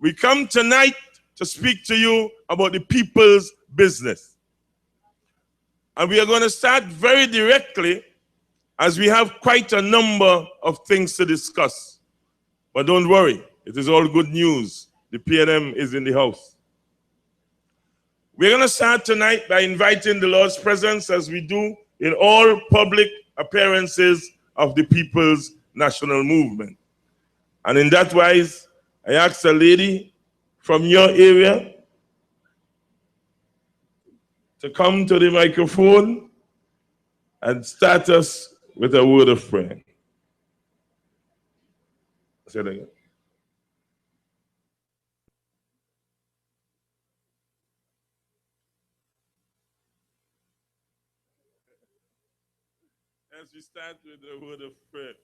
We come tonight to speak to you about the people's business. And we are going to start very directly, as we have quite a number of things to discuss. But don't worry, it is all good news. The PNM is in the house. We're going to start tonight by inviting the Lord's presence, as we do in all public appearances of the People's National Movement. And in that wise, I ask a lady from your area to come to the microphone and start us with a word of prayer. Say it again. As we start with a word of prayer.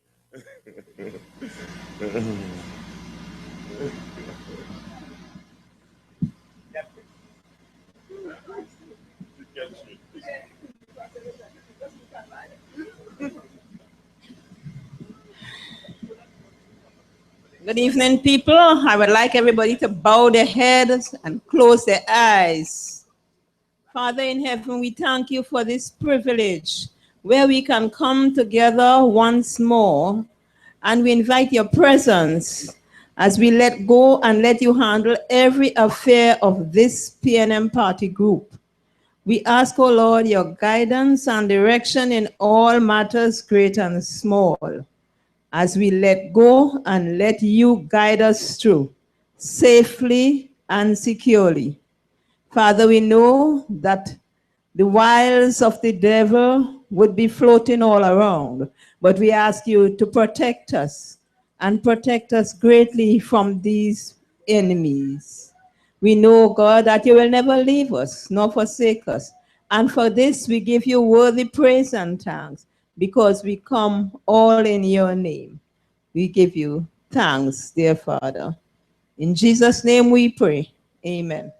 Good evening, people. I would like everybody to bow their heads and close their eyes. Father in heaven, we thank you for this privilege where we can come together once more, and we invite your presence as we let go and let you handle every affair of this PNM party group. We ask, O Lord, your guidance and direction in all matters great and small, as we let go and let you guide us through safely and securely. Father, we know that the wiles of the devil would be floating all around, but we ask you to protect us and protect us greatly from these enemies. We know, God, that you will never leave us nor forsake us. And for this, we give you worthy praise and thanks, because we come all in your name. We give you thanks, dear Father. In Jesus' name we pray. Amen.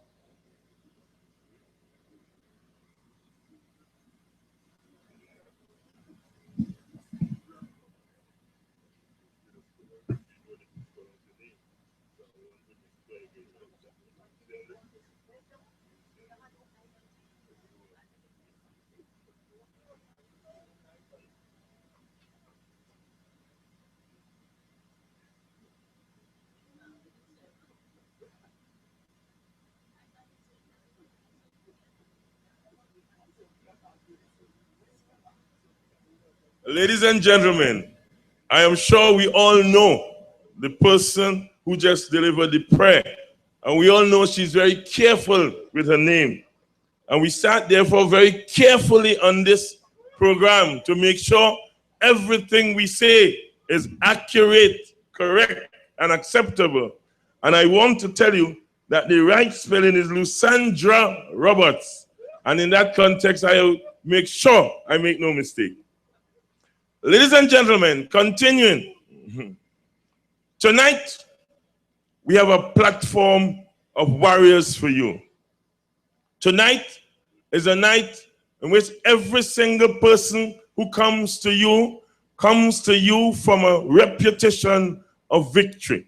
Ladies and gentlemen, I am sure we all know the person who just delivered the prayer. And we all know she's very careful with her name. And we start, therefore, very carefully on this program to make sure everything we say is accurate, correct, and acceptable. And I want to tell you that the right spelling is Lusandra Roberts. And in that context, I'll make sure I make no mistake. Ladies and gentlemen, continuing. Tonight, we have a platform of warriors for you. Tonight is a night in which every single person who comes to you from a reputation of victory.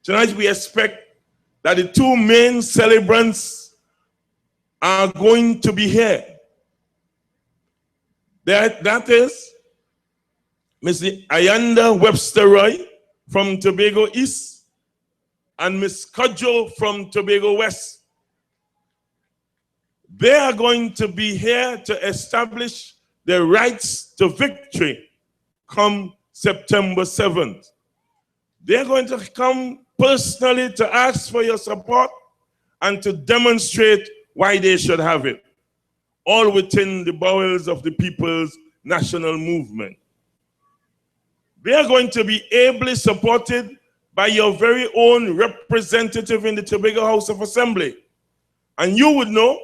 Tonight, we expect that the two main celebrants are going to be here. That is Ms. Ayanda Webster-Roy from Tobago East and Ms. Cudjoe from Tobago West. They are going to be here to establish their rights to victory come September 7th. They're going to come personally to ask for your support and to demonstrate why they should have it, all within the bowels of the People's National Movement. They are going to be ably supported by your very own representative in the Tobago House of Assembly. And you would know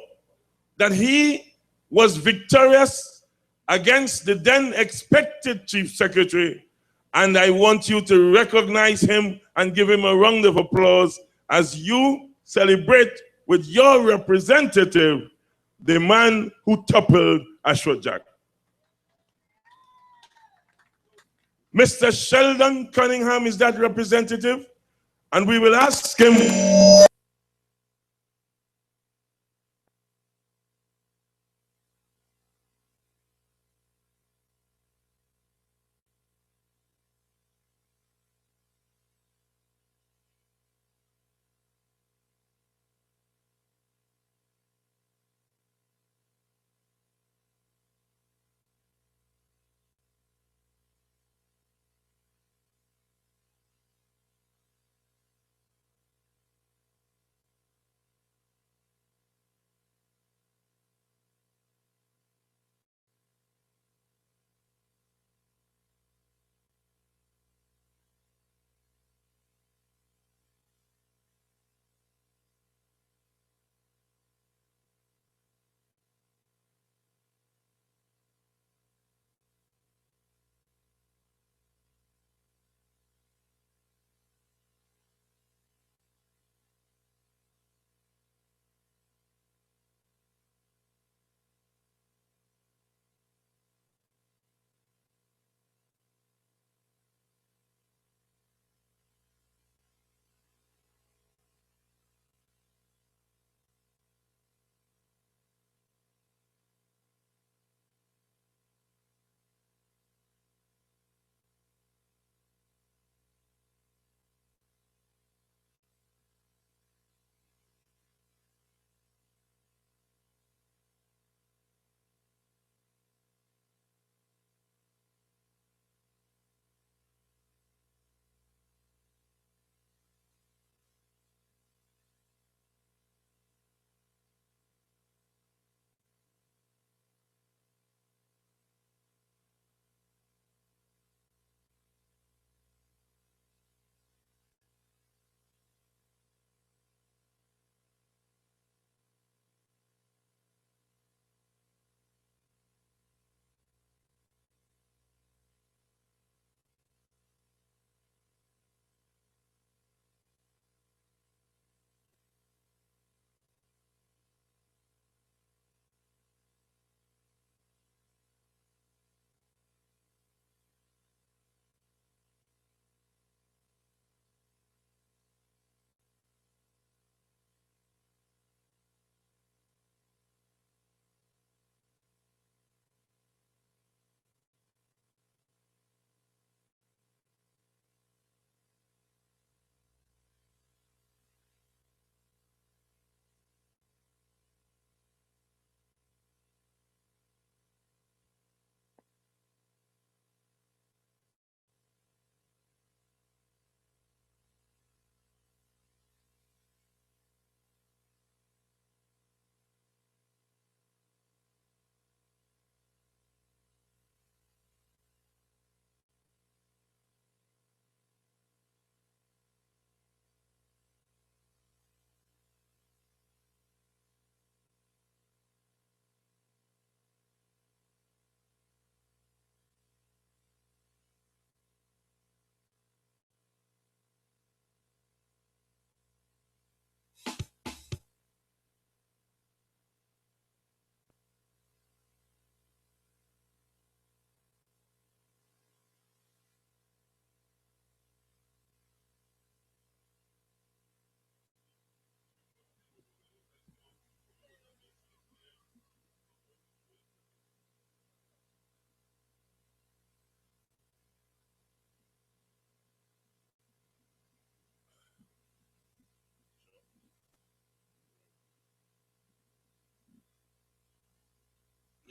that he was victorious against the then expected Chief Secretary, and I want you to recognize him and give him a round of applause as you celebrate with your representative, the man who toppled Ashwa Jack. Mr. Sheldon Cunningham is that representative, And we will ask him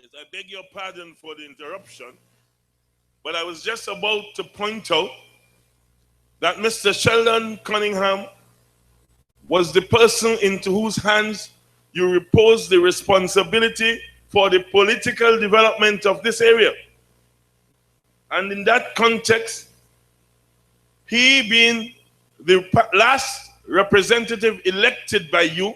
Yes, I beg your pardon for the interruption, but I was just about to point out that Mr. Sheldon Cunningham was the person into whose hands you repose the responsibility for the political development of this area. And in that context, he being the last representative elected by you,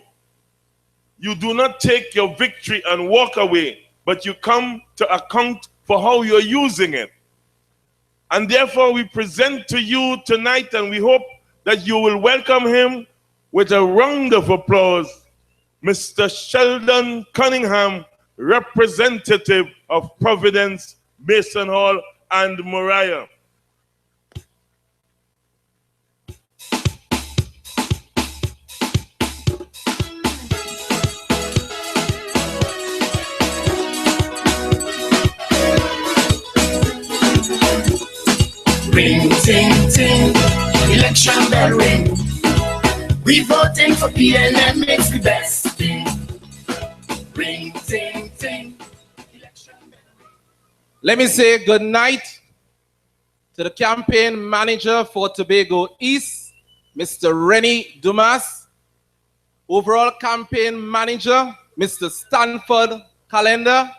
you do not take your victory and walk away, but you come to account for how you're using it. And therefore, we present to you tonight, and we hope that you will welcome him with a round of applause, Mr. Sheldon Cunningham, representative of Providence, Mason Hall, and Moriah. election bell ring. We voting for PNM, it's the best thing. Ring, ting, ting. Election bell ring. Let me say good night to the campaign manager for Tobago East, Mr. Rennie Dumas, overall campaign manager, Mr. Stanford Calendar,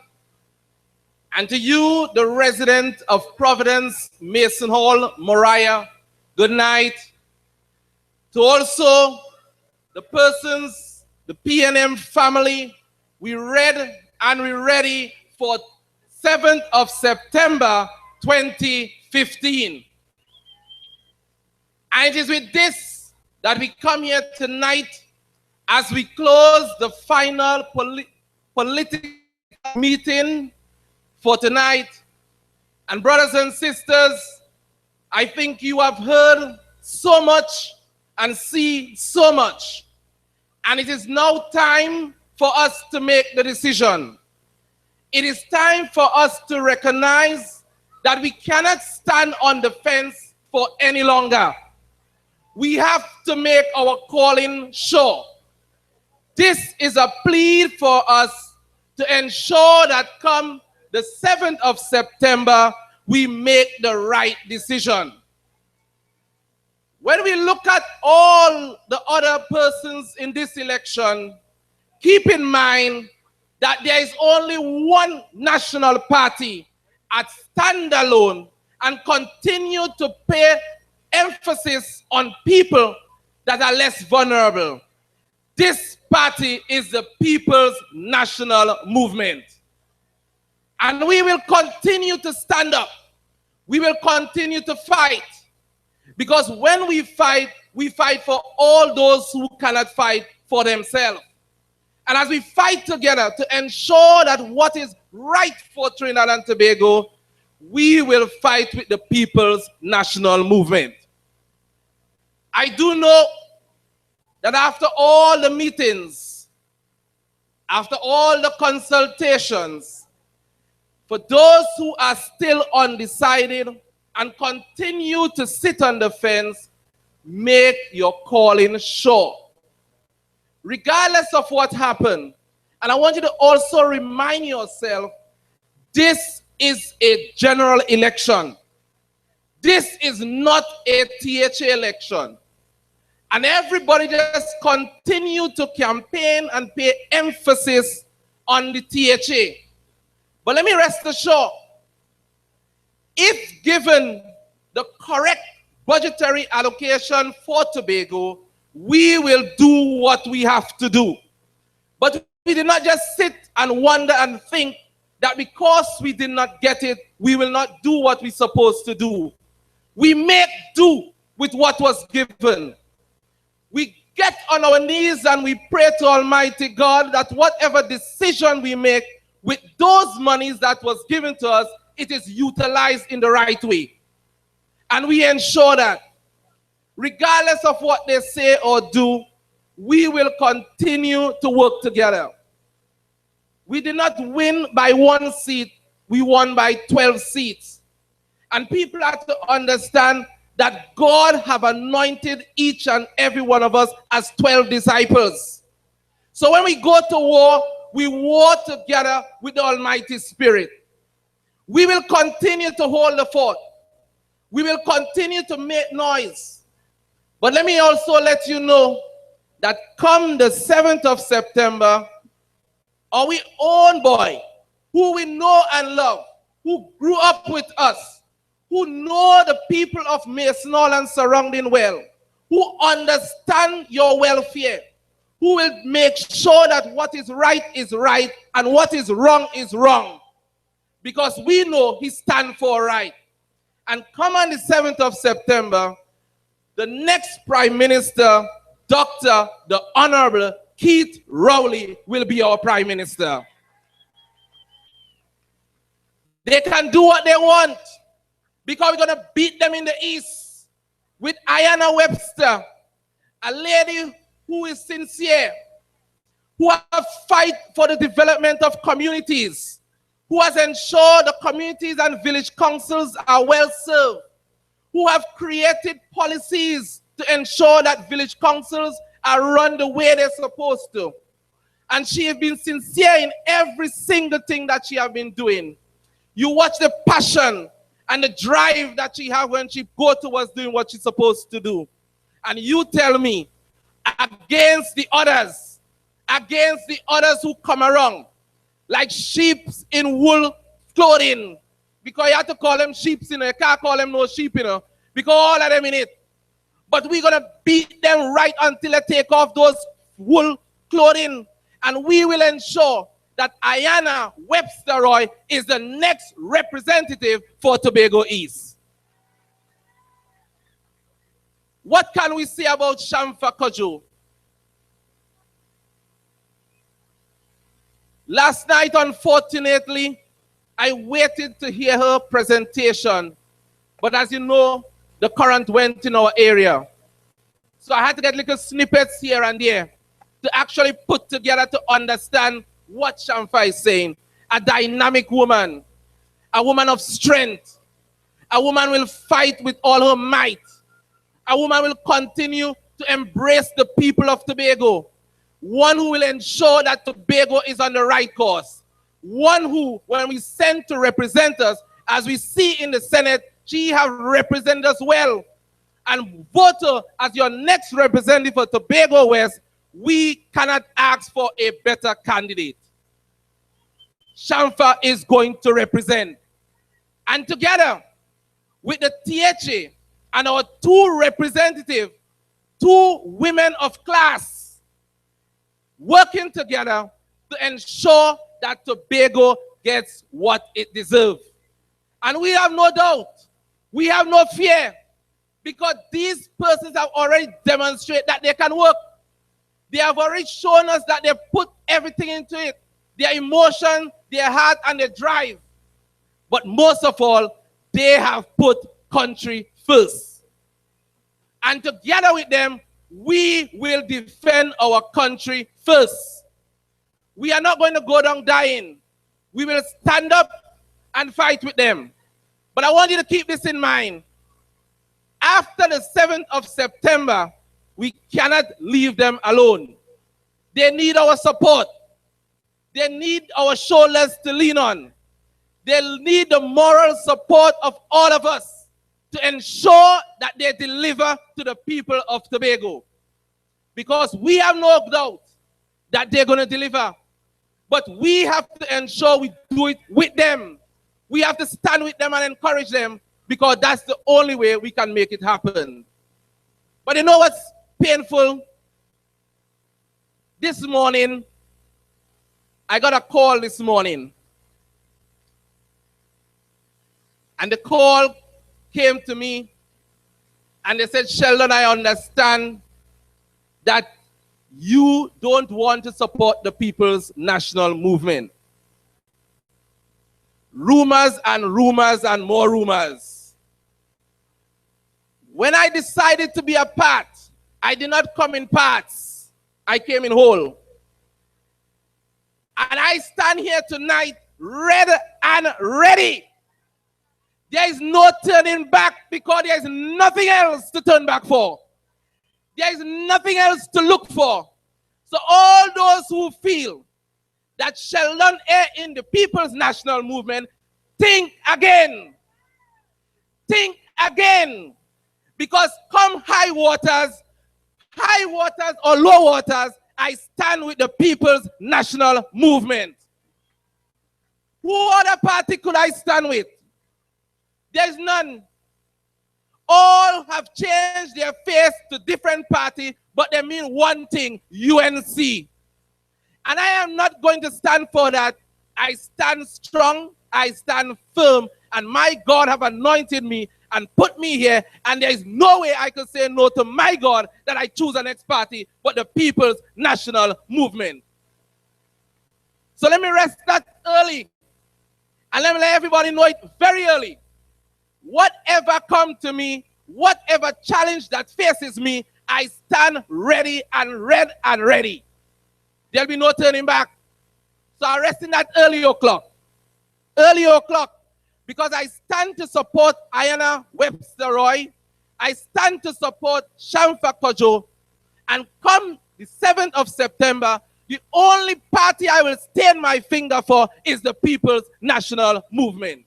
and to you, the resident of Providence, Mason Hall, Moriah, good night. To also the persons, the PNM family, we read and we're ready for 7th of September 2015. And it is with this that we come here tonight as we close the final political meeting for tonight. And brothers and sisters, I think you have heard so much and see so much. And it is now time for us to make the decision. It is time for us to recognize that we cannot stand on the fence for any longer. We have to make our calling sure. This is a plea for us to ensure that come the 7th of September, we make the right decision. When we look at all the other persons in this election, keep in mind that there is only one national party at standalone and continue to pay emphasis on people that are less vulnerable. This party is the People's National Movement. And we will continue to stand up. We will continue to fight. Because when we fight for all those who cannot fight for themselves. And as we fight together to ensure that what is right for Trinidad and Tobago, we will fight with the People's National Movement. I do know that after all the meetings, after all the consultations, for those who are still undecided and continue to sit on the fence, make your calling sure. Regardless of what happened, and I want you to also remind yourself, this is a general election. This is not a THA election. And everybody just continue to campaign and pay emphasis on the THA. But let me rest assured, if given the correct budgetary allocation for Tobago, we will do what we have to do. But we did not just sit and wonder and think that because we did not get it, we will not do what we're supposed to do. We make do with what was given. We get on our knees and we pray to Almighty God that whatever decision we make with those monies that was given to us, it is utilized in the right way. And we ensure that regardless of what they say or do, we will continue to work together. We did not win by 1 seat, we won by 12 seats. And people have to understand that God have anointed each and every one of us as 12 disciples. So when we go to war, we war together with the Almighty Spirit. We will continue to hold the fort. We will continue to make noise. But let me also let you know that come the 7th of September, our own boy, who we know and love, who grew up with us, who know the people of Mason Hall and surrounding well, who understand your welfare, who will make sure that what is right and what is wrong is wrong. Because we know he stands for right. And come on the 7th of September, the next Prime Minister, Dr. the Honorable Keith Rowley, will be our Prime Minister. They can do what they want because we're going to beat them in the East with Ayanna Webster, a lady who is sincere, who have fight for the development of communities, who has ensured the communities and village councils are well served, who have created policies to ensure that village councils are run the way they're supposed to. And she has been sincere in every single thing that she has been doing. You watch the passion and the drive that she has when she goes towards doing what she's supposed to do. And you tell me, against the others who come around, like sheep in wool clothing, because you have to call them sheep, you can't call them no sheep, because all of them in it. But we're going to beat them right until they take off those wool clothing. And we will ensure that Ayanna Webster-Roy is the next representative for Tobago East. What can we say about Shamfa Kojo? Last night, unfortunately, I waited to hear her presentation. But as you know, the current went in our area. So I had to get little snippets here and there to actually put together to understand what Shamfa is saying. A dynamic woman, a woman of strength, a woman will fight with all her might, a woman will continue to embrace the people of Tobago, one who will ensure that Tobago is on the right course, one who, when we send to represent us, as we see in the Senate, she has represented us well, and vote her as your next representative for Tobago West. We cannot ask for a better candidate. Shamfa is going to represent. And together with the THA and our two representatives, two women of class, working together to ensure that Tobago gets what it deserves. And we have no doubt, we have no fear, because these persons have already demonstrated that they can work. They have already shown us that they put everything into it. Their emotion, their heart, and their drive. But most of all, they have put country first. And together with them, we will defend our country first. We are not going to go down dying. We will stand up and fight with them. But I want you to keep this in mind. After the 7th of September, we cannot leave them alone. They need our support. They need our shoulders to lean on. They need the moral support of all of us to ensure that they deliver to the people of Tobago. Because we have no doubt that they're going to deliver. But we have to ensure we do it with them. We have to stand with them and encourage them, because that's the only way we can make it happen. But you know what's painful? This morning, I got a call this morning. And the call came to me and they said, Sheldon, I understand that you don't want to support the People's National Movement. Rumors and rumors and more rumors. When I decided to be a part, I did not come in parts. I came in whole. And I stand here tonight ready and ready. There is no turning back, because there is nothing else to turn back for. There is nothing else to look for. So all those who feel that Sheldon in the People's National Movement, think again. Think again. Because come high waters or low waters, I stand with the People's National Movement. Who other party could I stand with? There's none. All have changed their face to different party, but they mean one thing, UNC. And I am not going to stand for that. I stand strong, I stand firm, and my God have anointed me and put me here, and there is no way I could say no to my God that I choose the next party but the People's National Movement. So let me rest that early, and let me let everybody know it very early. Whatever comes to me, whatever challenge that faces me, I stand ready and ready. There'll be no turning back. So I rest in that early o'clock. Early o'clock. Because I stand to support Ayanna Webster-Roy, I stand to support Shamfa Kojo, and come the 7th of September, the only party I will stain my finger for is the People's National Movement.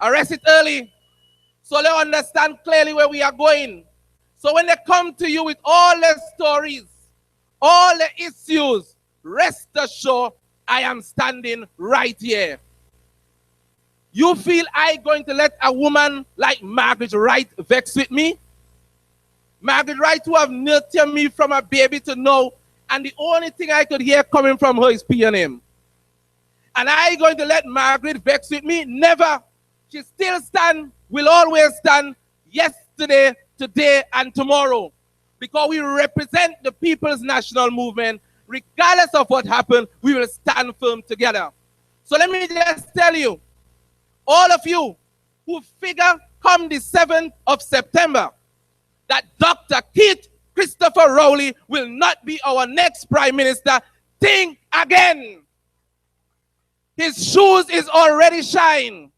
Arrest it early so they understand clearly where we are going. So when they come to you with all their stories, all the issues, rest assured I am standing right here. You feel I going to let a woman like Margaret Wright vex with me? Margaret Wright, who have nurtured me from a baby to now, and the only thing I could hear coming from her is PNM. And I going to let Margaret vex with me? Never. She still stand, will always stand, yesterday, today, and tomorrow. Because we represent the People's National Movement. Regardless of what happened, we will stand firm together. So let me just tell you, all of you who figure come the 7th of September, that Dr. Keith Christopher Rowley will not be our next Prime Minister, think again. His shoes is already shine.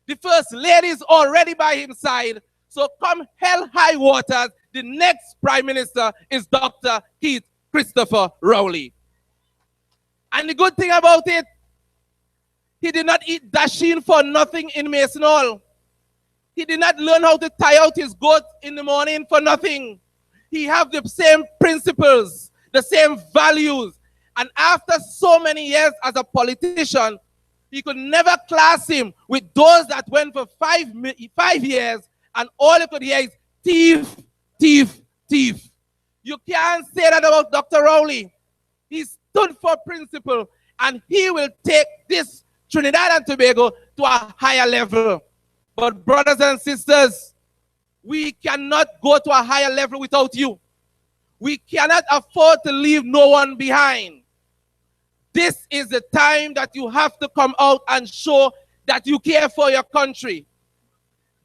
The First Lady is already by his side. So come hell high waters, the next Prime Minister is Dr. Keith Christopher Rowley. And the good thing about it, he did not eat dasheen for nothing in Mason Hall. He did not learn how to tie out his goat in the morning for nothing. He have the same principles, the same values. And after so many years as a politician, he could never class him with those that went for 5 years and all you could hear is thief, thief, thief. You can't say that about Dr. Rowley. He stood for principle and he will take this Trinidad and Tobago to a higher level. But brothers and sisters, we cannot go to a higher level without you. We cannot afford to leave no one behind. This is the time that you have to come out and show that you care for your country.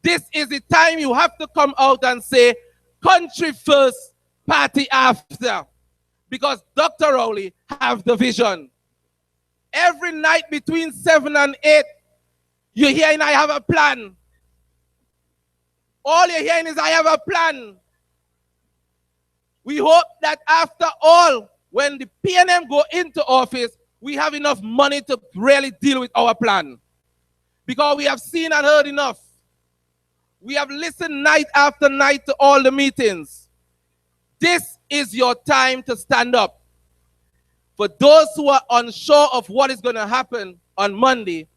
This is the time you have to come out and say, country first, party after. Because Dr. Rowley have the vision. Every night between 7 and 8, you're hearing I have a plan. All you're hearing is I have a plan. We hope that after all, when the PNM go into office, we have enough money to really deal with our plan. Because we have seen and heard enough. We have listened night after night to all the meetings. This is your time to stand up. For those who are unsure of what is going to happen on Monday,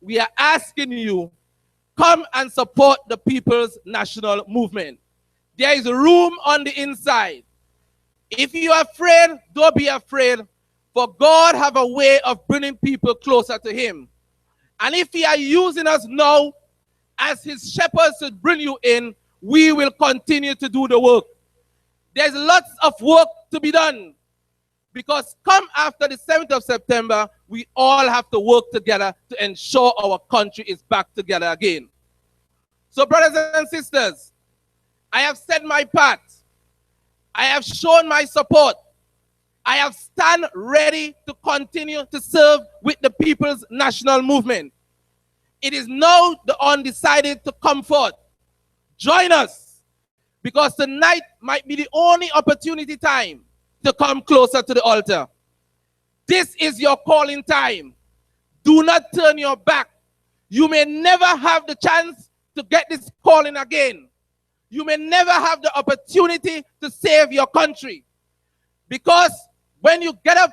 we are asking you, come and support the People's National Movement. There is room on the inside. If you are afraid, don't be afraid, for God have a way of bringing people closer to him. And if he are using us now as his shepherds to bring you in, we will continue to do the work. There's lots of work to be done. Because come after the 7th of September, we all have to work together to ensure our country is back together again. So brothers and sisters, I have said my part. I have shown my support. I have stand ready to continue to serve with the People's National Movement. It is now the undecided to come forth. Join us, because tonight might be the only opportunity time to come closer to the altar. This is your calling time. Do not turn your back. You may never have the chance to get this calling again. You may never have the opportunity to save your country. Because when you get up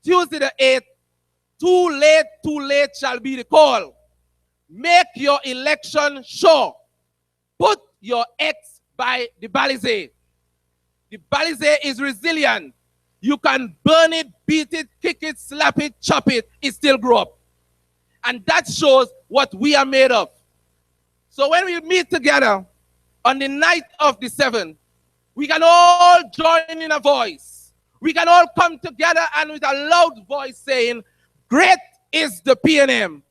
Tuesday the 8th, too late shall be the call. Make your election sure. Put your X by the Balizé. The Balizé is resilient. You can burn it, beat it, kick it, slap it, chop it, it still grow up. And that shows what we are made of. So when we meet together on the night of the 7th, we can all join in a voice. We can all come together and with a loud voice saying, great is the PNM.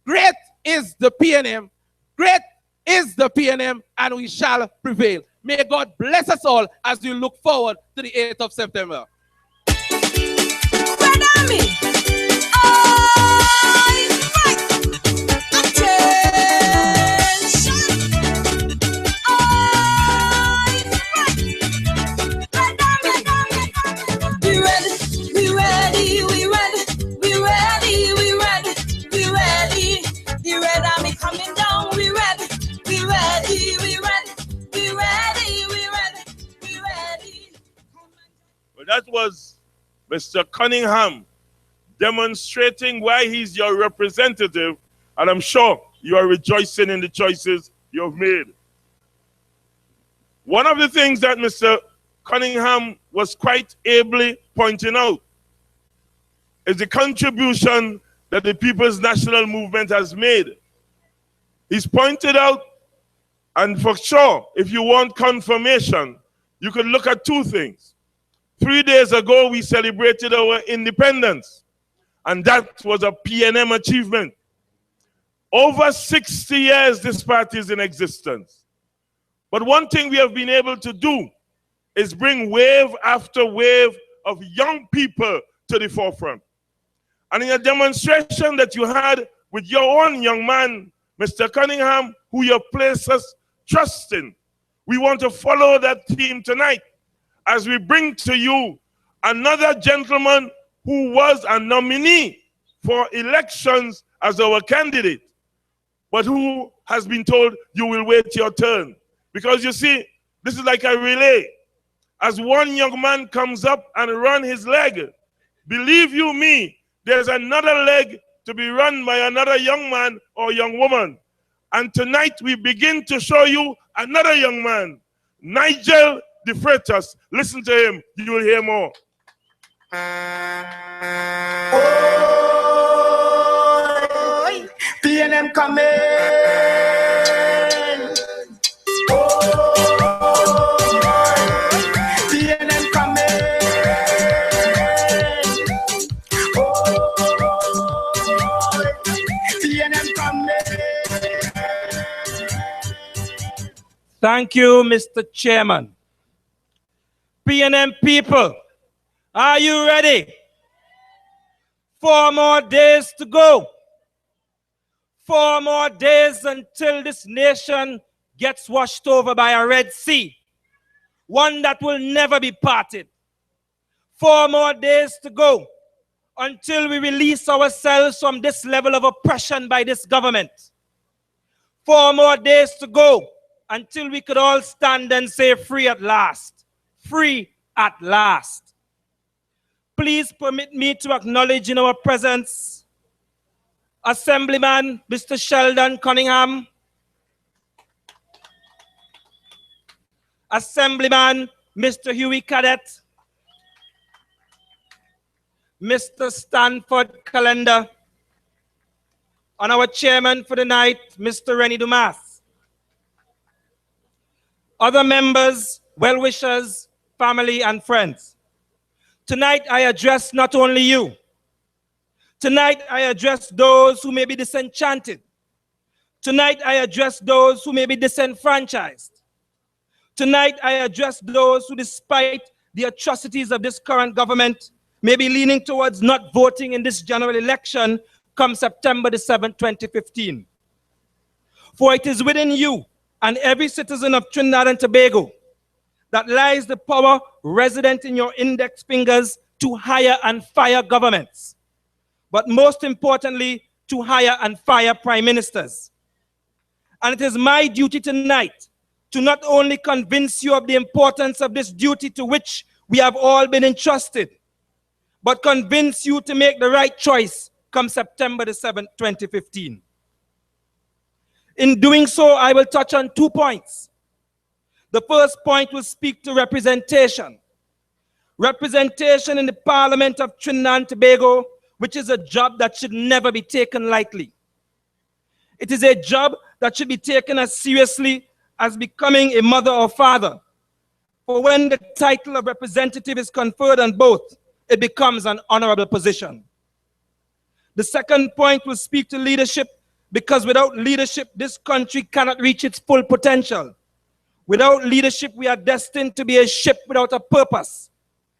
Great is the PNM. Great is the PNM, and we shall prevail. May God bless us all as we look forward to the 8th of September. Red Army. All right. Attention. But that was Mr. Cunningham demonstrating why he's your representative, and I'm sure you are rejoicing in the choices you have made. One of the things that Mr. Cunningham was quite ably pointing out is the contribution that the People's National Movement has made. He's pointed out, and for sure, if you want confirmation, you could look at two things. 3 days ago, we celebrated our independence, and that was a PNM achievement. Over 60 years, this party is in existence. But one thing we have been able to do is bring wave after wave of young people to the forefront. And in a demonstration that you had with your own young man, Mr. Cunningham, who you place us trust in, we want to follow that theme tonight as we bring to you another gentleman who was a nominee for elections as our candidate, but who has been told you will wait your turn. Because you see, this is like a relay. As one young man comes up and run his leg, believe you me, there's another leg to be run by another young man or young woman. And tonight we begin to show you another young man, Nigel De Freitas. Listen to him, you will hear more. Oh, PNM coming. PNM coming. PNM coming. Thank you, Mr. Chairman. PNM people, are you ready? 4 more days to go. 4 more days until this nation gets washed over by a Red Sea, one that will never be parted. 4 more days to go until we release ourselves from this level of oppression by this government. 4 more days to go until we could all stand and say, free at last. Free at last. Please permit me to acknowledge in our presence Assemblyman Mr. Sheldon Cunningham, Assemblyman Mr. Huey Cadet, Mr. Stanford Calendar, and our chairman for the night, Mr. Rennie Dumas. Other members, well-wishers, family, and friends. Tonight, I address not only you. Tonight, I address those who may be disenchanted. Tonight, I address those who may be disenfranchised. Tonight, I address those who, despite the atrocities of this current government, may be leaning towards not voting in this general election come September the 7th, 2015. For it is within you and every citizen of Trinidad and Tobago that lies the power resident in your index fingers to hire and fire governments, but most importantly, to hire and fire prime ministers. And it is my duty tonight to not only convince you of the importance of this duty to which we have all been entrusted, but convince you to make the right choice come September the 7th, 2015. In doing so, I will touch on 2 points. The first point will speak to representation. Representation in the Parliament of Trinidad and Tobago, which is a job that should never be taken lightly. It is a job that should be taken as seriously as becoming a mother or father. For when the title of representative is conferred on both, it becomes an honorable position. The second point will speak to leadership, because without leadership, this country cannot reach its full potential. Without leadership, we are destined to be a ship without a purpose,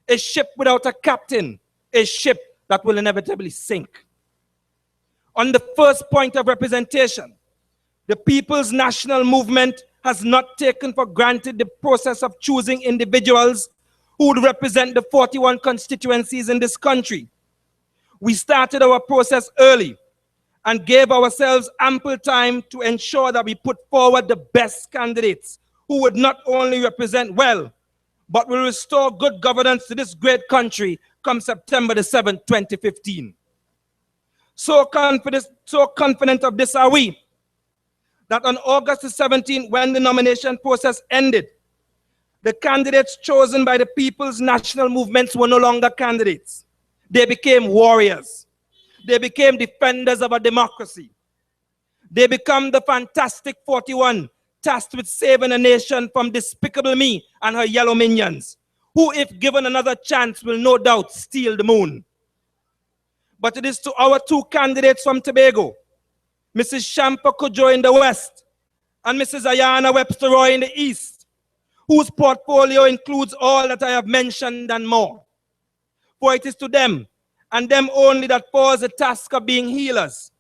a ship without a captain, a ship that will inevitably sink. On the first point of representation, the People's National Movement has not taken for granted the process of choosing individuals who would represent the 41 constituencies in this country. We started our process early and gave ourselves ample time to ensure that we put forward the best candidates who would not only represent well, but will restore good governance to this great country come September the 7th, 2015. So confident of this are we, that on August the 17th, when the nomination process ended, the candidates chosen by the People's National Movements were no longer candidates. They became warriors. They became defenders of a democracy. They become the Fantastic 41, tasked with saving a nation from Despicable Me and her yellow minions, who, if given another chance, will no doubt steal the moon. But it is to our two candidates from Tobago, Mrs. Shampa Cudjoe in the West and Mrs. Ayana Webster-Roy in the East, whose portfolio includes all that I have mentioned and more. For it is to them, and them only, that falls the task of being healers.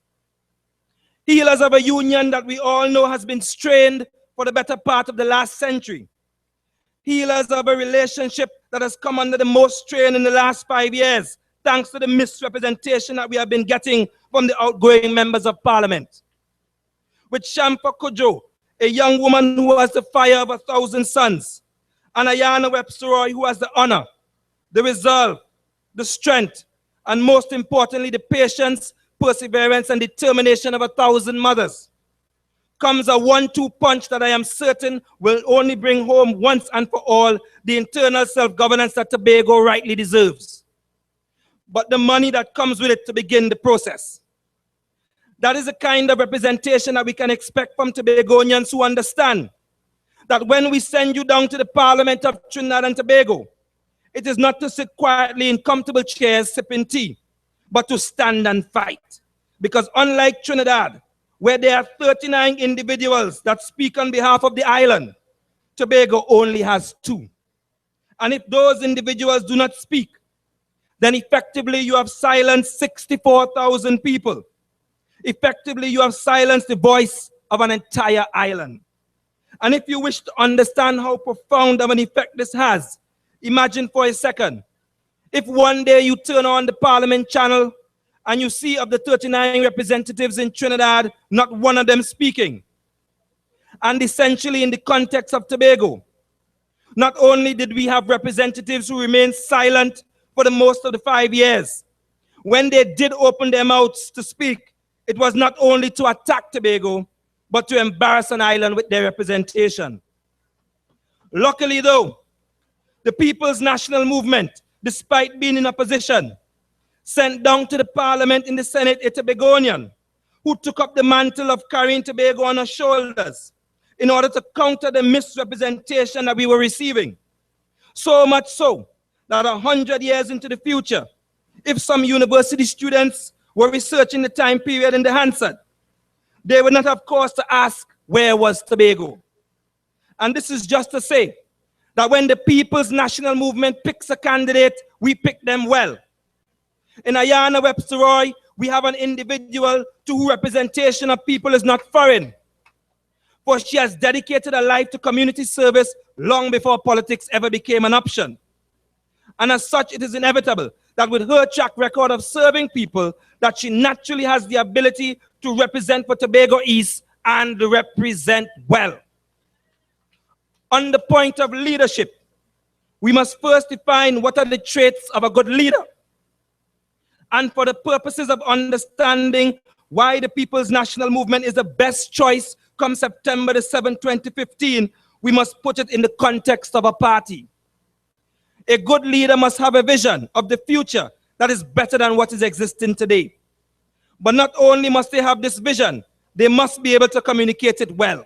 Healers of a union that we all know has been strained for the better part of the last century. Healers of a relationship that has come under the most strain in the last 5 years, thanks to the misrepresentation that we have been getting from the outgoing members of parliament. With Shampa Cudjoe, a young woman who has the fire of 1,000 suns, and Ayana Webster-Roy, who has the honor, the resolve, the strength, and most importantly, the patience, perseverance, and determination of 1,000 mothers, comes a 1-2 punch that I am certain will only bring home once and for all the internal self-governance that Tobago rightly deserves, but the money that comes with it to begin the process. That is the kind of representation that we can expect from Tobagonians who understand that when we send you down to the Parliament of Trinidad and Tobago, it is not to sit quietly in comfortable chairs sipping tea, but to stand and fight. Because unlike Trinidad, where there are 39 individuals that speak on behalf of the island, Tobago only has 2. And if those individuals do not speak, then effectively you have silenced 64,000 people. Effectively, you have silenced the voice of an entire island. And if you wish to understand how profound of an effect this has, imagine for a second, if one day you turn on the Parliament channel and you see of the 39 representatives in Trinidad, not one of them speaking. And essentially in the context of Tobago, not only did we have representatives who remained silent for the most of the 5 years, when they did open their mouths to speak, it was not only to attack Tobago, but to embarrass an island with their representation. Luckily though, the People's National Movement, despite being in opposition, sent down to the Parliament in the Senate a Tobagonian who took up the mantle of carrying Tobago on her shoulders in order to counter the misrepresentation that we were receiving. So much so that 100 years into the future, if some university students were researching the time period in the handset, they would not have cause to ask, where was Tobago? And this is just to say that when the People's National Movement picks a candidate, we pick them well. In Ayana Webster-Roy, we have an individual to whose representation of people is not foreign, for she has dedicated her life to community service long before politics ever became an option. And as such, it is inevitable that with her track record of serving people, that she naturally has the ability to represent for Tobago East and represent well. On the point of leadership, we must first define what are the traits of a good leader. And for the purposes of understanding why the People's National Movement is the best choice come September the 7th, 2015, we must put it in the context of a party. A good leader must have a vision of the future that is better than what is existing today. But not only must they have this vision, they must be able to communicate it well.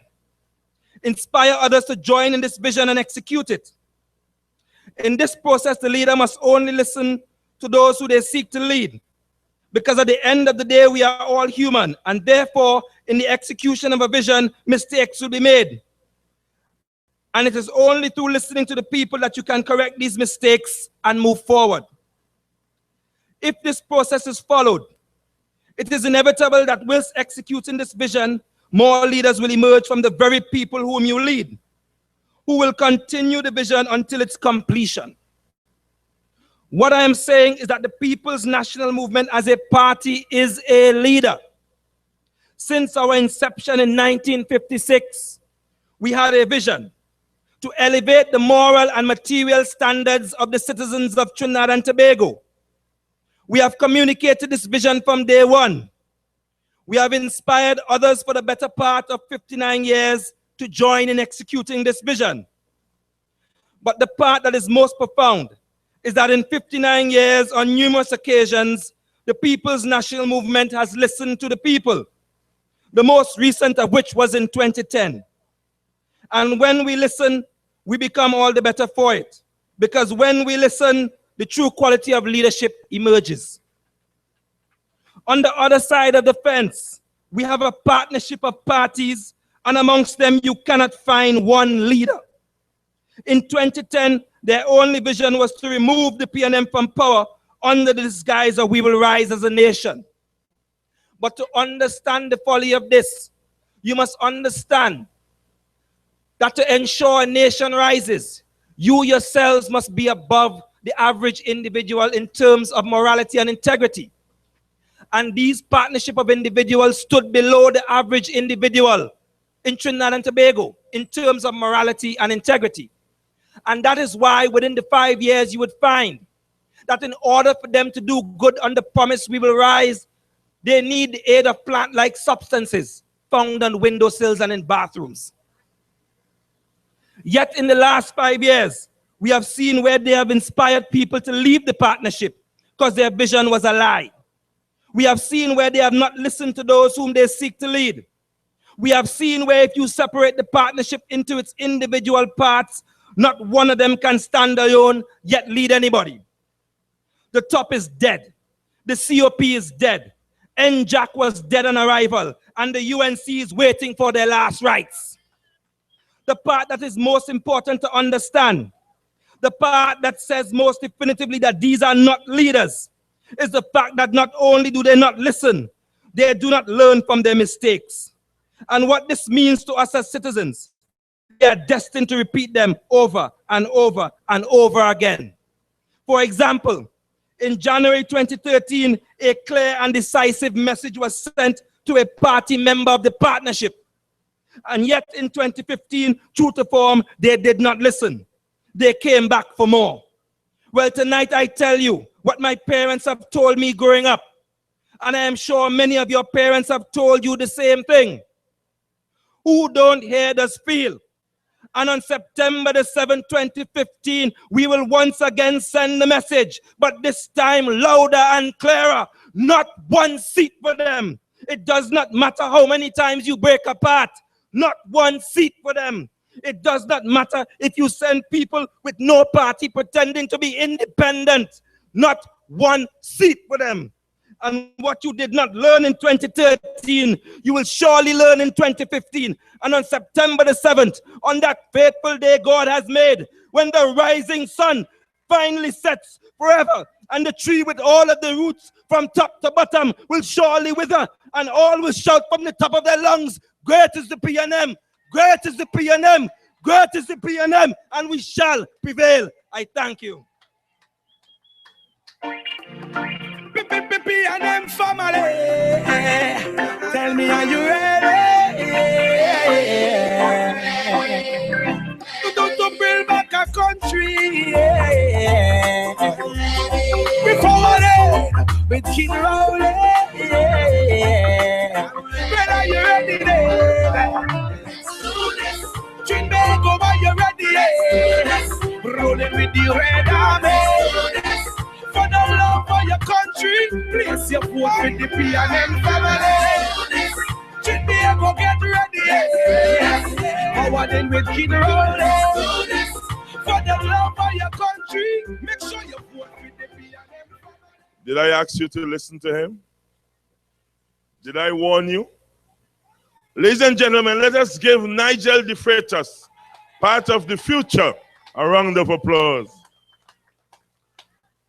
Inspire others to join in this vision and execute it. In this process, the leader must only listen to those who they seek to lead. Because at the end of the day, we are all human, and therefore, in the execution of a vision, mistakes will be made. And it is only through listening to the people that you can correct these mistakes and move forward. If this process is followed, it is inevitable that whilst executing this vision, more leaders will emerge from the very people whom you lead, who will continue the vision until its completion. What I am saying is that the People's National Movement as a party is a leader. Since our inception in 1956, we had a vision to elevate the moral and material standards of the citizens of Trinidad and Tobago. We have communicated this vision from day one. We have inspired others for the better part of 59 years to join in executing this vision. But the part that is most profound is that in 59 years, on numerous occasions, the People's National Movement has listened to the people, the most recent of which was in 2010. And when we listen, we become all the better for it. Because when we listen, the true quality of leadership emerges. On the other side of the fence, we have a partnership of parties, and amongst them, you cannot find one leader. In 2010, their only vision was to remove the PNM from power under the disguise of we will rise as a nation. But to understand the folly of this, you must understand that to ensure a nation rises, you yourselves must be above the average individual in terms of morality and integrity. And these partnership of individuals stood below the average individual in Trinidad and Tobago in terms of morality and integrity. And that is why within the 5 years you would find that in order for them to do good on the promise we will rise, they need the aid of plant-like substances found on windowsills and in bathrooms. Yet in the last 5 years, we have seen where they have inspired people to leave the partnership because their vision was a lie. We have seen where they have not listened to those whom they seek to lead. We have seen where if you separate the partnership into its individual parts, not one of them can stand alone, yet lead anybody. The top is dead. The COP is dead. NJAC was dead on arrival, and the UNC is waiting for their last rites. The part that is most important to understand, the part that says most definitively that these are not leaders, is the fact that not only do they not listen, they do not learn from their mistakes. And what this means to us as citizens, they are destined to repeat them over and over and over again. For example, in January 2013, a clear and decisive message was sent to a party member of the partnership. And yet in 2015, true to form, they did not listen. They came back for more. Well, tonight I tell you what my parents have told me growing up. And I am sure many of your parents have told you the same thing. Who don't hear does feel. And on September the 7th, 2015, we will once again send the message, but this time louder and clearer. Not one seat for them. It does not matter how many times you break apart. Not one seat for them. It does not matter if you send people with no party pretending to be independent. Not one seat for them. And what you did not learn in 2013, you will surely learn in 2015. And on September the 7th, on that fateful day God has made, when the rising sun finally sets forever, and the tree with all of the roots from top to bottom will surely wither, and all will shout from the top of their lungs, great is the PNM, great is the PNM, great is the PNM, and we shall prevail. I thank you. PNM family, tell me, are you ready? To build back a country, before with King Rowley, when are you ready? Tobago, are you ready? Rolling with the red army. For the love of your country, place your vote with the PNM family. Tobago, get ready. Powered in with Kid Rowley. For the love of your country, make sure you vote with the PNM family. Did I ask you to listen to him? Did I warn you? Ladies and gentlemen, let us give Nigel De Freitas, part of the future, a round of applause.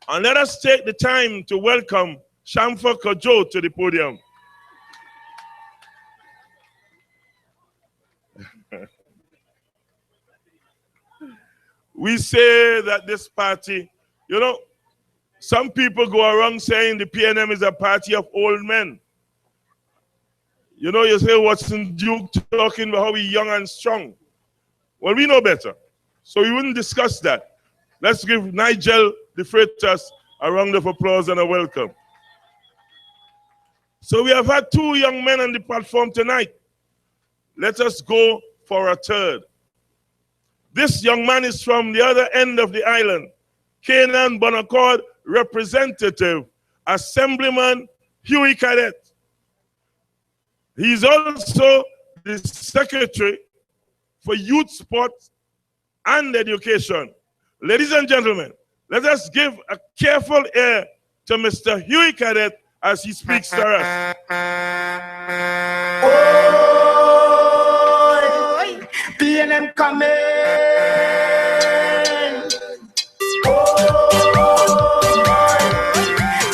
And let us take the time to welcome Shamfa Kojo to the podium. We say that this party, you know, some people go around saying the PNM is a party of old men. You know, you say, Watson Duke talking about how we're young and strong. Well, we know better. So we wouldn't discuss that. Let's give Nigel De Freitas a round of applause and a welcome. So we have had two young men on the platform tonight. Let us go for a third. This young man is from the other end of the island, Canaan Bonaccord representative, Assemblyman Huey Cadet. He's also the Secretary for Youth, Sports, and Education. Ladies and gentlemen, let us give a careful ear to Mr. Huey Cadet as he speaks to us. Oh, PNM coming. Oh,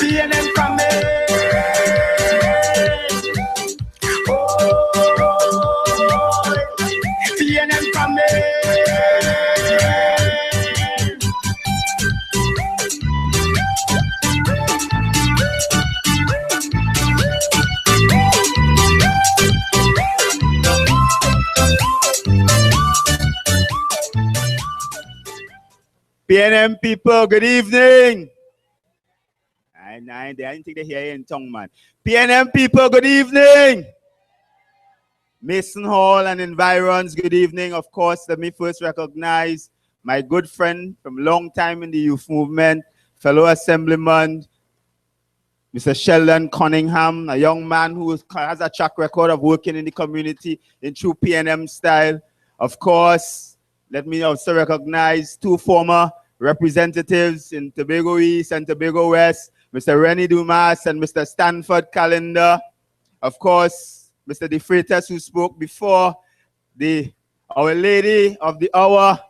PNM coming. Oh, PNM coming. PNM people, good evening. I didn't think they hear you in tongue, man. PNM people, good evening. Mason Hall and environs, good evening. Of course, let me first recognize my good friend from long time in the youth movement, fellow assemblyman, Mr. Sheldon Cunningham, a young man who has a track record of working in the community in true PNM style. Of course, let me also recognize two former representatives in Tobago East and Tobago West, Mr. Rennie Dumas and Mr. Stanford Calendar. Of course, Mr. De Freitas, who spoke before, Our Lady of the Hour,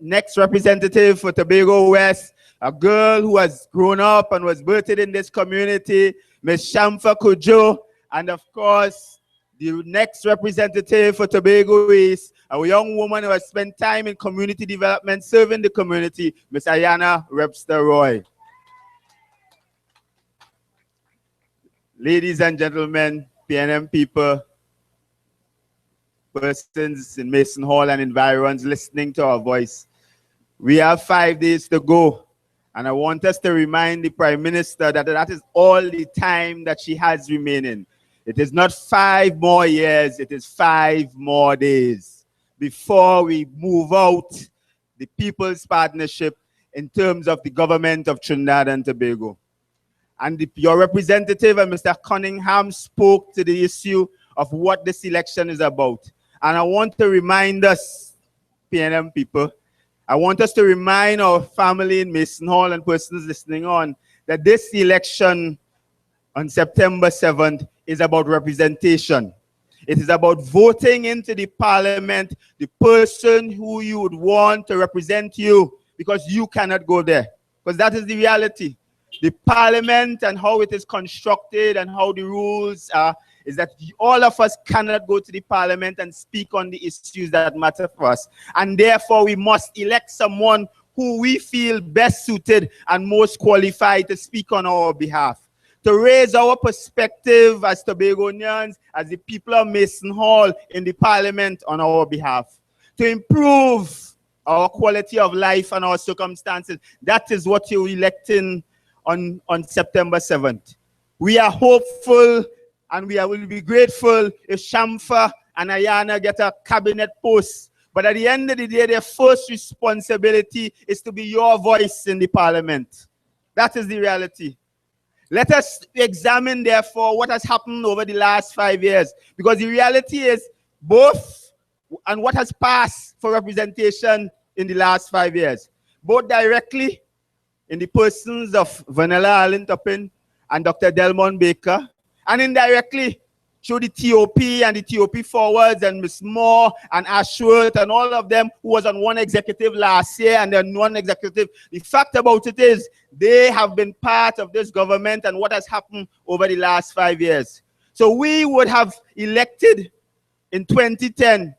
next representative for Tobago West, a girl who has grown up and was birthed in this community, Ms. Shamfa Kujo, and of course, the next representative for Tobago East, a young woman who has spent time in community development, serving the community, Ms. Ayana Webster-Roy. Ladies and gentlemen, PNM people, persons in Mason Hall and environs listening to our voice, we have 5 days to go. And I want us to remind the Prime Minister that that is all the time that she has remaining. It is not 5 more years, it is 5 more days before we move out the People's Partnership in terms of the government of Trinidad and Tobago. And your representative and Mr. Cunningham spoke to the issue of what this election is about. And I want to remind us, PNM people, I want us to remind our family in Mason Hall and persons listening on that this election on September 7th is about representation. It is about voting into the parliament the person who you would want to represent you, because you cannot go there. Because that is the reality. The parliament and how it is constructed and how the rules are is that all of us cannot go to the parliament and speak on the issues that matter for us. And therefore, we must elect someone who we feel best suited and most qualified to speak on our behalf, to raise our perspective as Tobagonians, as the people of Mason Hall in the parliament on our behalf, to improve our quality of life and our circumstances. That is what you're electing on September 7th. We are hopeful and we will be grateful if Shamfa and Ayana get a cabinet post. But at the end of the day, their first responsibility is to be your voice in the parliament. That is the reality. Let us examine, therefore, what has happened over the last 5 years. Because the reality is both, and what has passed for representation in the last 5 years, both directly in the persons of Vanilla Allen Toppin and Dr. Delmon Baker, and indirectly through the TOP and the TOP forwards and Ms. Moore and Ashworth and all of them who was on one executive last year and then one executive. The fact about it is they have been part of this government and what has happened over the last 5 years. So we would have elected in 2010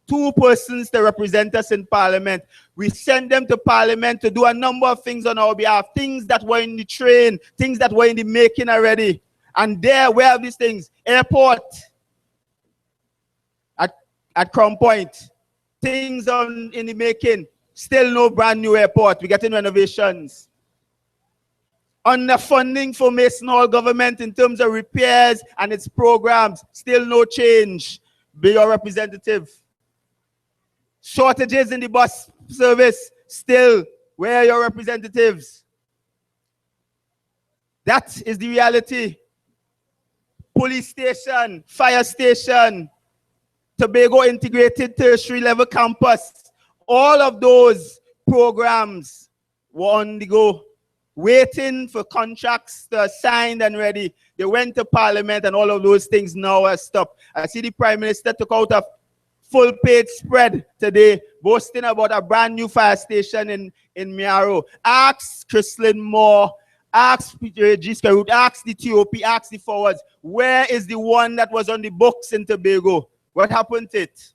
2 persons to represent us in parliament. We sent them to parliament to do a number of things on our behalf, things that were in the train, things that were in the making already. And there, where are these things? Airport at Crown Point, things in the making. Still no brand new airport. We're getting renovations. Underfunding for Mason Hall government in terms of repairs and its programs. Still no change. Be your representative. Shortages in the bus service. Still, where are your representatives? That is the reality. Police station, fire station, Tobago Integrated Tertiary Level Campus. All of those programs were on the go, waiting for contracts to signed and ready. They went to Parliament and all of those things now are stopped. I see the Prime Minister took out a full-page spread today, boasting about a brand new fire station in Miaro. Ask Chrislyn Moore, ask G. Scarroot, ask the TOP, ask the forwards, where is the one that was on the books in Tobago? What happened to it?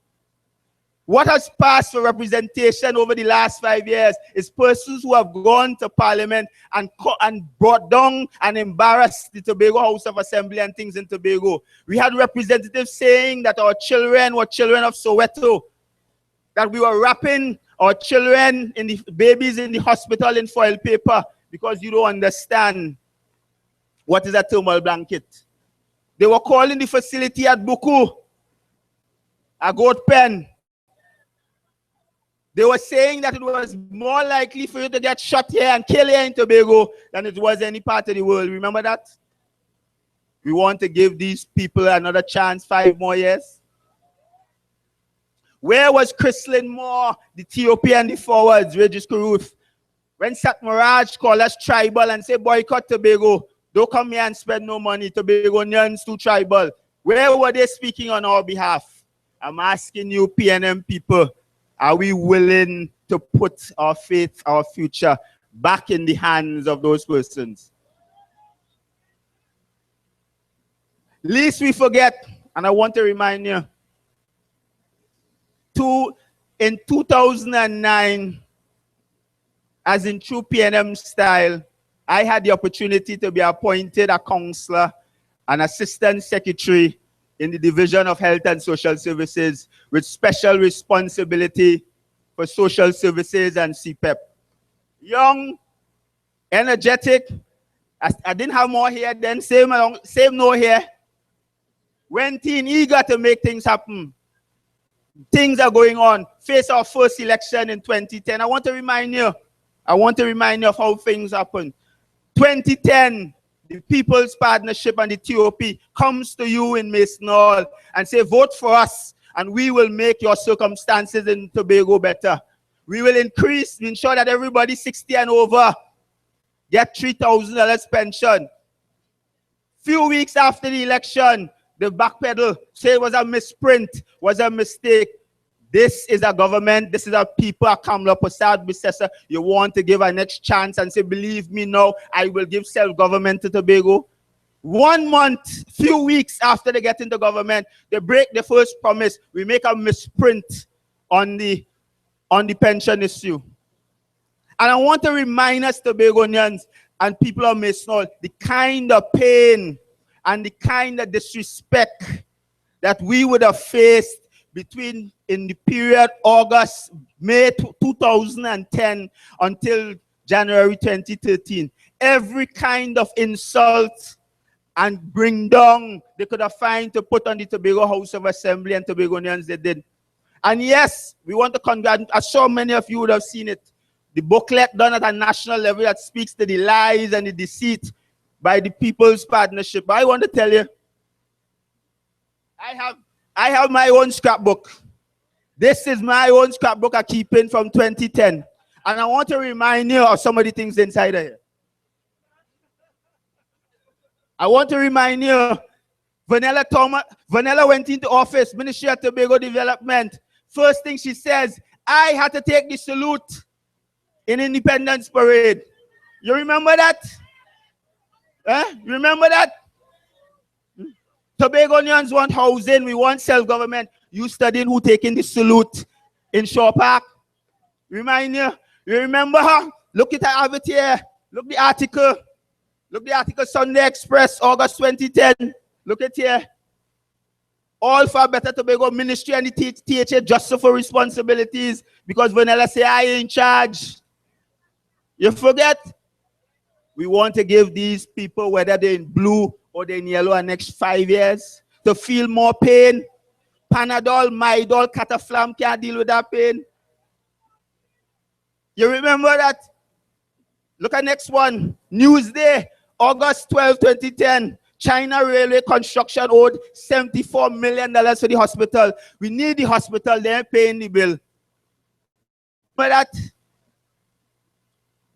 What has passed for representation over the last 5 years is persons who have gone to Parliament and brought down and embarrassed the Tobago House of Assembly and things in Tobago. We had representatives saying that our children were children of Soweto, that we were wrapping our children, babies in the hospital in foil paper because you don't understand what is a thermal blanket. They were calling the facility at Buku a goat pen. They were saying that it was more likely for you to get shot here and kill here in Tobago than it was any part of the world. Remember that? We want to give these people another chance, 5 more years. Where was Chrislyn Moore, the TOP and the forwards, Regis Karuth, when Satmaraj called us tribal and said boycott Tobago, don't come here and spend no money, Tobagonians too tribal. Where were they speaking on our behalf? I'm asking you PNM people, are we willing to put our faith, our future back in the hands of those persons? Least we forget, and I want to remind you, in 2009, as in true PNM style, I had the opportunity to be appointed a counselor and assistant secretary in the Division of Health and Social Services with special responsibility for social services and CPEP. Young, energetic, I didn't have more hair then, same no hair. Went in eager to make things happen. Things are going on. Face our first election in 2010. I want to remind you of how things happen. 2010, the People's Partnership and the TOP comes to you in Mason Hall and say, vote for us, and we will make your circumstances in Tobago better. We will ensure that everybody 60 and over get $3,000 pension. Few weeks after the election, the backpedal, say it was a misprint, was a mistake. This is a government, this is a people, a Kamla Prasad Bissessa. You want to give a next chance and say, believe me now, I will give self-government to Tobago. 1 month, few weeks after they get into government, they break the first promise. We make a misprint on the pension issue. And I want to remind us, Tobagonians and people of Mason Hall, the kind of pain and the kind of disrespect that we would have faced in the period May 2010 until January 2013. Every kind of insult and bring down they could have found to put on the Tobago House of Assembly and Tobagonians they did. And yes, we want to congratulate, I'm sure many of you would have seen it, the booklet done at a national level that speaks to the lies and the deceit by the People's Partnership. But I want to tell you, I have my own scrapbook. This is my own scrapbook I keep in from 2010. And I want to remind you of some of the things inside of here. I want to remind you, Vanilla went into office, Ministry of Tobago Development. First thing she says, I had to take the salute in Independence Parade. You remember that? You remember that? Tobagonians want housing, we want self-government. You studying who taking the salute in Shaw Park? Remind you? You remember her? Look at her, have it here. Look the article. Look the article, Sunday Express, August 2010. Look at here. All for Better Tobago Ministry and the THA just for responsibilities because Vanilla say I in charge. You forget? We want to give these people, whether they're in blue or they're in yellow, the next 5 years to feel more pain. Panadol, Midol, Cataflam can't deal with that pain. You remember that? Look at next one. Newsday, August 12, 2010. China Railway Construction owed $74 million for the hospital. We need the hospital, they're paying the bill. But that,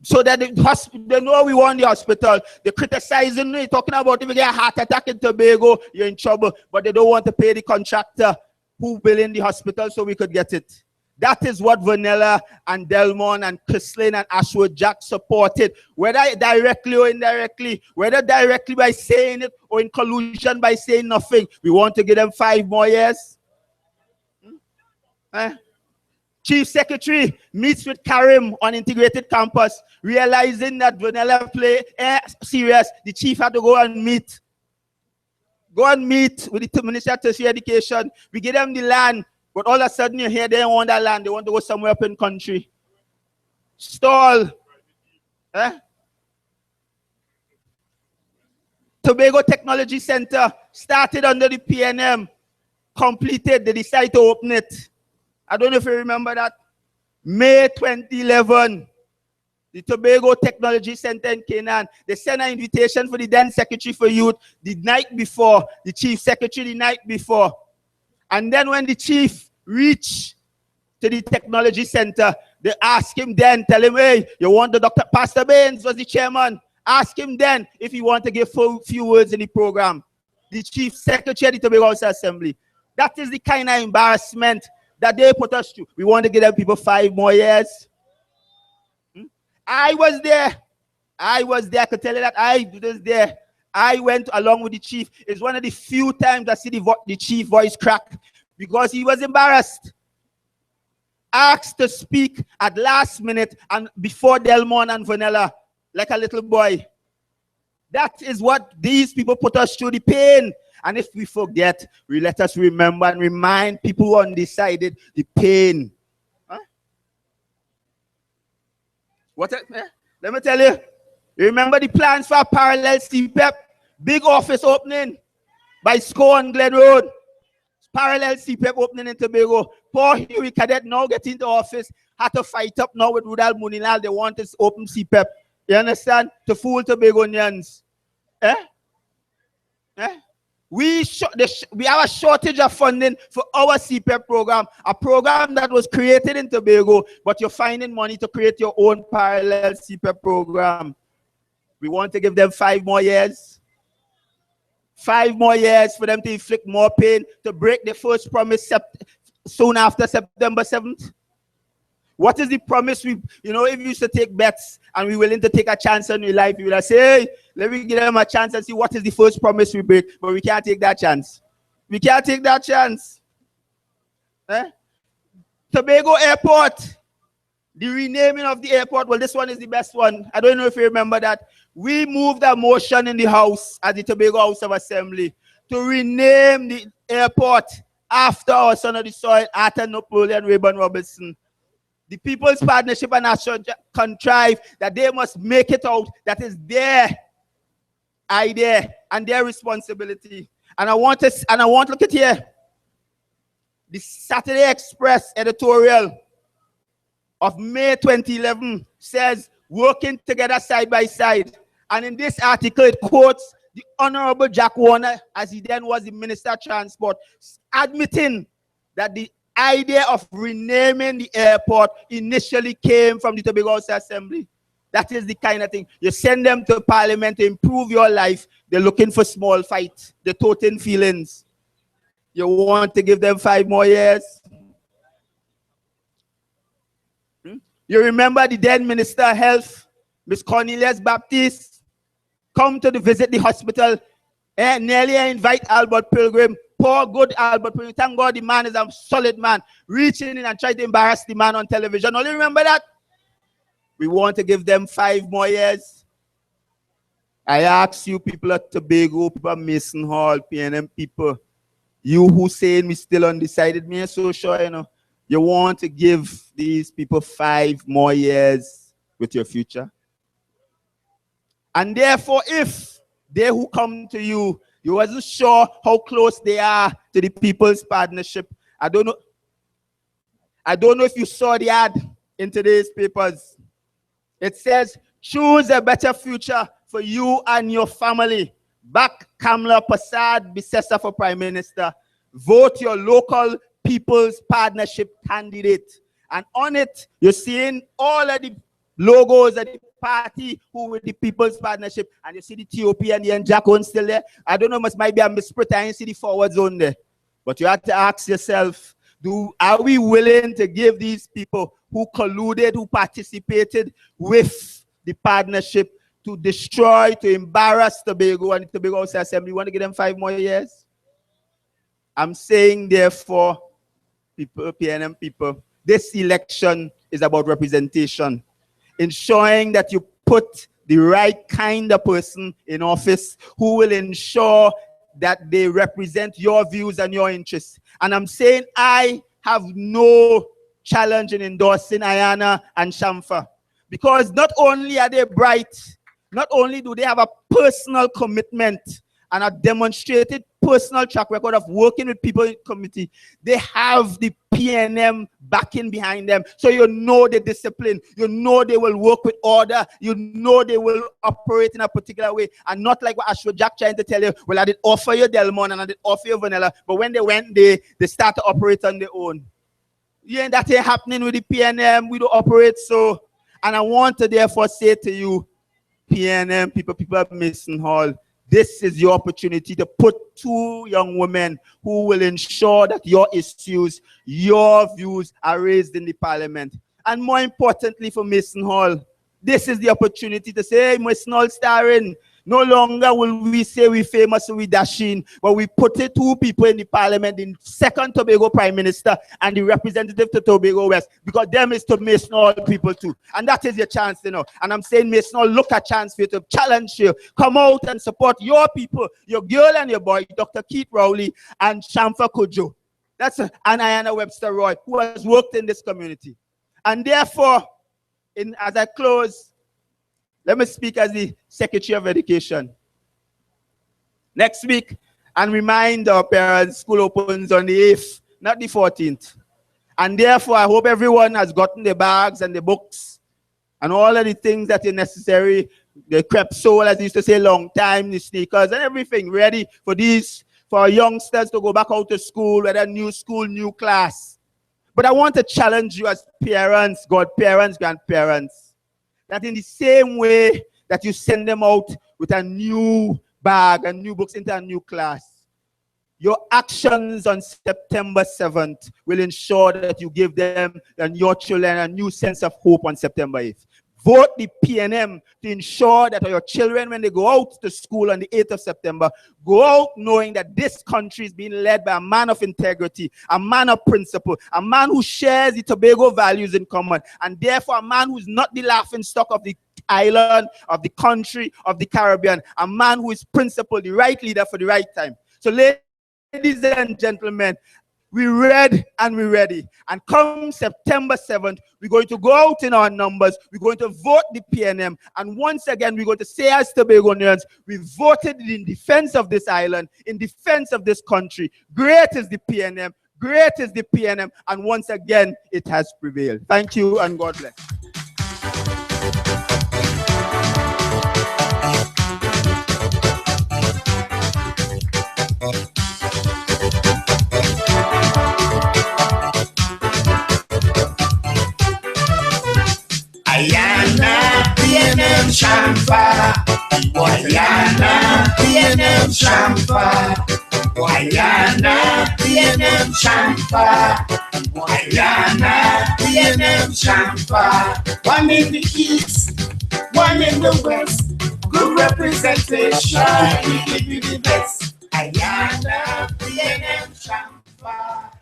so that they know we want the hospital. They're criticizing me, talking about if you get a heart attack in Tobago, you're in trouble. But they don't want to pay the contractor who built the hospital so we could get it. That is what Vanilla and Delmon and Chrislin and Ashwood Jack supported, whether directly or indirectly, whether directly by saying it or in collusion by saying nothing. We want to give them 5 more years. Chief Secretary meets with Karim on integrated campus, realizing that Vanilla play serious. The chief had to go and meet. Go and meet with the Minister of Tertiary Education. We give them the land. But all of a sudden you hear they don't want that land. They want to go somewhere up in country. Stall. Tobago Technology Center started under the PNM. Completed. They decided to open it. I don't know if you remember that. May 2011. The Tobago Technology Center in Canaan. They sent an invitation for the then Secretary for Youth the night before. The Chief Secretary the night before. And then when the chief reached to the technology center, they asked him then, tell him, hey, you want the Dr. Pastor Baines was the chairman. Ask him then if he want to give a few words in the program. The chief secretary of the Tobago House Assembly. That is the kind of embarrassment that they put us through. We want to give them people 5 more years. I was there. I could tell you that I was there. I went along with the chief. It's one of the few times I see the chief voice crack because he was embarrassed. Asked to speak at last minute and before Delmon and Vanilla, like a little boy. That is what these people put us through, the pain. And if we forget, let us remember and remind people who are undecided the pain. Huh? Let me tell you. You remember the plans for a parallel CPEP? Big office opening by Score and Glen Road. Parallel CPEP opening in Tobago. Poor Huey Cadet now get into office. Had to fight up now with Rudal Muninal. They want to open CPEP. You understand? To fool Tobagonians. We have a shortage of funding for our CPEP program. A program that was created in Tobago, but you're finding money to create your own parallel CPEP program. We want to give them 5 more years. 5 more years for them to inflict more pain, to break the first promise soon after September 7th. What is the promise? If you used to take bets and we're willing to take a chance on your life, you would have say, hey, let me give them a chance and see what is the first promise we break. But we can't take that chance. We can't take that chance. Tobago Airport. The renaming of the airport, well, this one is the best one. I don't know if you remember that. We moved a motion in the House, at the Tobago House of Assembly, to rename the airport after our son of the soil, Arthur Napoleon Rayburn Robertson. The People's Partnership and Action contrived that they must make it out. That is their idea and their responsibility. And I want to look at here. The Saturday Express editorial of May 2011 says, working together side by side. And in this article, it quotes the Honorable Jack Warner, as he then was the Minister of Transport, admitting that the idea of renaming the airport initially came from the Tobago House Assembly. That is the kind of thing. You send them to Parliament to improve your life. They're looking for small fights. They're toting feelings. You want to give them 5 more years? You remember the then Minister of Health, Miss Cornelius Baptiste, come to visit the hospital and nearly invite Albert Pilgrim. Poor good Albert Pilgrim. Thank God the man is a solid man. Reaching in and trying to embarrass the man on television. Only remember that? We want to give them 5 more years. I ask you, people at Tobago, people at Mason Hall, PNM people, You who saying we still undecided, me so sure, you know, you want to give these people 5 more years with your future. And therefore, if they who come to you, you wasn't sure how close they are to the People's Partnership. I don't know if you saw the ad in today's papers. It says, choose a better future for you and your family. Back Kamla Prasad Bisesa for Prime Minister. Vote your local People's Partnership candidate. And on it, you're seeing all of the logos of the party who with the People's Partnership. And you see the TOP and the Njakon still there. I don't know, might be a misprint. I didn't see the forward zone there. But you have to ask yourself, are we willing to give these people who colluded, who participated with the partnership to destroy, to embarrass Tobago and the Tobago House Assembly? You want to give them 5 more years? I'm saying, therefore, people, PNM people, this election is about representation. Ensuring that you put the right kind of person in office who will ensure that they represent your views and your interests. And I'm saying I have no challenge in endorsing Ayana and Shamfa, because not only are they bright, not only do they have a personal commitment and a demonstrated personal track record of working with people in the community, they have the PNM backing behind them. So you know the discipline, you know they will work with order, you know they will operate in a particular way, and not like what Ashwa Jack trying to tell you, well, I did offer you Delmon and I did offer you Vanilla, but when they went there, they start to operate on their own. Yeah, that ain't happening with the PNM. We don't operate so. And I want to therefore say to you, PNM people of Mason Hall, this is your opportunity to put 2 young women who will ensure that your issues, your views are raised in the parliament. And more importantly for Mason Hall, this is the opportunity to say, hey, Mason Hall starring. No longer will we say we famous, we dashing, but we put 2 people in the parliament, the 2nd Tobago Prime Minister and the representative to Tobago West, because them is to Mason Hall people too. And that is your chance, you know. And I'm saying, Mason Hall, look at chance for you to challenge you. Come out and support your people, your girl and your boy, Dr. Keith Rowley and Shamfa Kojo. That's an Ayana Webster-Roy, who has worked in this community. And therefore, as I close, let me speak as the Secretary of Education. Next week, and remind our parents, school opens on the 8th, not the 14th. And therefore, I hope everyone has gotten the bags and the books and all of the things that are necessary, the crepe sole, as they used to say, long time, the sneakers and everything ready for our youngsters to go back out to school, whether new school, new class. But I want to challenge you as parents, godparents, grandparents, that in the same way that you send them out with a new bag and new books into a new class, your actions on September 7th will ensure that you give them and your children a new sense of hope on September 8th. Vote the PNM to ensure that your children, when they go out to school on the 8th of September, go out knowing that this country is being led by a man of integrity, a man of principle, a man who shares the Tobago values in common, and therefore a man who is not the laughing stock of the island, of the country, of the Caribbean, a man who is principled, the right leader for the right time. So ladies and gentlemen, we read and we're ready. And come September 7th, we're going to go out in our numbers. We're going to vote the PNM. And once again, we're going to say as Tobagonians, we voted in defense of this island, in defense of this country. Great is the PNM. Great is the PNM. And once again, it has prevailed. Thank you and God bless. Ayana, PNM Shamfa. Ayana, PNM Shamfa. Ayana, PNM Shamfa. Ayana, PNM Shamfa. One in the east, one in the west. Good representation, we give you the best. Ayana, PNM Shamfa.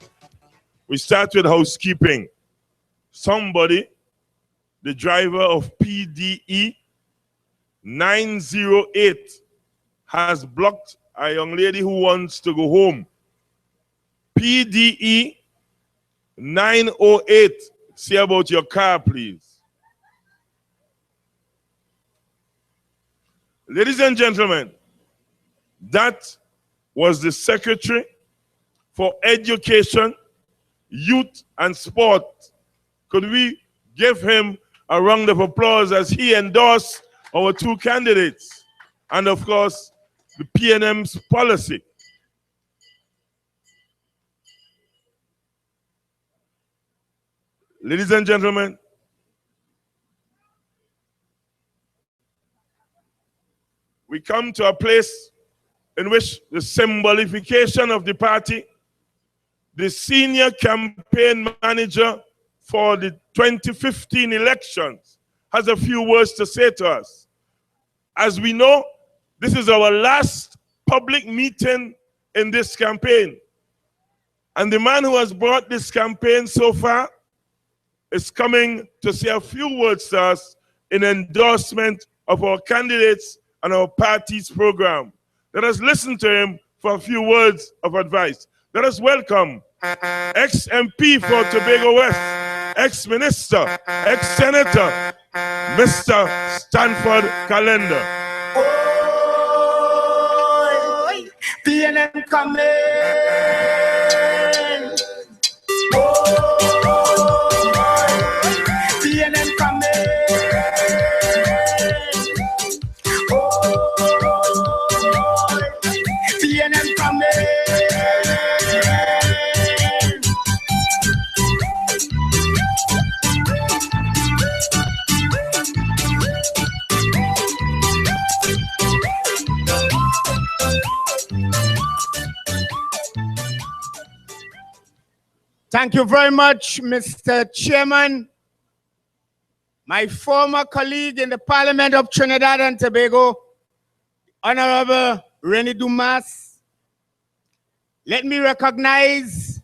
We start with housekeeping. Somebody, the driver of PDE 908, has blocked a young lady who wants to go home PDE 908. See about your car, please. Ladies and gentlemen, that was the Secretary for Education, Youth, and Sport. Could we give him a round of applause as he endorsed our two candidates and, of course, the PNM's policy. Ladies and gentlemen, we come to a place in which the symbolification of the party, the senior campaign manager for the 2015 elections, has a few words to say to us. As we know, this is our last public meeting in this campaign. And the man who has brought this campaign so far is coming to say a few words to us in endorsement of our candidates and our party's program. Let us listen to him for a few words of advice. Let us welcome ex-MP for Tobago West, ex-minister, ex-senator, Mr. Stanford Calendar. Oh, PNM coming. PNM coming. PNM coming. Thank you very much, Mr. Chairman. My former colleague in the Parliament of Trinidad and Tobago, Honorable Rennie Dumas. Let me recognize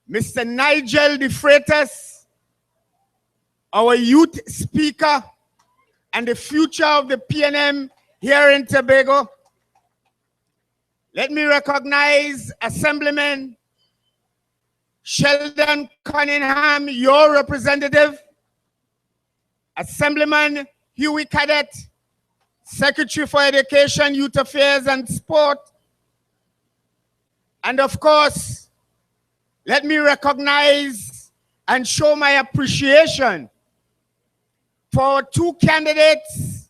Mr. Nigel De Freitas, our youth speaker and the future of the PNM here in Tobago. Let me recognize Assemblyman Sheldon Cunningham, your representative, Assemblyman Huey Cadet, Secretary for Education, Youth Affairs and Sport, and of course, let me recognize and show my appreciation for our two candidates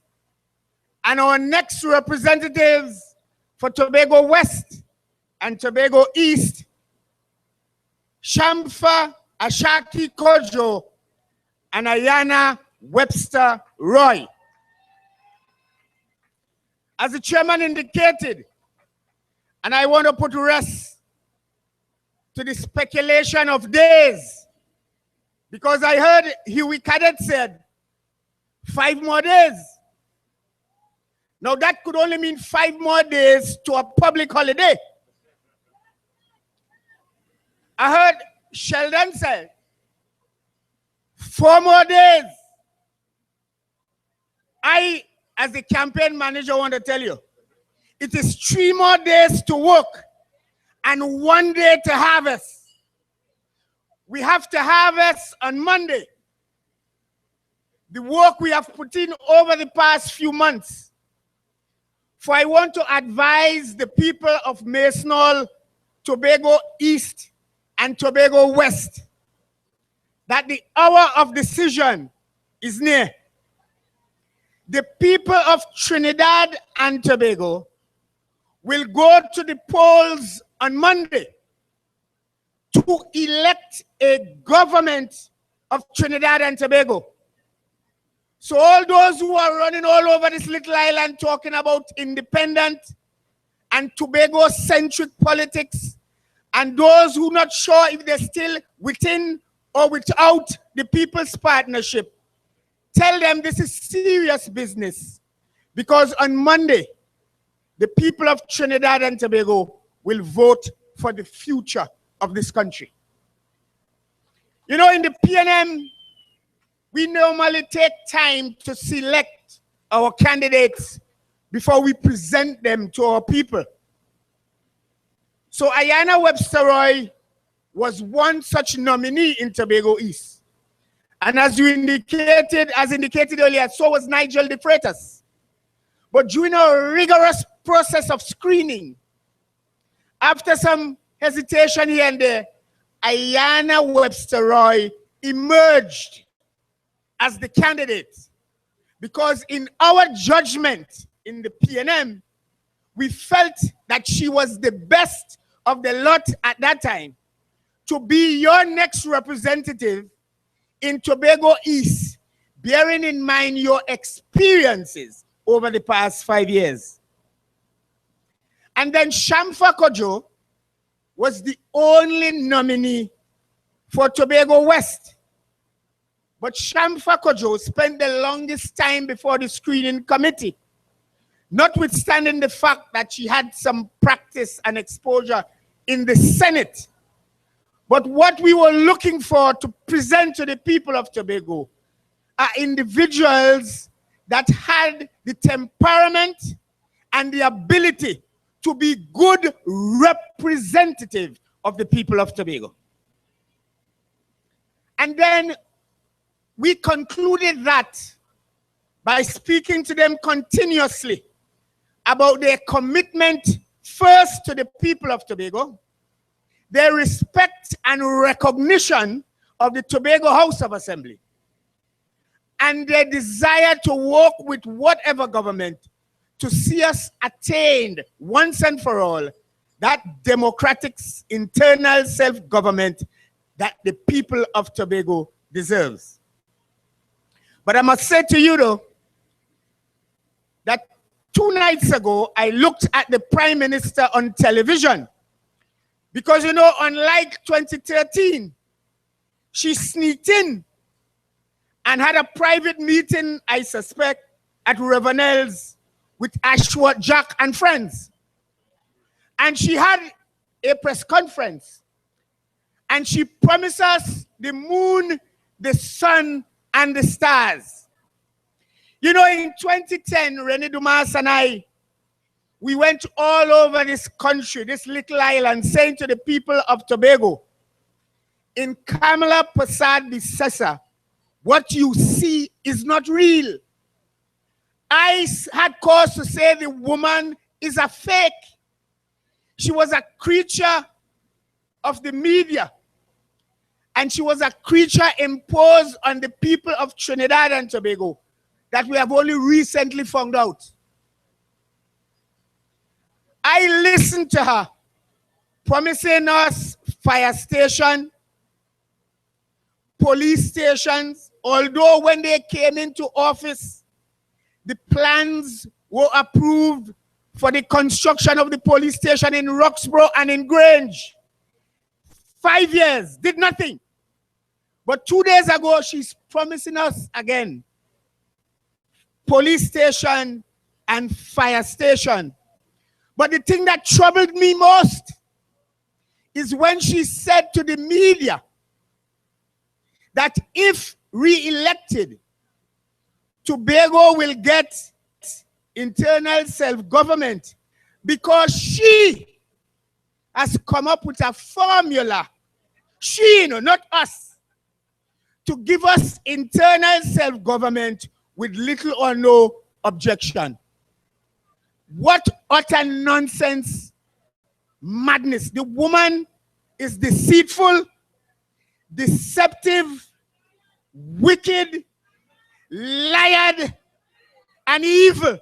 and our next representatives for Tobago West and Tobago East, Shamfa Ashaki Kojo and Ayana Webster-Roy. As the chairman indicated, and I want to put rest to the speculation of days, because I heard Huey Cadet said 5 more days. Now that could only mean 5 more days to a public holiday. I heard Sheldon say 4 more days. I, as the campaign manager, want to tell you, it is 3 more days to work and 1 day to harvest. We have to harvest on Monday. The work we have put in over the past few months. For I want to advise the people of Masonol, Tobago East, and Tobago West that the hour of decision is near. The people of Trinidad and Tobago will go to the polls on Monday to elect a government of Trinidad and Tobago. So all those who are running all over this little island talking about independent and Tobago-centric politics, and those who are not sure if they're still within or without the People's Partnership, tell them this is serious business, because on Monday, the people of Trinidad and Tobago will vote for the future of this country. You know, in the PNM, we normally take time to select our candidates before we present them to our people. So Ayanna Webster-Roy was one such nominee in Tobago East. And as indicated earlier, so was Nigel de Freitas. But during a rigorous process of screening, after some hesitation here and there, Ayanna Webster-Roy emerged as the candidate. Because in our judgment in the PNM, we felt that she was the best of the lot at that time to be your next representative in Tobago East, bearing in mind your experiences over the past 5 years. And then Shamfa Kojo was the only nominee for Tobago West. But Shamfa Kojo spent the longest time before the screening committee, notwithstanding the fact that she had some practice and exposure in the Senate. But what we were looking for to present to the people of Tobago are individuals that had the temperament and the ability to be good representative of the people of Tobago. And then we concluded that by speaking to them continuously about their commitment first to the people of Tobago, their respect and recognition of the Tobago House of Assembly, and their desire to work with whatever government to see us attained once and for all that democratic internal self-government that the people of Tobago deserves. But I must say to you though, that 2 nights ago, I looked at the Prime Minister on television. Because, you know, unlike 2013, she sneaked in and had a private meeting, I suspect, at Ravenel's with Ashworth Jack and friends. And she had a press conference. And she promised us the moon, the sun, and the stars. You know, in 2010, René Dumas and I, we went all over this country, this little island, saying to the people of Tobago, in Kamala Persad Bissessa, what you see is not real. I had cause to say the woman is a fake. She was a creature of the media. And she was a creature imposed on the people of Trinidad and Tobago that we have only recently found out. I listened to her, promising us fire station, police stations, although when they came into office, the plans were approved for the construction of the police station in Roxborough and in Grange. 5 years, did nothing. But 2 days ago, she's promising us again, police station and fire station. But the thing that troubled me most is when she said to the media that if re-elected, Tobago will get internal self-government because she has come up with a formula, she, not us, to give us internal self-government with little or no objection. What utter nonsense, madness. The woman is deceitful, deceptive, wicked, liar, and evil.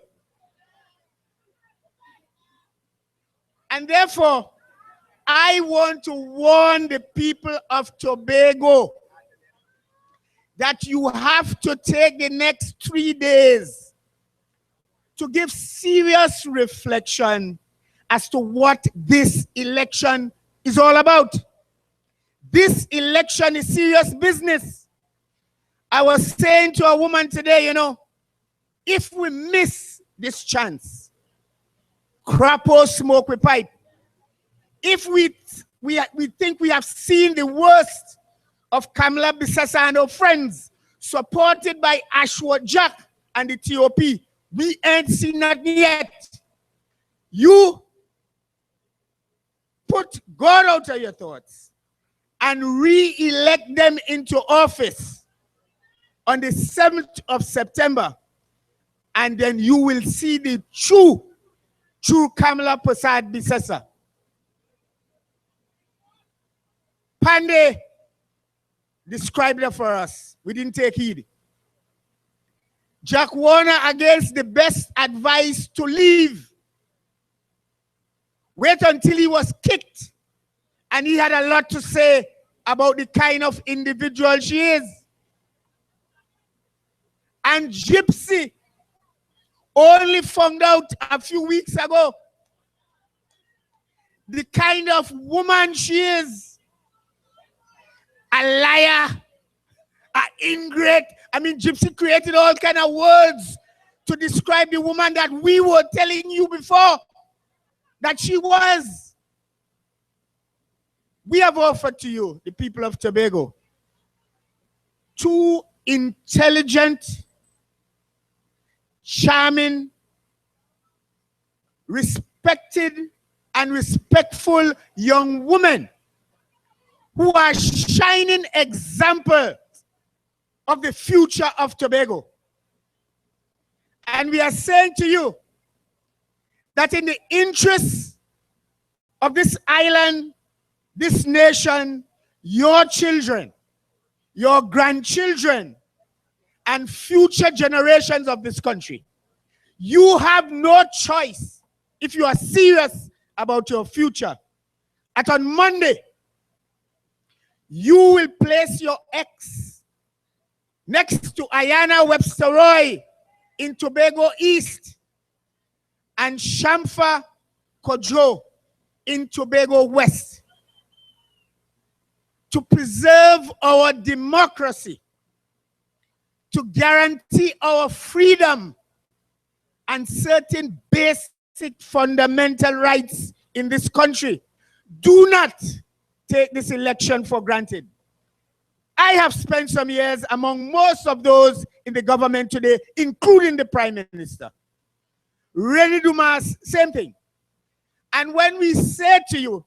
And therefore, I want to warn the people of Tobago that you have to take the next 3 days to give serious reflection as to what this election is all about. This election is serious business. I was saying to a woman today, you know, if we miss this chance, crap or smoke with pipe. If we think we have seen the worst of Kamala Bissessa and her friends, supported by Ashworth Jack and the TOP, we ain't seen that yet. You put God out of your thoughts and re-elect them into office on the 7th of September, and then you will see the true Kamala Prasad Bisesa. Pandey described it for us. We didn't take heed. Jack Warner against the best advice to leave. Wait until he was kicked, and he had a lot to say about the kind of individual she is. And Gypsy only found out a few weeks ago the kind of woman she is. A liar, an ingrate. I mean, Gypsy created all kind of words to describe the woman that we were telling you before that she was. We have offered to you, the people of Tobago, two intelligent, charming, respected, and respectful young women who are shining examples of the future of Tobago. And we are saying to you that in the interests of this island, this nation, your children, your grandchildren, and future generations of this country, you have no choice, if you are serious about your future, that on Monday, you will place your X next to Ayana Webster-Roy in Tobago East and Shamfa Kojo in Tobago West to preserve our democracy, to guarantee our freedom and certain basic fundamental rights in this country. Do not take this election for granted. I have spent some years among most of those in the government today, including the Prime Minister. Ready Dumas, same thing. And when we say to you,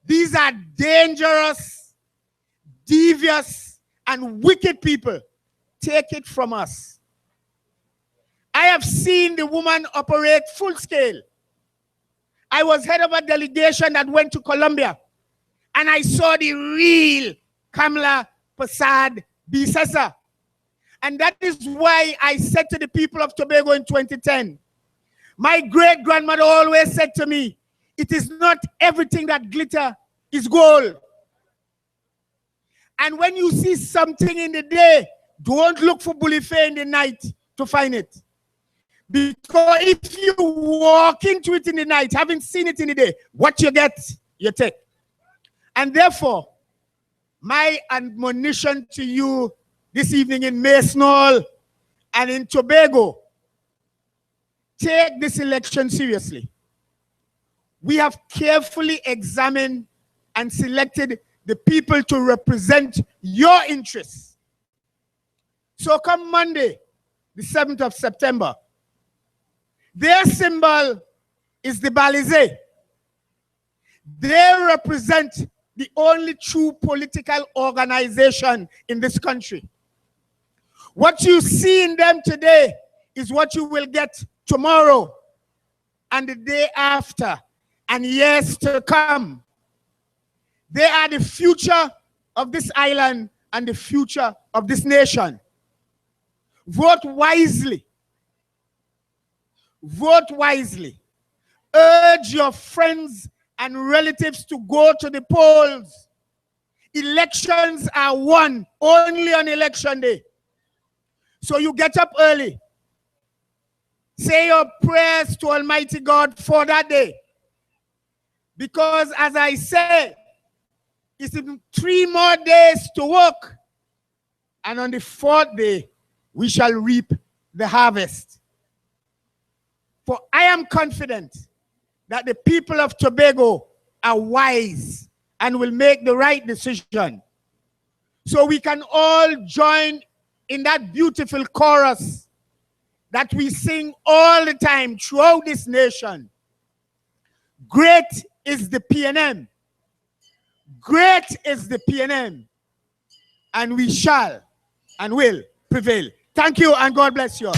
these are dangerous, devious, and wicked people, take it from us. I have seen the woman operate full scale. I was head of a delegation that went to Colombia, and I saw the real Kamala Prasad Bisesa. And that is why I said to the people of Tobago in 2010, my great-grandmother always said to me, it is not everything that glitter is gold. And when you see something in the day, don't look for bullifay in the night to find it. Because if you walk into it in the night, having seen it in the day, what you get, you take. And therefore, my admonition to you this evening in Maysnall and in Tobago, take this election seriously. We have carefully examined and selected the people to represent your interests. So come Monday, the 7th of September, their symbol is the Balize. They represent the only true political organization in this country. What you see in them today is what you will get tomorrow and the day after and years to come. They are the future of this island and the future of this nation. Vote wisely. Vote wisely. Urge your friends and relatives to go to the polls. Elections are won only on election day. So you get up early. Say your prayers to Almighty God for that day. Because as I said, it's in 3 more days to work. And on the 4th day, we shall reap the harvest. For I am confident that the people of Tobago are wise and will make the right decision. So we can all join in that beautiful chorus that we sing all the time throughout this nation. Great is the PNM, Great is the PNM, and we shall and will prevail. Thank you, and God bless you all.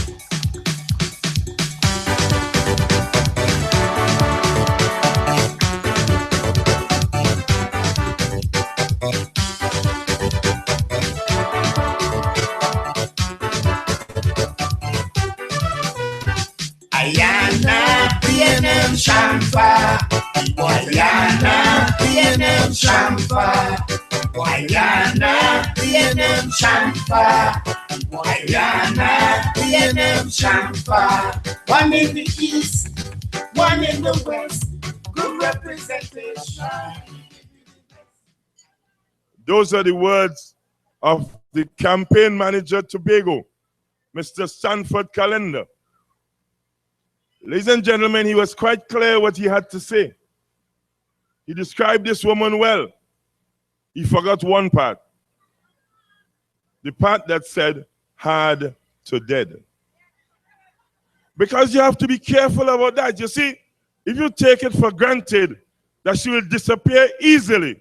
Ayana, PNM Shamfa. Ayana, PNM Shamfa. Ayana, PNM Shamfa. Ayana, PNM Shamfa. One in the east, one in the west. Good representation. Those are the words of the campaign manager Tobago, Mr. Sanford Calendar. Ladies and gentlemen, he was quite clear what he had to say. He described this woman well. He forgot one part. The part that said hard to dead. Because you have to be careful about that. You see, if you take it for granted that she will disappear easily,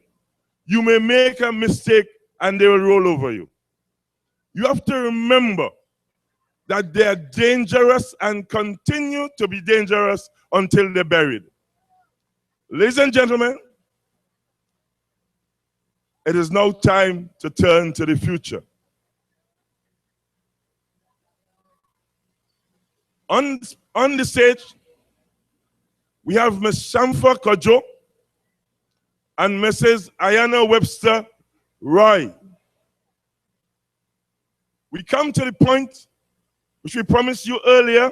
you may make a mistake and they will roll over you. You have to remember that they are dangerous and continue to be dangerous until they're buried. Ladies and gentlemen, it is now time to turn to the future. On the stage, we have Ms. Shamfa Kojo and Mrs. Ayana Webster-Roy. We come to the point which we promised you earlier,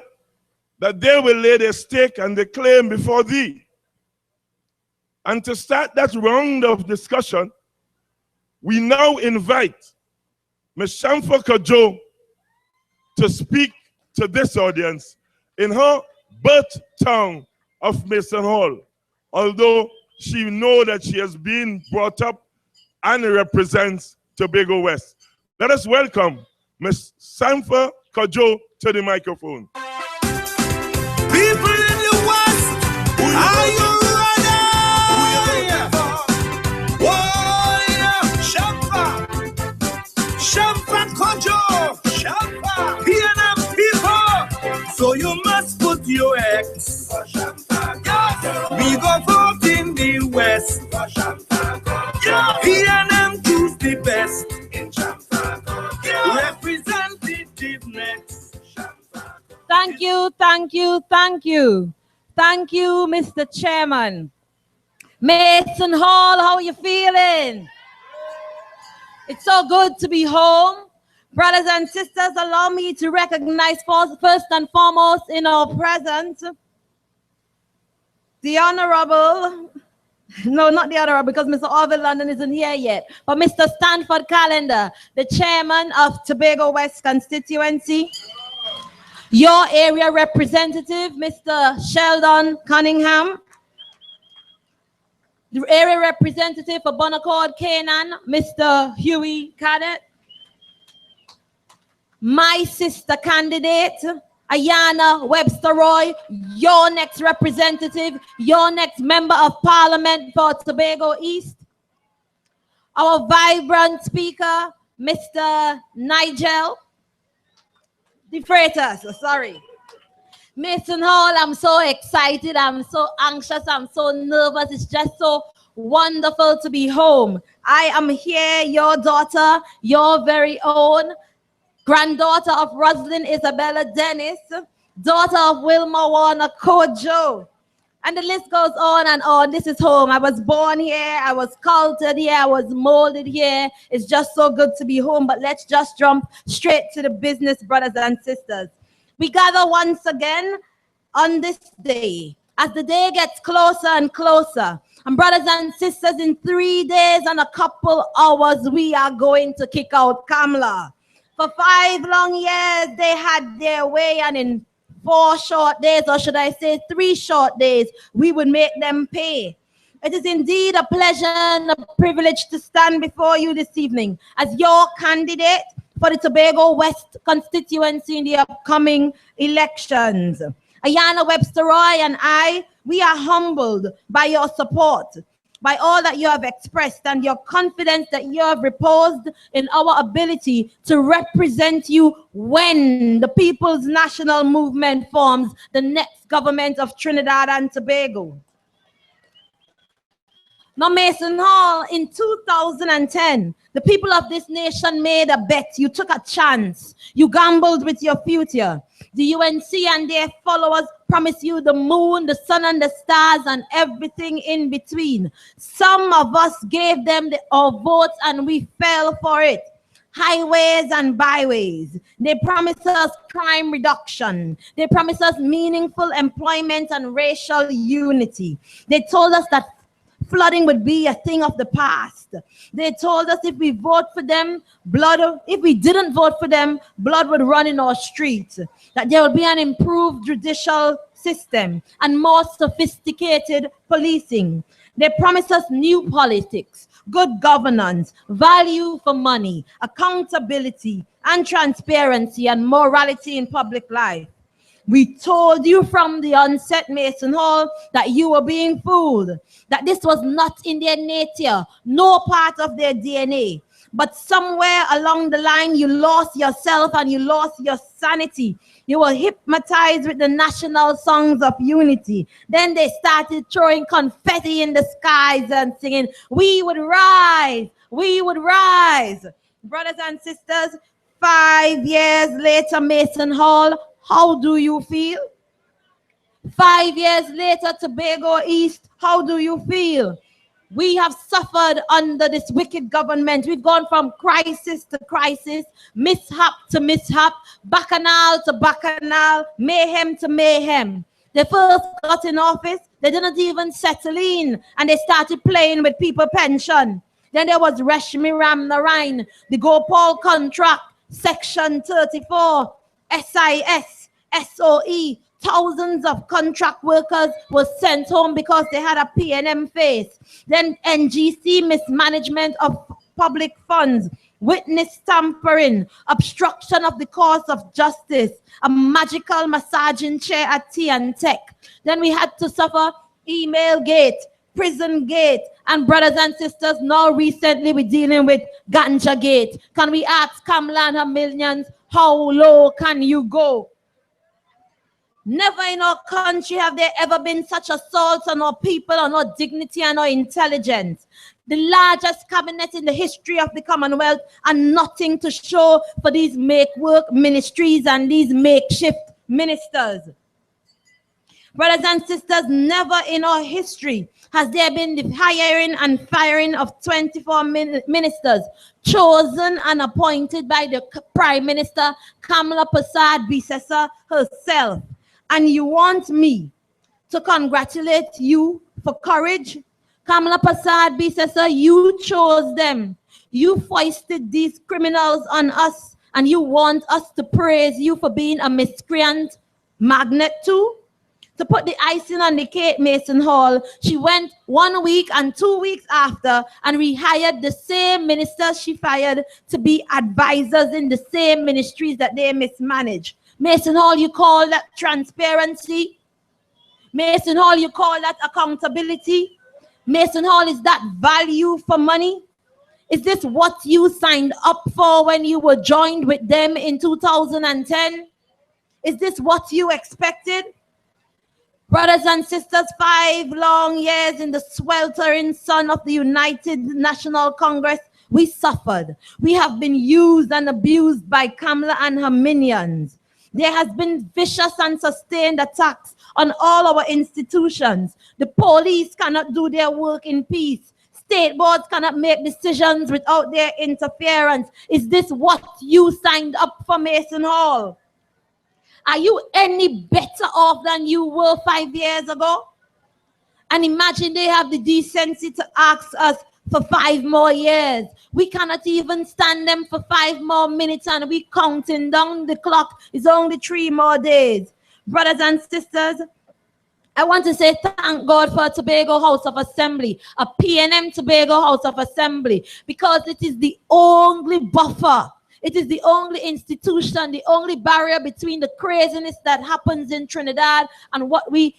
that they will lay their stake and their claim before thee. And to start that round of discussion, we now invite Ms. Shamfa Kojo to speak to this audience in her birth town of Mason Hall, although she knows that she has been brought up and represents Tobago West. Let us welcome Ms. Shamfa Kojo to the microphone. People in the West, are you ready? Oh, yeah. Shamfa. Shamfa Kojo. Shamfa. PNM people. So you must put your X. Yes. We go vote in the West. Yeah. PNM choose the best. Yeah. Representative next. Thank you, thank you, thank you. Thank you, Mr. Chairman. Mason Hall, how are you feeling? It's so good to be home. Brothers and sisters, allow me to recognize first and foremost in our presence, the Honorable, no, not the Honorable, because Mr. Orville London isn't here yet, but Mr. Stanford Calendar, the Chairman of Tobago West Constituency, your area representative, Mr. Sheldon Cunningham, the area representative for Bonaccord Canaan, Mr. Huey Cadet, my sister candidate, Ayana Webster-Roy, your next representative, your next member of parliament for Tobago East, our vibrant speaker, Mr. Nigel De Freitas, sorry. Mason Hall, I'm so excited, I'm so anxious, I'm so nervous. It's just so wonderful to be home. I am here, your daughter, your very own, granddaughter of Roslyn Isabella Dennis, daughter of Wilma Warner Kojo. And the list goes on and on. This is home. I was born here. I was cultured here. I was molded here. It's just so good to be home. But let's just jump straight to the business, brothers and sisters. We gather once again on this day, as the day gets closer and closer. And brothers and sisters, in 3 days and a couple hours, we are going to kick out Kamla. For 5 long years, they had their way, and in 4 short days, or should I say 3 short days, we would make them pay. It is indeed a pleasure and a privilege to stand before you this evening as your candidate for the Tobago West constituency in the upcoming elections. Ayana Webster-Roy and I, we are humbled by your support. by all that you have expressed and your confidence that you have reposed in our ability to represent you when the People's National Movement forms the next government of Trinidad and Tobago. Now, Mason Hall, in 2010, the people of this nation made a bet. You took a chance. You gambled with your future. The UNC and their followers promised you the moon, the sun, and the stars, and everything in between. Some of us gave them our votes, and we fell for it. Highways and byways. They promised us crime reduction. They promised us meaningful employment and racial unity. They told us that flooding would be a thing of the past. They told us if we vote for them, if we didn't vote for them, blood would run in our streets. That there would be an improved judicial system and more sophisticated policing. They promised us new politics, good governance, value for money, accountability and transparency and morality in public life. We told you from the onset, Mason Hall, that you were being fooled, that this was not in their nature, no part of their DNA. But somewhere along the line, you lost yourself and you lost your sanity. You were hypnotized with the national songs of unity. Then they started throwing confetti in the skies and singing, "We would rise, we would rise." Brothers and sisters, 5 years later, Mason Hall, how do you feel? 5 years later, Tobago East, how do you feel? We have suffered under this wicked government. We've gone from crisis to crisis, mishap to mishap, bacchanal to bacchanal, mayhem to mayhem. They first got in office, they didn't even settle in, and they started playing with people's pension. Then there was Reshmi Ramnarayan, the Gopal contract, Section 34, SIS, SOE, thousands of contract workers were sent home because they had a PNM face. Then NGC, mismanagement of public funds, witness tampering, obstruction of the cause of justice, a magical massaging chair at T&Tech. Then we had to suffer email gate, prison gate, and brothers and sisters, now recently we're dealing with ganja gate. Can we ask Kamala and her millions, how low can you go? Never in our country have there ever been such assaults on our people, on our dignity and our intelligence. The largest cabinet in the history of the Commonwealth, and nothing to show for these make-work ministries and these makeshift ministers. Brothers and sisters, never in our history has there been the hiring and firing of 24 ministers chosen and appointed by the Prime Minister Kamala Persad-Bissessar herself. And you want me to congratulate you for courage? Kamala Persad-Bissessar, you chose them. You foisted these criminals on us, and you want us to praise you for being a miscreant magnet too? To put the icing on the cake, Mason Hall, she went 1 week and 2 weeks after and rehired the same ministers she fired to be advisors in the same ministries that they mismanaged. Mason Hall, you call that transparency? Mason Hall, you call that accountability? Mason Hall, is that value for money? Is this what you signed up for when you were joined with them in 2010? Is this what you expected? Brothers and sisters, 5 long years in the sweltering sun of the United National Congress, we suffered. We have been used and abused by Kamala and her minions. There has been vicious and sustained attacks on all our institutions. The police cannot do their work in peace. State boards cannot make decisions without their interference. Is this what you signed up for, Mason Hall? Are you any better off than you were 5 years ago? And imagine they have the decency to ask us for 5 more years. We cannot even stand them for 5 more minutes, and we counting down the clock. It's only 3 more days. Brothers and sisters, I want to say thank God for Tobago House of Assembly, a PNM Tobago House of Assembly, because it is the only buffer. It is the only institution, the only barrier between the craziness that happens in Trinidad and what we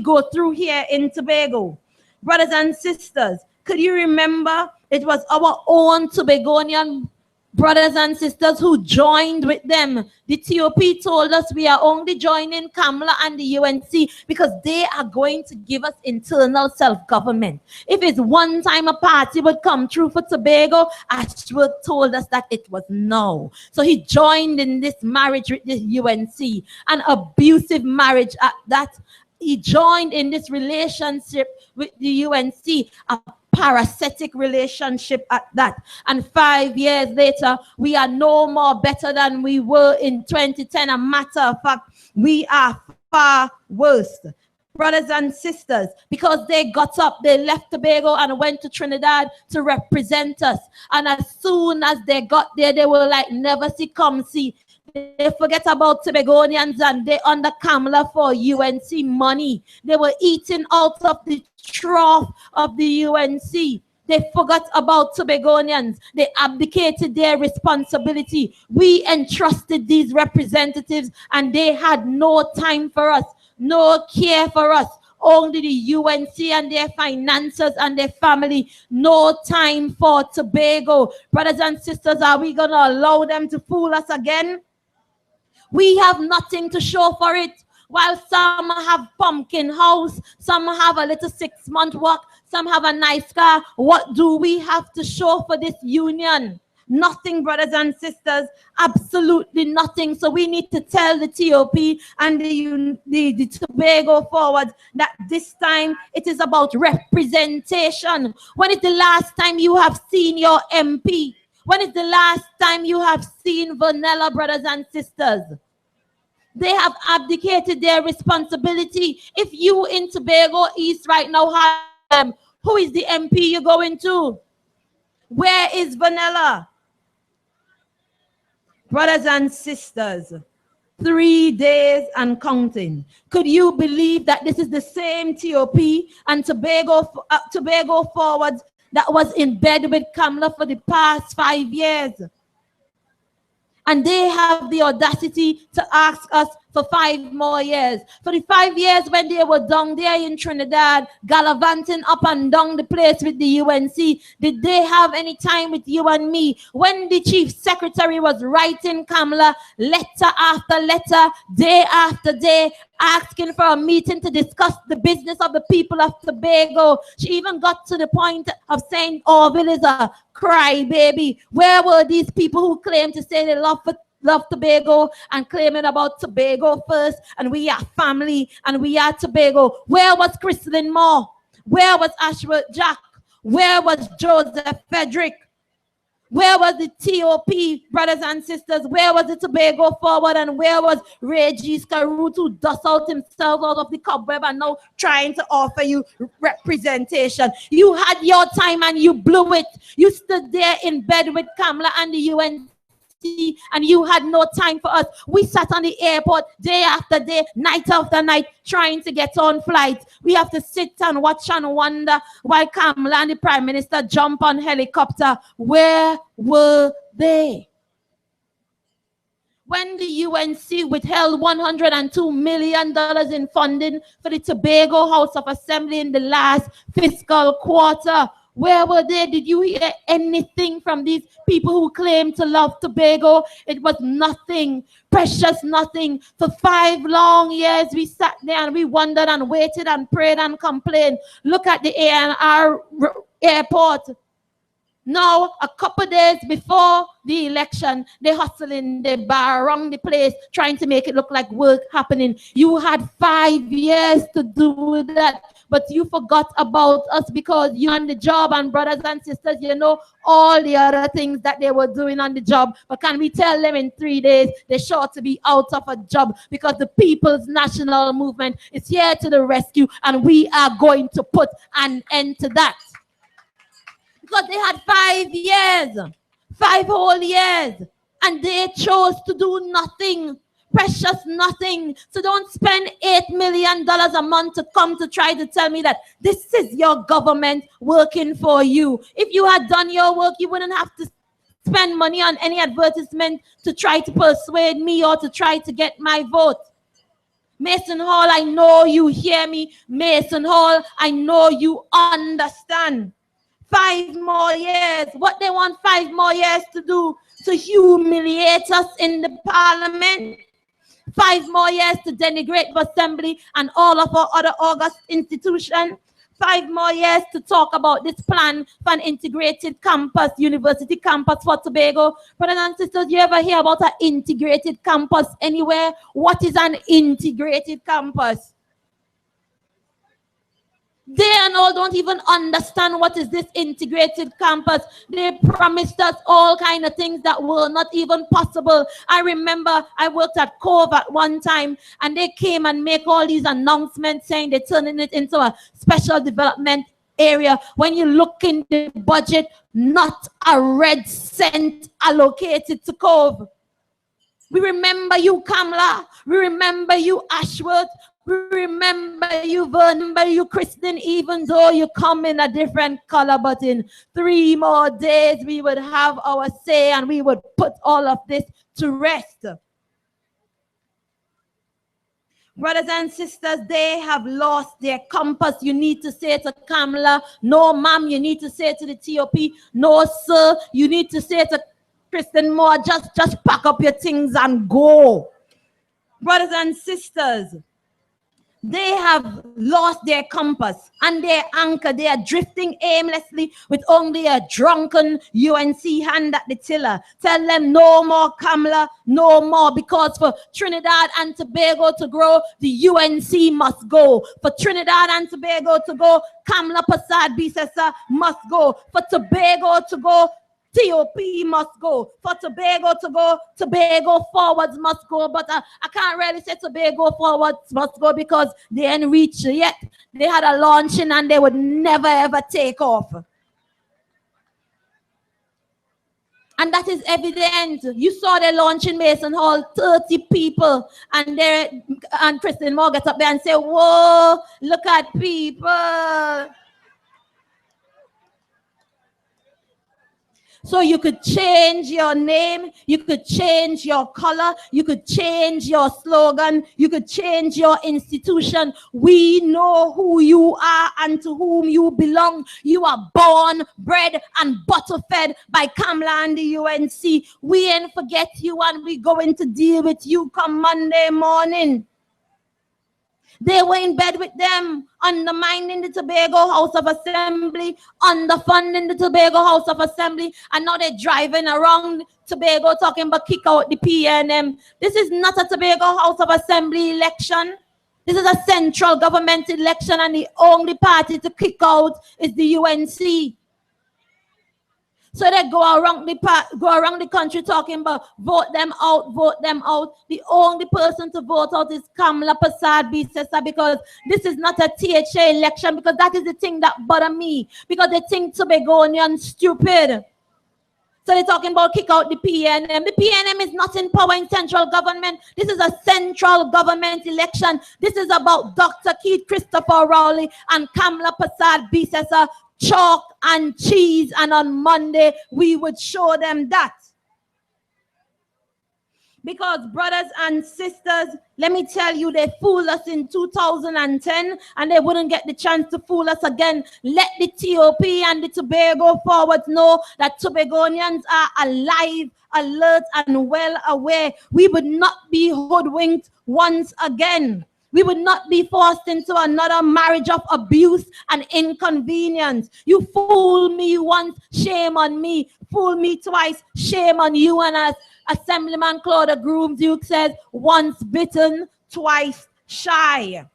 go through here in Tobago. Brothers and sisters, could you remember it was our own Tobagonian brothers and sisters who joined with them? The TOP told us we are only joining Kamla and the UNC because they are going to give us internal self-government. If it's one time a party would come through for Tobago, Ashworth told us that it was no. So he joined in this marriage with the UNC, an abusive marriage at that. He joined in this relationship with the UNC, a parasitic relationship at that. And 5 years later, we are no more better than we were in 2010. A matter of fact, we are far worse. Brothers and sisters, because they got up, they left Tobago and went to Trinidad to represent us. And as soon as they got there, they were like, never see, come see. They forget about Tobagonians and they under Kamla for UNC money. They were eating out of the trough of the UNC. They forgot about Tobagonians. They abdicated their responsibility. We entrusted these representatives and they had no time for us, no care for us. Only the UNC and their finances and their family. No time for Tobago. Brothers and sisters, are we going to allow them to fool us again? We have nothing to show for it. While some have pumpkin house, some have a little 6-month work, some have a nice car. What do we have to show for this union? Nothing, brothers and sisters, absolutely nothing. So we need to tell the TOP and the Tobago Forward that this time it is about representation. When is the last time you have seen your MP? When is the last time you have seen Vanilla, brothers and sisters? They have abdicated their responsibility. If you in Tobago East right now have them, who is the MP you're going to? Where is Vanilla? Brothers and sisters, 3 days and counting. Could you believe that this is the same TOP and Tobago Forward that was in bed with Kamla for the past 5 years? And they have the audacity to ask us for 5 more years. For the 5 years when they were down there in Trinidad, gallivanting up and down the place with the UNC, did they have any time with you and me? When the chief secretary was writing Kamla letter after letter, day after day, asking for a meeting to discuss the business of the people of Tobago. She even got to the point of saying Orville is a crybaby. Where were these people who claim to say they love Tobago and claiming about Tobago first and we are family and we are Tobago? Where was Christine Moore? Where was Ashworth Jack? Where was Joseph Frederick? Where was the TOP, brothers and sisters? Where was the Tobago Forward? And where was Regis Carut, who dust out himself out of the cobweb and now trying to offer you representation? You had your time and you blew it. You stood there in bed with Kamla and the UNC and you had no time for us. We sat on the airport day after day, night after night, trying to get on flights. We have to sit and watch and wonder while Kamla and the Prime Minister jump on helicopter. Where were they? When the UNC withheld $102 million in funding for the Tobago House of Assembly in the last fiscal quarter, where were they? Did you hear anything from these people who claim to love Tobago? It was nothing, precious nothing. For 5 long years, we sat there and we wondered and waited and prayed and complained. Look at the ANR airport. Now, a couple days before the election, they hustling, they bar around the place, trying to make it look like work happening. You had 5 years to do that, but you forgot about us because you on the job, and brothers and sisters, you know all the other things that they were doing on the job. But can we tell them in 3 days they're sure to be out of a job because the People's National Movement is here to the rescue, and we are going to put an end to that. Because they had 5 years, 5 whole years, and they chose to do nothing, precious nothing. So don't spend $8 million a month to come to try to tell me that this is your government working for you. If you had done your work, you wouldn't have to spend money on any advertisement to try to persuade me or to try to get my vote. Mason Hall, I know you hear me. Mason Hall, I know you understand. 5 more years. What they want 5 more years to do? To humiliate us in the parliament. 5 more years to denigrate the assembly and all of our other august institutions. 5 more years to talk about this plan for an integrated campus, university campus for Tobago. Brothers and sisters, you ever hear about an integrated campus anywhere? What is an integrated campus? They and all don't even understand what is this integrated campus. They promised us all kind of things that were not even possible. I remember I worked at Cove at one time, and they came and make all these announcements saying they're turning it into a special development area. When you look in the budget, not a red cent allocated to Cove. We remember you, Kamla. We remember you, Ashworth. We remember you, remember you, Kristen, even though you come in a different color, but in 3 more days, we would have our say and we would put all of this to rest. Brothers and sisters, they have lost their compass. You need to say to Kamla, no, ma'am. You need to say to the TOP, no, sir. You need to say to Kristen Moore, just pack up your things and go. Brothers and sisters, they have lost their compass and their anchor. They are drifting aimlessly with only a drunken UNC hand at the tiller. Tell them no more, Kamla, no more. Because for Trinidad and Tobago to grow, the UNC must go. For Trinidad and Tobago to go, Kamla Prasad Bisesa must go. For Tobago to go, TOP must go. For Tobago to go, Tobago forwards must go. But I can't really say Tobago forwards must go because they ain't reached yet. They had a launching and they would never ever take off. And that is evident. You saw the launch in Mason Hall, 30 people. And Kristen Moore gets up there and say, whoa, look at people. So you could change your name, you could change your color, you could change your slogan, you could change your institution. We know who you are and to whom you belong. You are born, bred, and butter-fed by Kamla and the UNC. We ain't forget you and we going to deal with you come Monday morning. They were in bed with them, undermining the Tobago House of Assembly, underfunding the Tobago House of Assembly, and now they're driving around Tobago talking about kick out the PNM. This is not a Tobago House of Assembly election. This is a central government election, and the only party to kick out is the UNC. So they go around the country talking about vote them out, vote them out. The only person to vote out is Kamla Prasad Bisesa, because this is not a THA election, because that is the thing that bother me, because they think Tobagonians stupid. So they're talking about kick out the PNM. The PNM is not in power in central government. This is a central government election. This is about Dr. Keith Christopher Rowley and Kamla Prasad Bisesa. Chalk and cheese, and on Monday we would show them that. Because brothers and sisters, let me tell you, they fooled us in 2010 and they wouldn't get the chance to fool us again. Let the TOP and the Tobago forwards know that Tobagonians are alive, alert, and well aware. We would not be hoodwinked once again. We would not be forced into another marriage of abuse and inconvenience. You fool me once, shame on me. Fool me twice, shame on you. And as Assemblyman Claude Groom Duke says, once bitten, twice shy.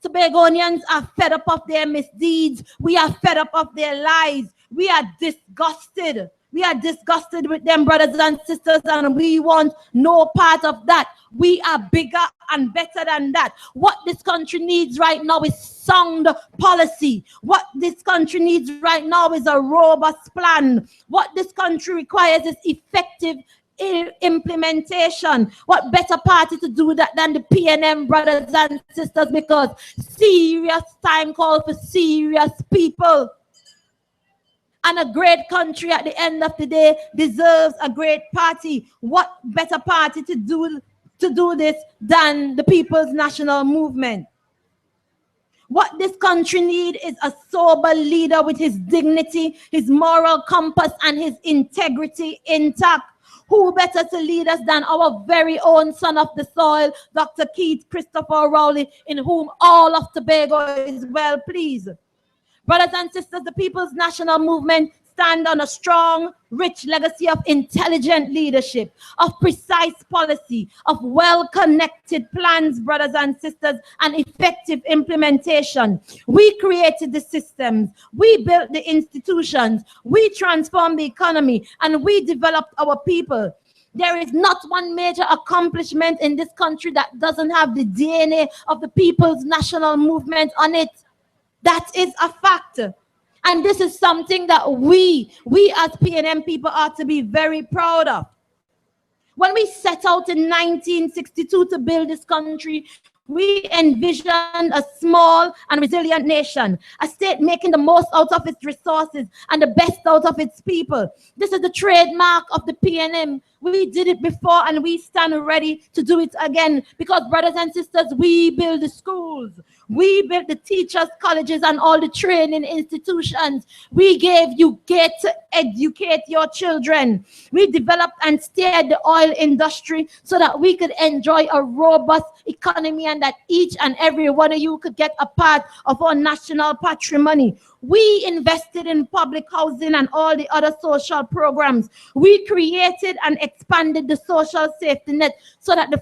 Tobagonians are fed up of their misdeeds. We are fed up of their lies. We are disgusted. We are disgusted with them, brothers and sisters, and we want no part of that. We are bigger and better than that. What this country needs right now is sound policy. What this country needs right now is a robust plan. What this country requires is effective implementation. What better party to do that than the PNM, brothers and sisters, because serious time calls for serious people. And a great country at the end of the day deserves a great party. What better party to do to do this than the People's National Movement. What this country needs is a sober leader with his dignity, his moral compass, and his integrity intact. Who better to lead us than our very own son of the soil, Dr. Keith Christopher Rowley, in whom all of Tobago is well pleased. Brothers and sisters, the People's National Movement stand on a strong, rich legacy of intelligent leadership, of precise policy, of well-connected plans, brothers and sisters, and effective implementation. We created the systems, we built the institutions, we transformed the economy, and we developed our people. There is not one major accomplishment in this country that doesn't have the DNA of the People's National Movement on it. That is a fact. And this is something that we as PNM people ought to be very proud of. When we set out in 1962 to build this country, we envisioned a small and resilient nation, a state making the most out of its resources and the best out of its people. This is the trademark of the PNM. We did it before and we stand ready to do it again because, brothers and sisters, we build the schools. We built the teachers, colleges, and all the training institutions. We gave you get to educate your children. We developed and steered the oil industry so that we could enjoy a robust economy and that each and every one of you could get a part of our national patrimony. We invested in public housing and all the other social programs. We created and expanded the social safety net so that the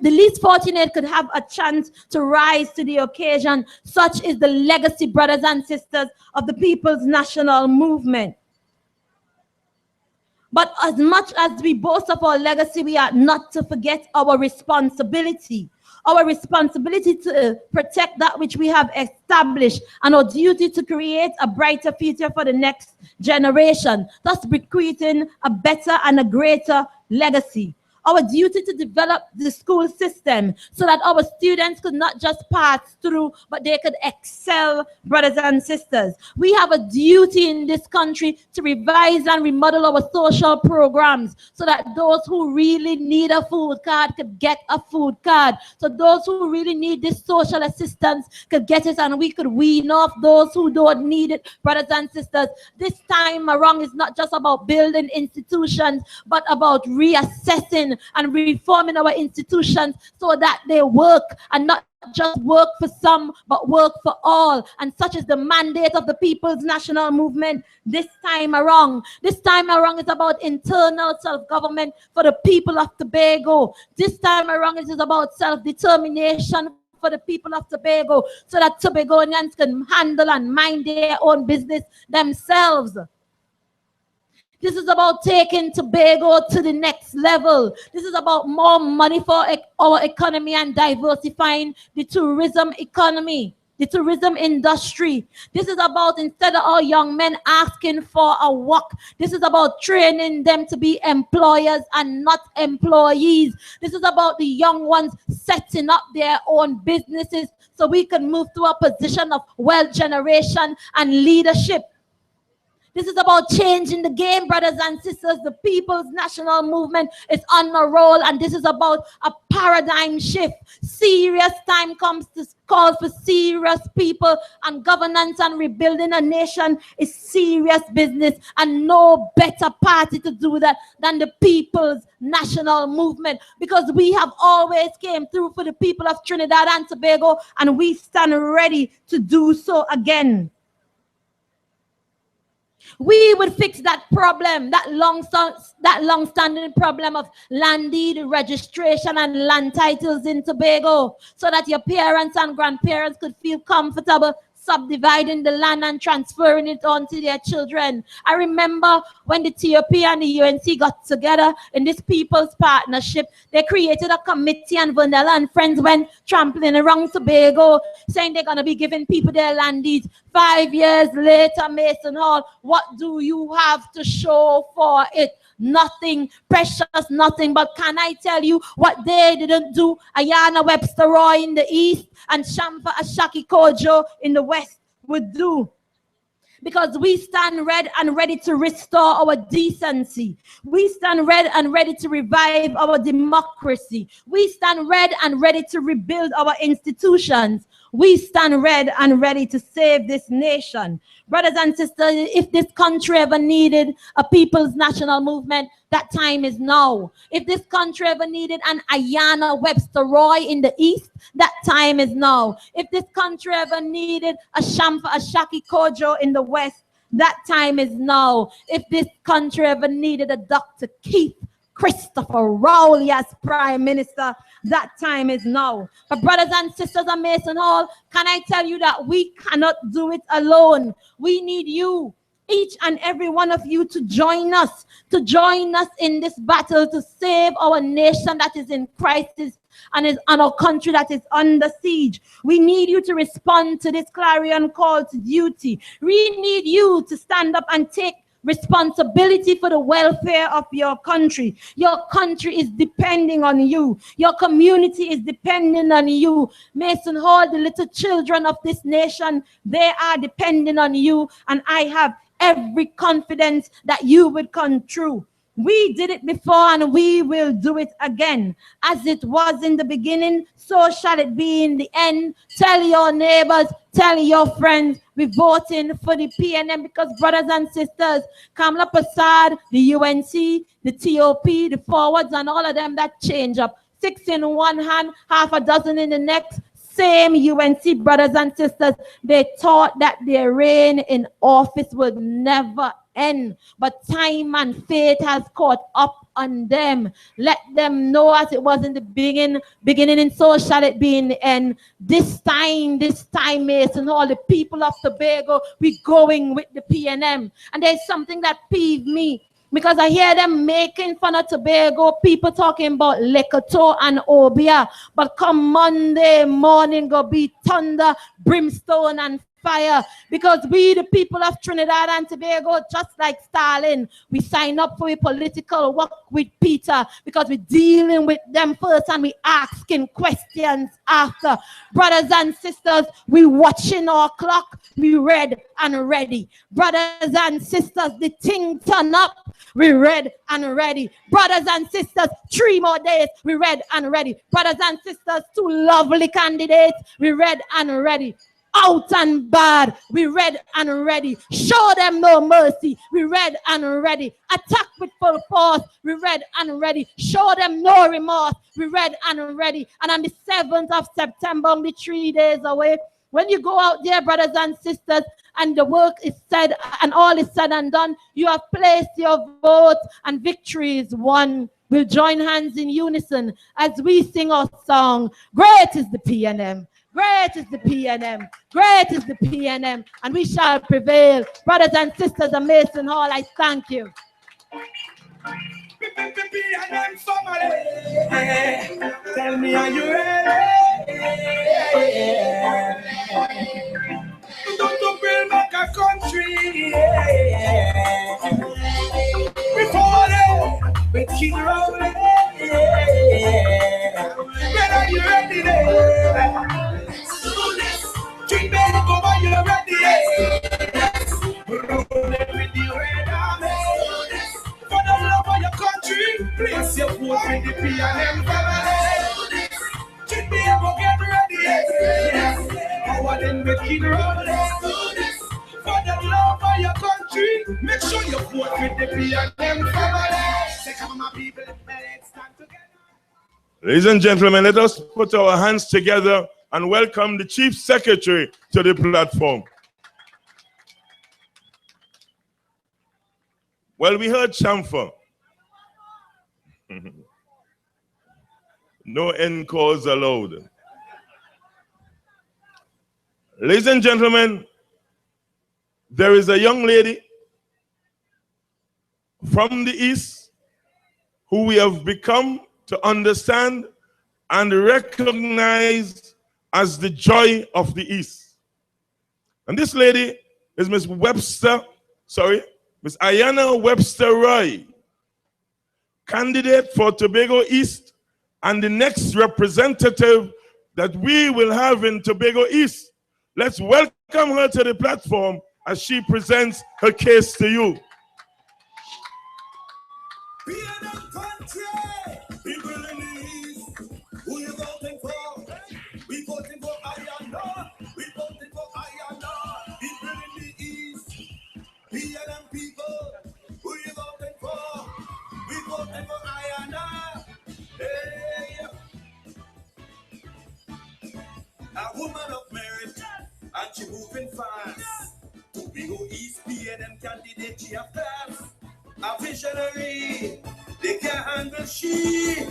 least fortunate could have a chance to rise to the occasion. Such is the legacy, brothers and sisters, of the People's National Movement. But as much as we boast of our legacy, we are not to forget our responsibility. Our responsibility to protect that which we have established and our duty to create a brighter future for the next generation, thus bequeathing a better and a greater legacy. Our duty to develop the school system so that our students could not just pass through, but they could excel, brothers and sisters. We have a duty in this country to revise and remodel our social programs so that those who really need a food card could get a food card. So those who really need this social assistance could get it, and we could wean off those who don't need it, brothers and sisters. This time around is not just about building institutions, but about reassessing and reforming our institutions so that they work and not just work for some, but work for all. And such is the mandate of the People's National Movement this time around. This time around is about internal self-government for the people of Tobago. This time around it is about self-determination for the people of Tobago so that Tobagonians can handle and mind their own business themselves. This is about taking Tobago to the next level. This is about more money for our economy and diversifying the tourism economy, the tourism industry. This is about, instead of our young men asking for a work, this is about training them to be employers and not employees. This is about the young ones setting up their own businesses so we can move to a position of wealth generation and leadership. This is about changing the game, brothers and sisters. The People's National Movement is on a roll, and this is about a paradigm shift. Serious time comes to call for serious people, and governance and rebuilding a nation is serious business, and no better party to do that than the People's National Movement, because we have always came through for the people of Trinidad and Tobago, and we stand ready to do so again. We would fix that problem, that long-standing problem of land deed registration and land titles in Tobago, so that your parents and grandparents could feel comfortable subdividing the land and transferring it on to their children. I remember when the TOP and the UNC got together in this People's Partnership, they created a committee, and Vanilla and friends went trampling around Tobago saying they're going to be giving people their land deeds. 5 years later, Mason Hall, what do you have to show for it? Nothing, precious nothing. But can I tell you what they didn't do? Ayana Webster-Roy in the east and Shamfa Ashaki Kojo in the west would do. because we stand ready to restore our decency. We stand ready to revive our democracy. We stand ready to rebuild our institutions. We stand ready to save this nation. Brothers and sisters, if this country ever needed a people's national movement, that time is now. If this country ever needed an Ayanna Webster-Roy in the east, that time is now. If this country ever needed a Shamfa Ashaki Kojo in the west, that time is now. If this country ever needed a Dr. Keith Christopher Rowley as Prime Minister, that time is now. But brothers and sisters of Mason Hall, can I tell you that we cannot do it alone? We need you, each and every one of you, to join us in this battle to save our nation that is in crisis and our country that is under siege. We need you to respond to this clarion call to duty. We need you to stand up and take responsibility for the welfare of your country. Your country is depending on you. Your community is depending on you. Mason Hall, the little children of this nation, they are depending on you. And I have every confidence that you will come true. We did it before and we will do it again. As it was in the beginning, so shall it be in the end. Tell your neighbors, tell your friends, we're voting for the PNM, because brothers and sisters, Kamala Prasad, the UNC, the TOP, the forwards, and all of them that change up. 6 in one hand, half a dozen in the next. Same UNC brothers and sisters, they thought that their reign in office would never end, but time and fate has caught up on them. Let them know, as it was in the beginning, and so shall it be in the end. This time, Mason Hall, the people of Tobago, we're going with the PNM. And there's something that peeved me, because I hear them making fun of Tobago, people talking about Lekoto and Obia. But come Monday morning, go be thunder, brimstone, and fire. Because we, the people of Trinidad and Tobago, just like Stalin, we sign up for a political work with Peter, because we're dealing with them first and we asking questions after. Brothers and sisters, we watching our clock, we read and ready. Brothers and sisters, the thing turn up, we read and ready. Brothers and sisters, 3 more days, we read and ready. Brothers and sisters, 2 lovely candidates, we read and ready. Out and bad, we read and ready. Show them no mercy, we read and ready. Attack with full force, we read and ready. Show them no remorse, we read and ready. And on the 7th of September, only 3 days away, when you go out there, brothers and sisters, and the work is said and all is said and done, you have placed your vote and victory is won. We'll join hands in unison as we sing our song, Great is the PNM. Great is the PNM. Great is the PNM. And we shall prevail. Brothers and sisters of Mason Hall, I thank you. PNM family, tell me, are you ready? To build back a country. Before them, with King Rowley. When are you ready there? Tobago, are you ready? Rolling with the red army. For the love of your country, place your vote with the PNM family. Tobago, get ready. Power then with King Rowley. For the love of your country, make sure you vote with the PNM family. Say, come on, my people, let's stand together. Ladies and gentlemen, let us put our hands together and welcome the Chief Secretary to the platform. Well, we heard Shamfa. No encores allowed. Ladies and gentlemen, there is a young lady from the East who we have become to understand and recognize as the joy of the East. And this lady is Miss Ayanna Webster-Roy, candidate for Tobago East and the next representative that we will have in Tobago East. Let's welcome her to the platform as she presents her case to you. PNM country, people in the east, who you voting for? We voting for Ayana, we voting for Ayana. People in the east, PNM people, who you voting for? We voting for Ayana. Hey, a woman of merit, and she moving fast. Tobago East PNM candidate, she a class. A visionary, they can't handle she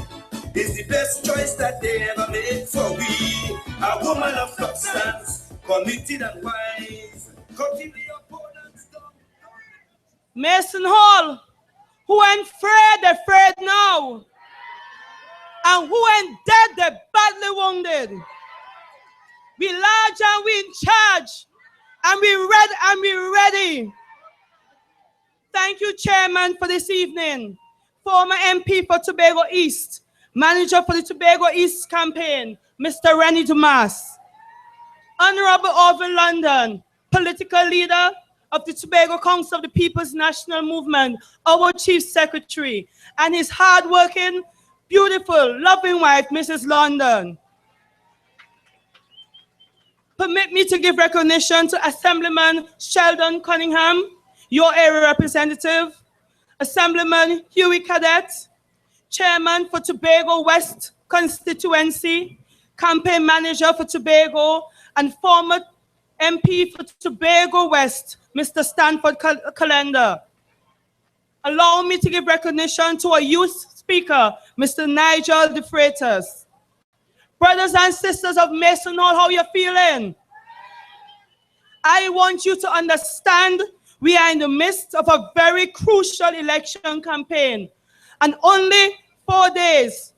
is the best choice that they ever made for we. A woman of substance, committed and wise, cutting the opponents down. Mason Hall, who ain't afraid now. And who ain't dead, they badly wounded. We large and we in charge. And we ready. Thank you, Chairman, for this evening. Former MP for Tobago East, Manager for the Tobago East campaign, Mr. Rennie Dumas. Honorable Orville London, political leader of the Tobago Council of the People's National Movement, our Chief Secretary, and his hardworking, beautiful, loving wife, Mrs. London. Permit me to give recognition to Assemblyman Sheldon Cunningham, your area representative, Assemblyman Huey Cadet, Chairman for Tobago West Constituency, Campaign Manager for Tobago, and former MP for Tobago West, Mr. Stanford Calendar. Allow me to give recognition to our youth speaker, Mr. Nigel De Freitas. Brothers and sisters of Mason Hall, how you feeling? I want you to understand we are in the midst of a very crucial election campaign, and only 4 days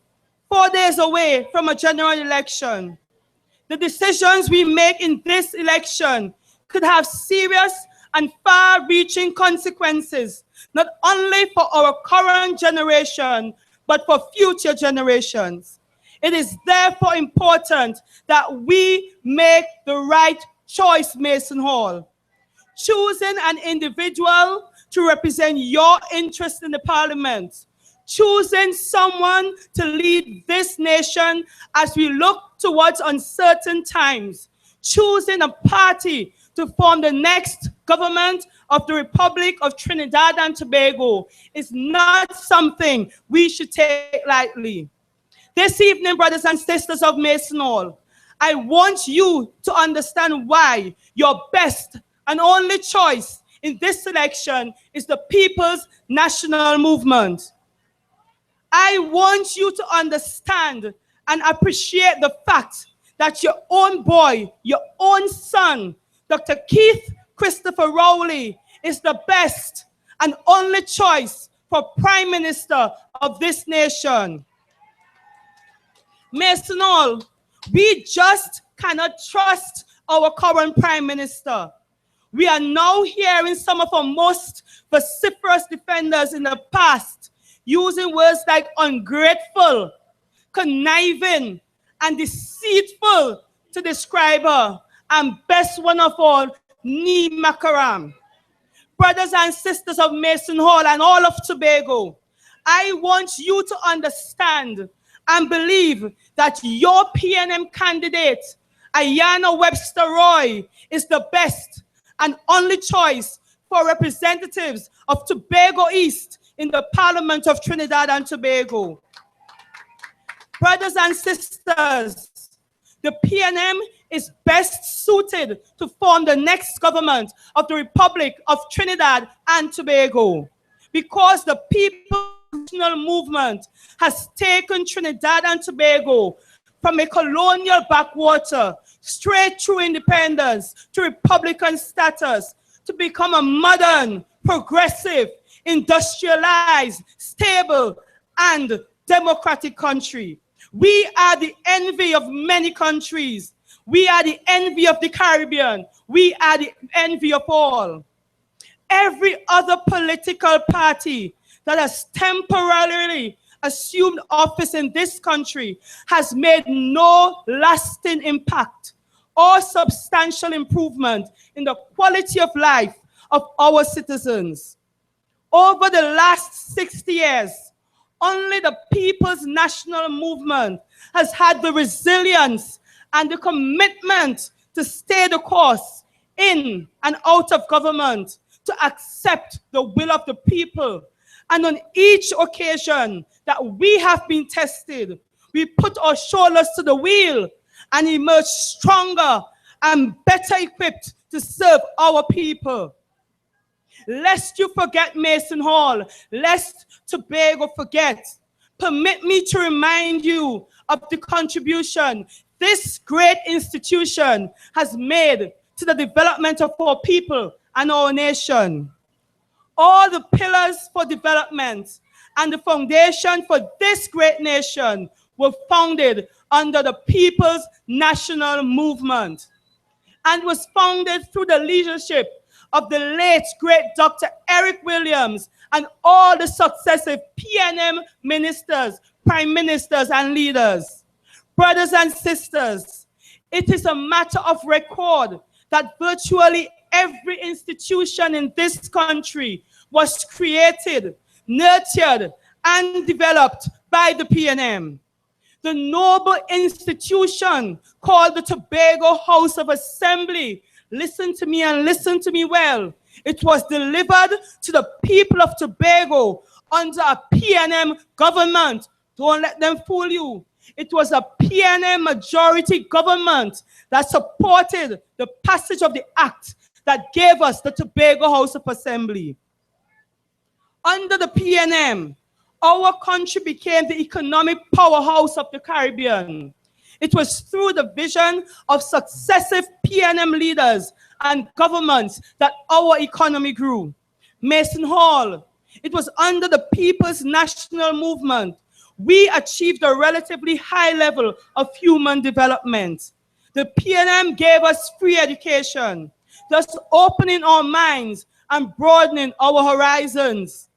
away from a general election. The decisions we make in this election could have serious and far-reaching consequences, not only for our current generation, but for future generations. It is therefore important that we make the right choice, Mason Hall. Choosing an individual to represent your interest in the parliament. Choosing someone to lead this nation as we look towards uncertain times. Choosing a party to form the next government of the Republic of Trinidad and Tobago is not something we should take lightly. This evening, brothers and sisters of Mason Hall, I want you to understand why your best and only choice in this election is the People's National Movement. I want you to understand and appreciate the fact that your own boy, your own son, Dr. Keith Christopher Rowley, is the best and only choice for Prime Minister of this nation. Mason Hall, we just cannot trust our current Prime Minister. We are now hearing some of our most vociferous defenders in the past using words like ungrateful, conniving, and deceitful to describe her, and best one of all, Ni Makaram. Brothers and sisters of Mason Hall and all of Tobago, I want you to understand and believe that your PNM candidate, Ayana Webster-Roy, is the best and only choice for representatives of Tobago East in the Parliament of Trinidad and Tobago. Brothers and sisters, the PNM is best suited to form the next government of the Republic of Trinidad and Tobago because the People's National Movement has taken Trinidad and Tobago from a colonial backwater straight through independence to Republican status to become a modern, progressive, industrialized, stable, and democratic country. We are the envy of many countries. We are the envy of the Caribbean. We are the envy of all. Every other political party that has temporarily assumed office in this country has made no lasting impact or substantial improvement in the quality of life of our citizens. Over the last 60 years, only the People's National Movement has had the resilience and the commitment to stay the course in and out of government, to accept the will of the people. And on each occasion that we have been tested, we put our shoulders to the wheel and emerge stronger and better equipped to serve our people. Lest you forget Mason Hall, lest Tobago forget, permit me to remind you of the contribution this great institution has made to the development of our people and our nation. All the pillars for development and the foundation for this great nation were founded under the People's National Movement, and was founded through the leadership of the late great Dr. Eric Williams and all the successive PNM ministers, prime ministers, and leaders. Brothers and sisters, it is a matter of record that virtually every institution in this country was created, nurtured, and developed by the PNM. The noble institution called the Tobago House of Assembly, listen to me and listen to me well, it was delivered to the people of Tobago under a PNM government. Don't let them fool you. It was a PNM majority government that supported the passage of the act that gave us the Tobago House of Assembly. Under the PNM, our country became the economic powerhouse of the Caribbean. It was through the vision of successive PNM leaders and governments that our economy grew. Mason Hall, it was under the People's National Movement we achieved a relatively high level of human development. The PNM gave us free education, thus opening our minds and broadening our horizons.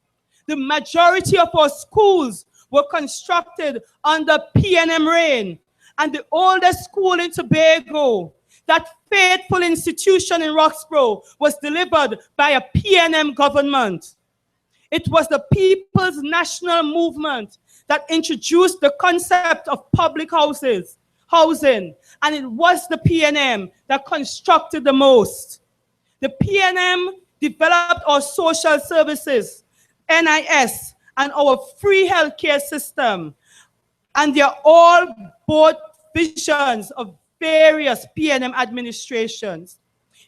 The majority of our schools were constructed under PNM reign, and the oldest school in Tobago, that faithful institution in Roxborough, was delivered by a PNM government. It was the People's National Movement that introduced the concept of public housing, and it was the PNM that constructed the most. The PNM developed our social services, NIS, and our free healthcare system, and they are all both visions of various PNM administrations.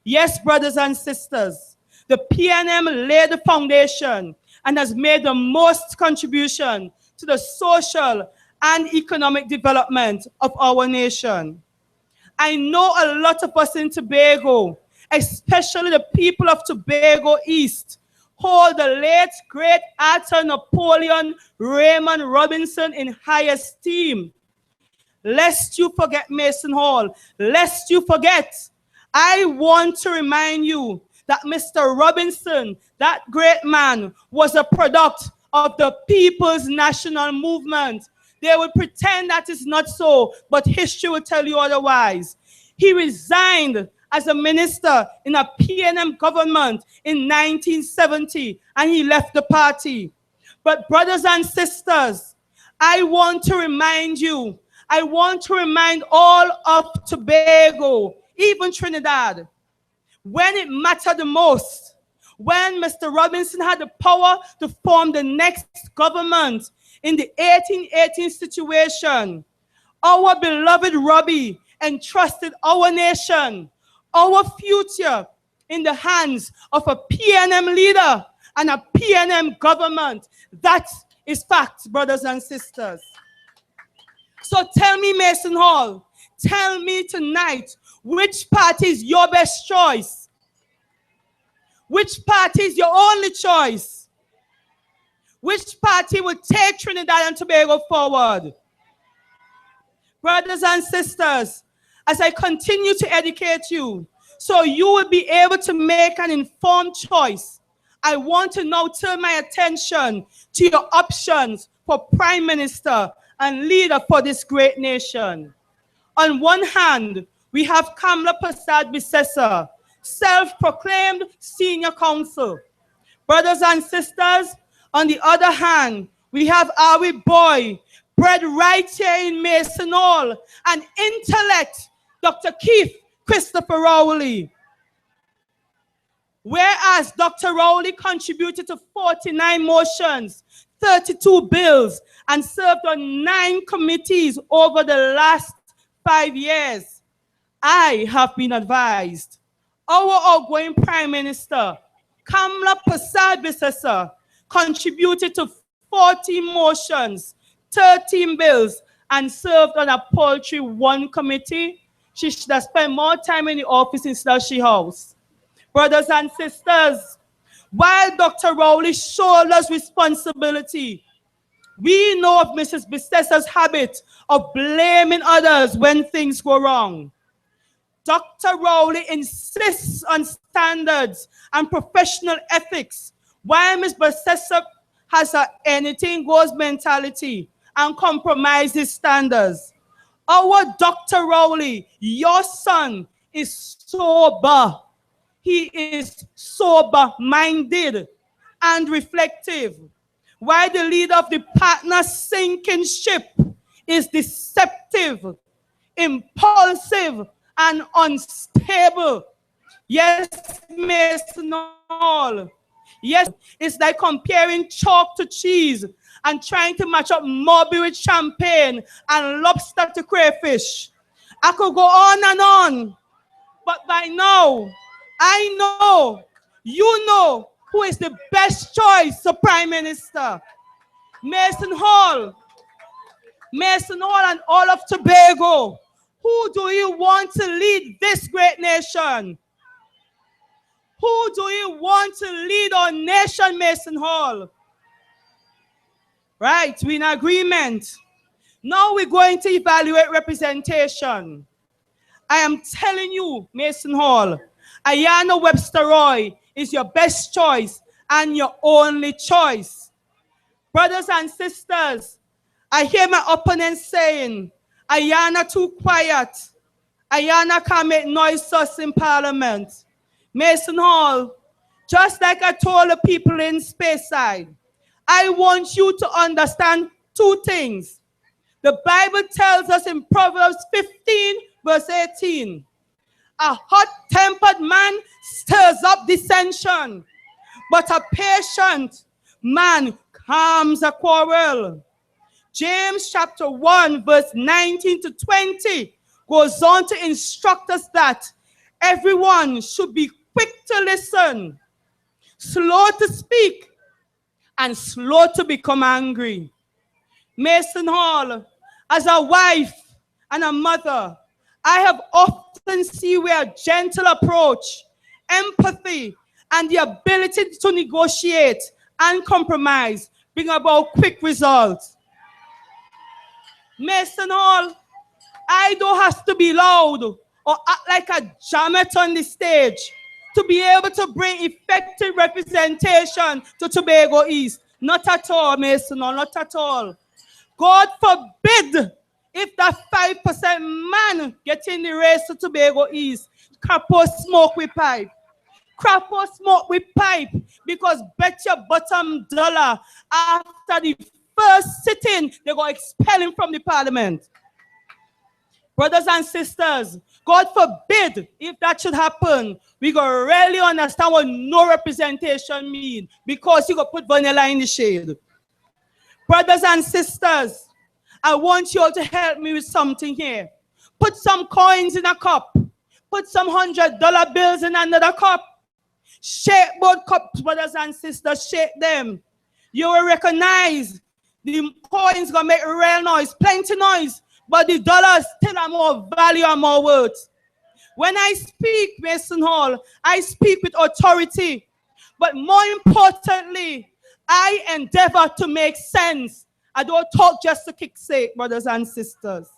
Yes, brothers and sisters, the PNM laid the foundation and has made the most contribution to the social and economic development of our nation. I know a lot of us in Tobago, especially the people of Tobago East, hold the late great Arthur Napoleon Raymond Robinson in high esteem. Lest you forget Mason Hall, lest you forget, I want to remind you that Mr. Robinson, that great man, was a product of the People's National Movement. They will pretend that is not so, but history will tell you otherwise. He resigned as a minister in a PNM government in 1970, and he left the party. But brothers and sisters, I want to remind you, I want to remind all of Tobago, even Trinidad, when it mattered the most, when Mr. Robinson had the power to form the next government in the 1818 situation, our beloved Robbie entrusted our nation, our future, in the hands of a PNM leader and a PNM government. That is fact, brothers and sisters. So tell me, Mason Hall, tell me tonight, which party is your best choice? Which party is your only choice? Which party will take Trinidad and Tobago forward? Brothers and sisters, as I continue to educate you, so you will be able to make an informed choice, I want to now turn my attention to your options for Prime Minister and leader for this great nation. On one hand, we have Kamla Prasad Bisesa, self-proclaimed senior counsel. Brothers and sisters, on the other hand, we have our boy, bred right here in Mason Hall, an intellect, Dr. Keith Christopher Rowley. Whereas Dr. Rowley contributed to 49 motions, 32 bills, and served on 9 committees over the last 5 years, I have been advised our outgoing Prime Minister, Kamla Prasad Bisesa, contributed to 40 motions, 13 bills, and served on a paltry 1 committee. She should have spent more time in the office in Slushy House. Brothers and sisters, while Dr. Rowley shoulders responsibility, we know of Mrs. Bisesa's habit of blaming others when things go wrong. Dr. Rowley insists on standards and professional ethics, while Ms. Bisesa has an anything goes mentality and compromises standards. Our Dr. Rowley, your son, is sober. He is sober-minded and reflective, while the leader of the partner sinking ship is deceptive, impulsive, and unstable. Yes, Mason Hall. Yes, it's like comparing chalk to cheese and trying to match up Moby with champagne and lobster to crayfish. I could go on and on, but by now, I know, you know, who is the best choice for Prime Minister. Mason Hall and all of Tobago. Who do you want to lead this great nation? Who do you want to lead our nation, Mason Hall? Right, we're in agreement. Now we're going to evaluate representation. I am telling you, Mason Hall, Ayana Webster-Roy is your best choice and your only choice. Brothers and sisters, I hear my opponents saying, Ayana too quiet. Ayana can't make noise in Parliament. Mason Hall, just like I told the people in Speyside, I want you to understand 2 things. The Bible tells us in Proverbs 15, verse 18, a hot-tempered man stirs up dissension, but a patient man calms a quarrel. James chapter 1, verse 19 to 20 goes on to instruct us that everyone should be quick to listen, slow to speak, and slow to become angry. Mason Hall, as a wife and a mother, I have often seen where a gentle approach, empathy, and the ability to negotiate and compromise bring about quick results. Mason Hall, I don't have to be loud or act like a jamet on the stage to be able to bring effective representation to Tobago East. Not at all, Mason Hall, not at all. God forbid if that 5% man get in the race to Tobago East, crap or smoke with pipe. Crap or smoke with pipe, because bet your bottom dollar after the first sitting, they're going to expel him from the Parliament. Brothers and sisters, God forbid if that should happen, we going to really understand what no representation means, because you going to put vanilla in the shade. Brothers and sisters, I want you all to help me with something here. Put some coins in a cup. Put some $100 bills in another cup. Shake both cups, brothers and sisters, shake them. You will recognize the coins going to make real noise, plenty noise, but the dollars still have more value and more worth. When I speak, Mason Hall, I speak with authority, but more importantly, I endeavor to make sense. I don't talk just to kick sake, brothers and sisters.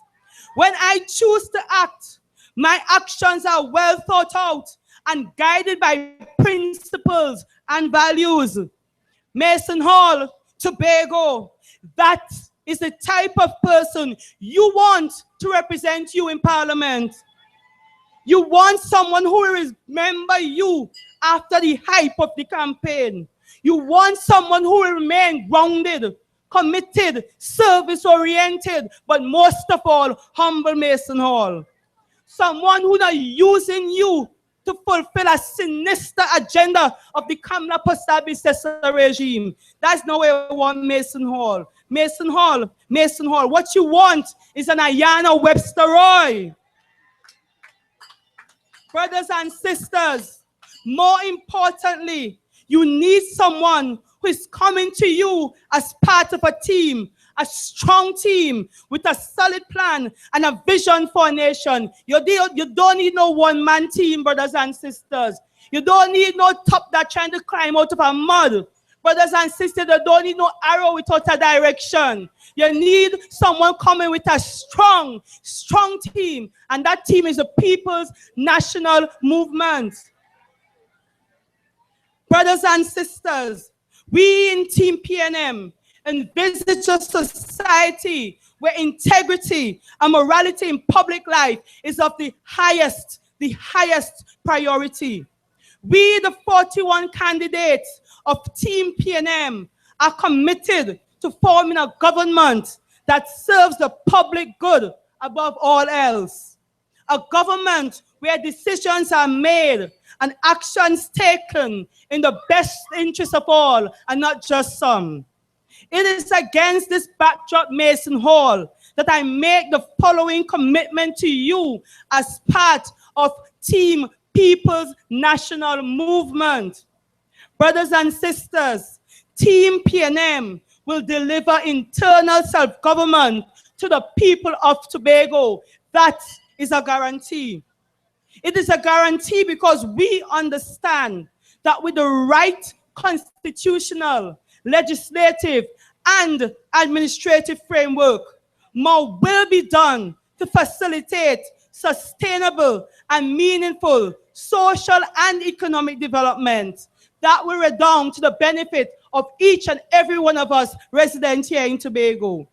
When I choose to act, my actions are well thought out and guided by principles and values. Mason Hall, Tobago, that is the type of person you want to represent you in Parliament. You want someone who will remember you after the hype of the campaign. You want someone who will remain grounded, committed, service-oriented, but most of all, humble Mason Hall. Someone who's not using you to fulfill a sinister agenda of the Kamala Post-Cessor regime. That's not where we want Mason Hall. Mason Hall, Mason Hall. What you want is an Ayanna Webster-Roy. Brothers and sisters, more importantly, you need someone who is coming to you as part of a team, a strong team with a solid plan and a vision for a nation. You don't need no one-man team, brothers and sisters. You don't need no top that trying to climb out of a mud. Brothers and sisters, you don't need no arrow without a direction. You need someone coming with a strong team, and that team is the People's National Movement. Brothers and sisters, we in Team PNM envisage a society where integrity and morality in public life is of the highest priority. We, the 41 candidates of Team PNM, are committed to forming a government that serves the public good above all else. A government where decisions are made and actions taken in the best interest of all and not just some. It is against this backdrop, Mason Hall, that I make the following commitment to you as part of Team People's National Movement. Brothers and sisters, Team PNM will deliver internal self-government to the people of Tobago. That is a guarantee. It is a guarantee because we understand that with the right constitutional, legislative, and administrative framework, more will be done to facilitate sustainable and meaningful social and economic development that will redound to the benefit of each and every one of us residents here in Tobago.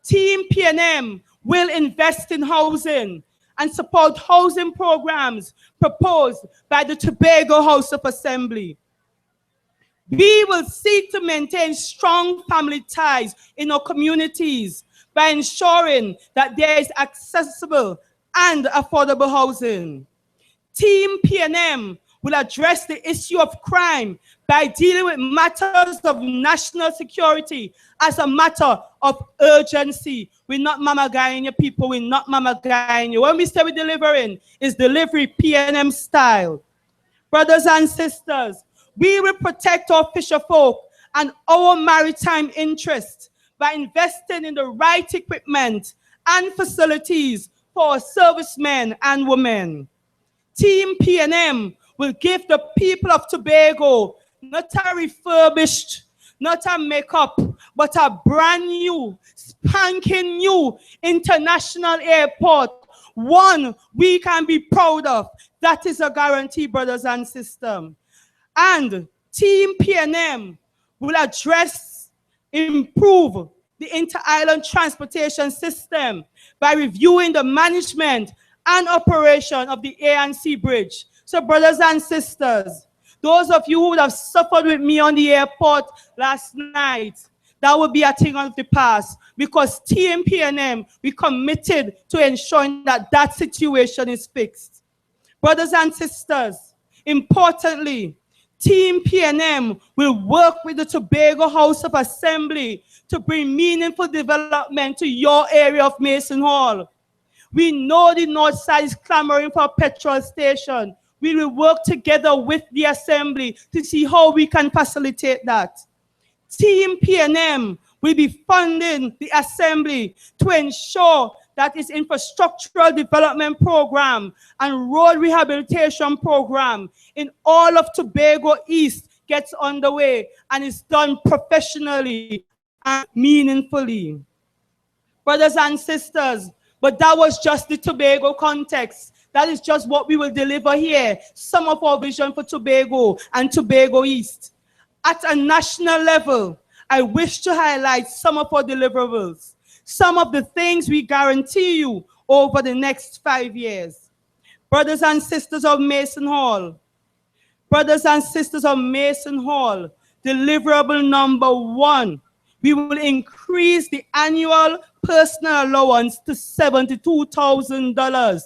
Team PNM will invest in housing and support housing programs proposed by the Tobago House of Assembly. We will seek to maintain strong family ties in our communities by ensuring that there is accessible and affordable housing. Team PNM will address the issue of crime by dealing with matters of national security as a matter of urgency. We're not mama guying your people, we're not mama guying you. When we say we're delivering, it's delivery PNM style. Brothers and sisters, we will protect our fisher folk and our maritime interests by investing in the right equipment and facilities for our servicemen and women. Team PNM will give the people of Tobago not a refurbished, not a makeup, but a brand new, spanking new international airport, one we can be proud of. That is a guarantee, brothers and sisters. And Team PNM will improve the inter-island transportation system by reviewing the management and operation of the A&C bridge. So brothers and sisters, those of you who would have suffered with me on the airport last night, that would be a thing of the past, because Team PNM, we committed to ensuring that that situation is fixed. Brothers and sisters, importantly, Team PNM will work with the Tobago House of Assembly to bring meaningful development to your area of Mason Hall. We know the North Side is clamoring for a petrol station. We will work together with the Assembly to see how we can facilitate that. Team PNM will be funding the Assembly to ensure that its infrastructural development program and road rehabilitation program in all of Tobago East gets underway and is done professionally and meaningfully. Brothers and sisters, but that was just the Tobago context. That is just what we will deliver here. Some of our vision for Tobago and Tobago East. At a national level, I wish to highlight some of our deliverables, some of the things we guarantee you over the next 5 years. Brothers and sisters of Mason Hall, brothers and sisters of Mason Hall, deliverable number 1, we will increase the annual personal allowance to $72,000.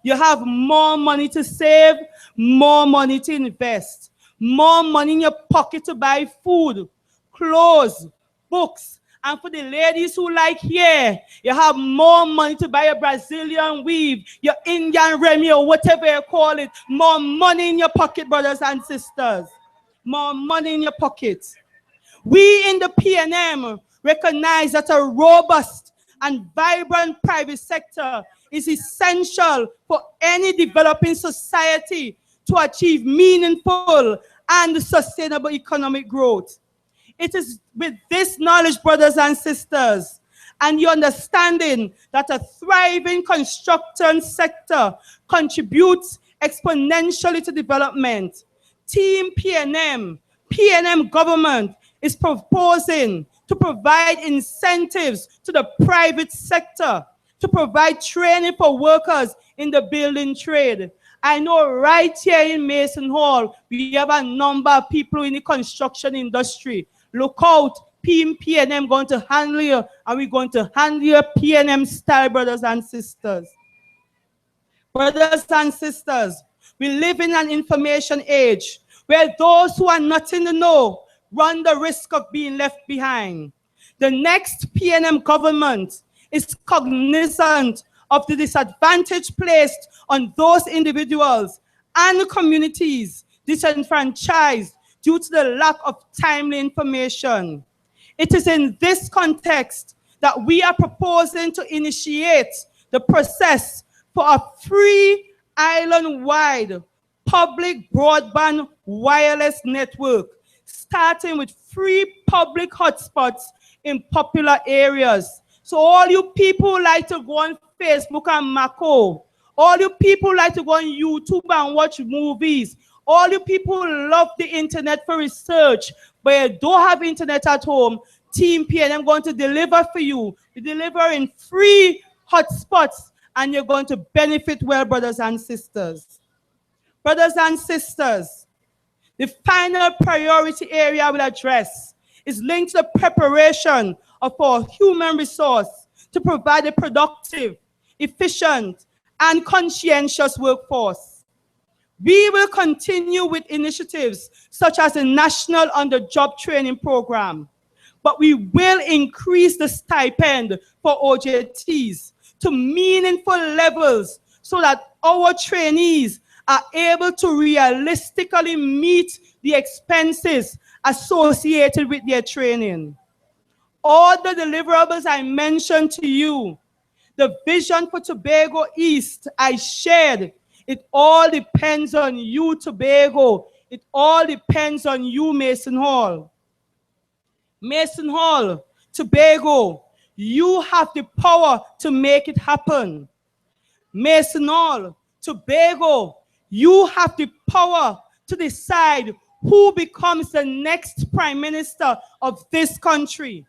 You have more money to save, more money to invest, more money in your pocket to buy food, clothes, books. And for the ladies who like hair, you have more money to buy a Brazilian weave, your Indian Remy, or whatever you call it. More money in your pocket, brothers and sisters. More money in your pocket. We in the PNM recognize that a robust and vibrant private sector is essential for any developing society to achieve meaningful and sustainable economic growth. It is with this knowledge, brothers and sisters, and your understanding that a thriving construction sector contributes exponentially to development. Team PNM government is proposing to provide incentives to the private sector, to provide training for workers in the building trade. I know right here in Mason Hall, we have a number of people in the construction industry. Look out, PNM going to handle you, and we're going to handle your PNM style, brothers and sisters. Brothers and sisters, we live in an information age where those who are not in the know run the risk of being left behind. The next PNM government is cognizant of the disadvantage placed on those individuals and communities disenfranchised due to the lack of timely information. It is in this context that we are proposing to initiate the process for a free island-wide public broadband wireless network, starting with free public hotspots in popular areas. So all you people who like to go on Facebook and Mako, all you people who like to go on YouTube and watch movies, all you people who love the internet for research, but you don't have internet at home, Team PNM going to deliver for you. We deliver in free hotspots, and you're going to benefit well, brothers and sisters. Brothers and sisters, the final priority area I will address is linked to the preparation of our human resource to provide a productive, efficient, and conscientious workforce. We will continue with initiatives such as the National On-the-Job Training Program, but we will increase the stipend for OJTs to meaningful levels so that our trainees are able to realistically meet the expenses associated with their training. All the deliverables I mentioned to you, the vision for Tobago East I shared, it all depends on you, Tobago. It all depends on you, Mason Hall. Mason Hall, Tobago, you have the power to make it happen. Mason Hall, Tobago, you have the power to decide who becomes the next Prime Minister of this country.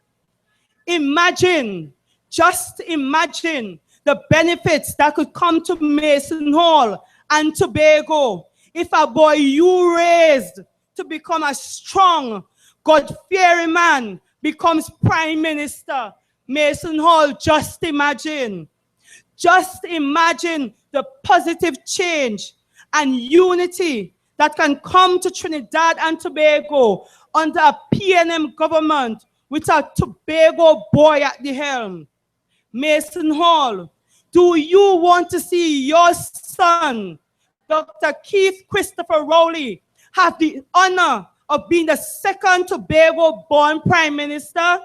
Imagine, just imagine the benefits that could come to Mason Hall and Tobago if a boy you raised to become a strong, God-fearing man becomes Prime Minister. Mason Hall, just imagine. Just imagine the positive change and unity that can come to Trinidad and Tobago under a PNM government with a Tobago boy at the helm. Mason Hall, do you want to see your son, Dr. Keith Christopher Rowley, have the honor of being the second Tobago-born Prime Minister?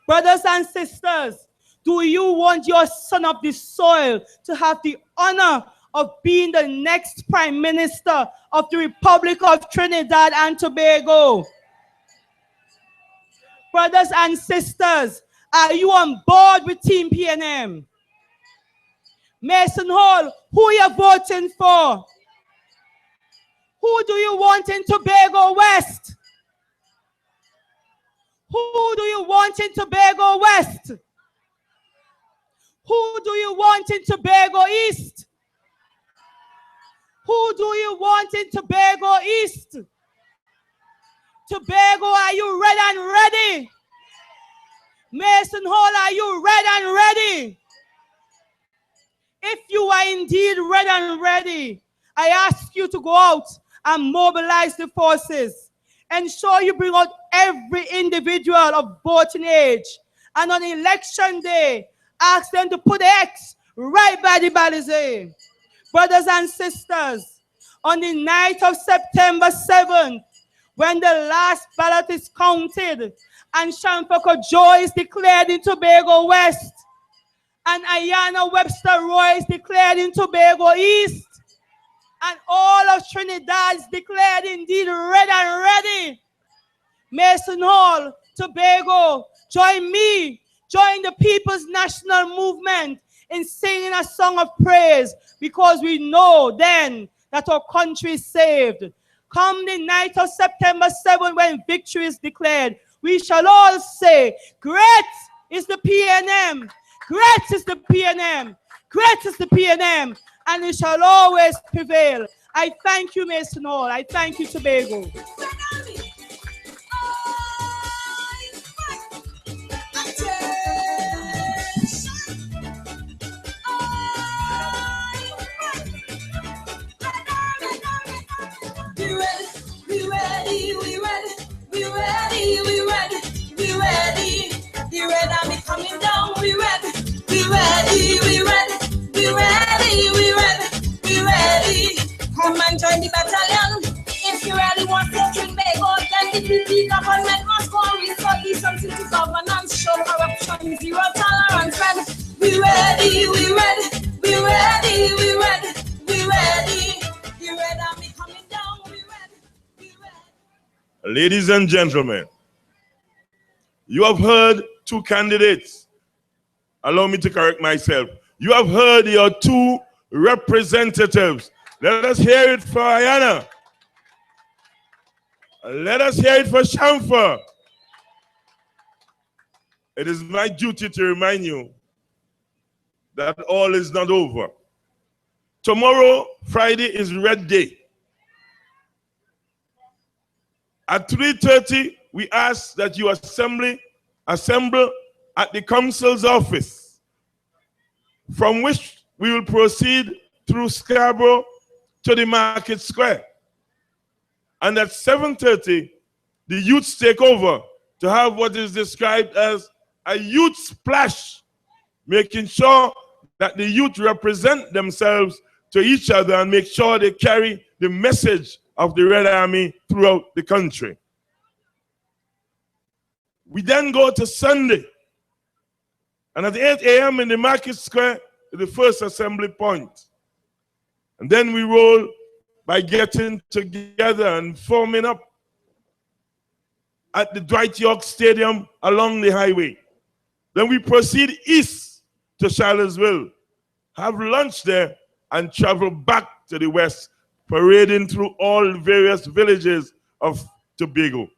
Brothers and sisters, do you want your son of the soil to have the honor of being the next Prime Minister of the Republic of Trinidad and Tobago? Brothers and sisters, are you on board with Team PNM? Mason Hall, who are you voting for? Who do you want in Tobago West? Who do you want in Tobago West? Who do you want in Tobago East? Who do you want in Tobago East? Tobago, are you red and ready? Mason Hall, are you red and ready? If you are indeed red and ready, I ask you to go out and mobilize the forces. Ensure you bring out every individual of voting age. And on election day, ask them to put the X right by the ballot. Brothers and sisters, on the night of September 7th, when the last ballot is counted and Shamfoko Joe is declared in Tobago West and Ayana Webster-Roy is declared in Tobago East and all of Trinidad is declared indeed red and ready, Mason Hall, Tobago, join me, join the People's National Movement in singing a song of praise because we know then that our country is saved. Come the night of September 7th when victory is declared, we shall all say, great is the PNM, great is the PNM, great is the PNM, and it shall always prevail. I thank you, Mason Hall. I thank you, Tobago. The red army coming down, we ready, we ready, we ready, we ready, we ready, we ready. Come and join the battalion. If you really want to Tobago, then the PP government must go and restore something to governance, show corruption, zero tolerance. We ready, we ready, we ready, we ready, we ready. The red army coming down, we ready, we ready. Ladies and gentlemen, you have heard two candidates. Allow me to correct myself. You have heard your two representatives. Let us hear it for Ayana. Let us hear it for Shamfa. It is my duty to remind you that all is not over. Tomorrow, Friday, is Red Day. At 3:30, we ask that you assemble at the council's office, from which we will proceed through Scarborough to the Market Square. And at 7:30, the youths take over to have what is described as a youth splash, making sure that the youth represent themselves to each other and make sure they carry the message of the Red Army throughout the country. We then go to Sunday, and at 8 a.m. in the Market Square is the first assembly point. And then we roll by getting together and forming up at the Dwight York Stadium along the highway. Then we proceed east to Charlottesville, have lunch there, and travel back to the west, parading through all the various villages of Tobago.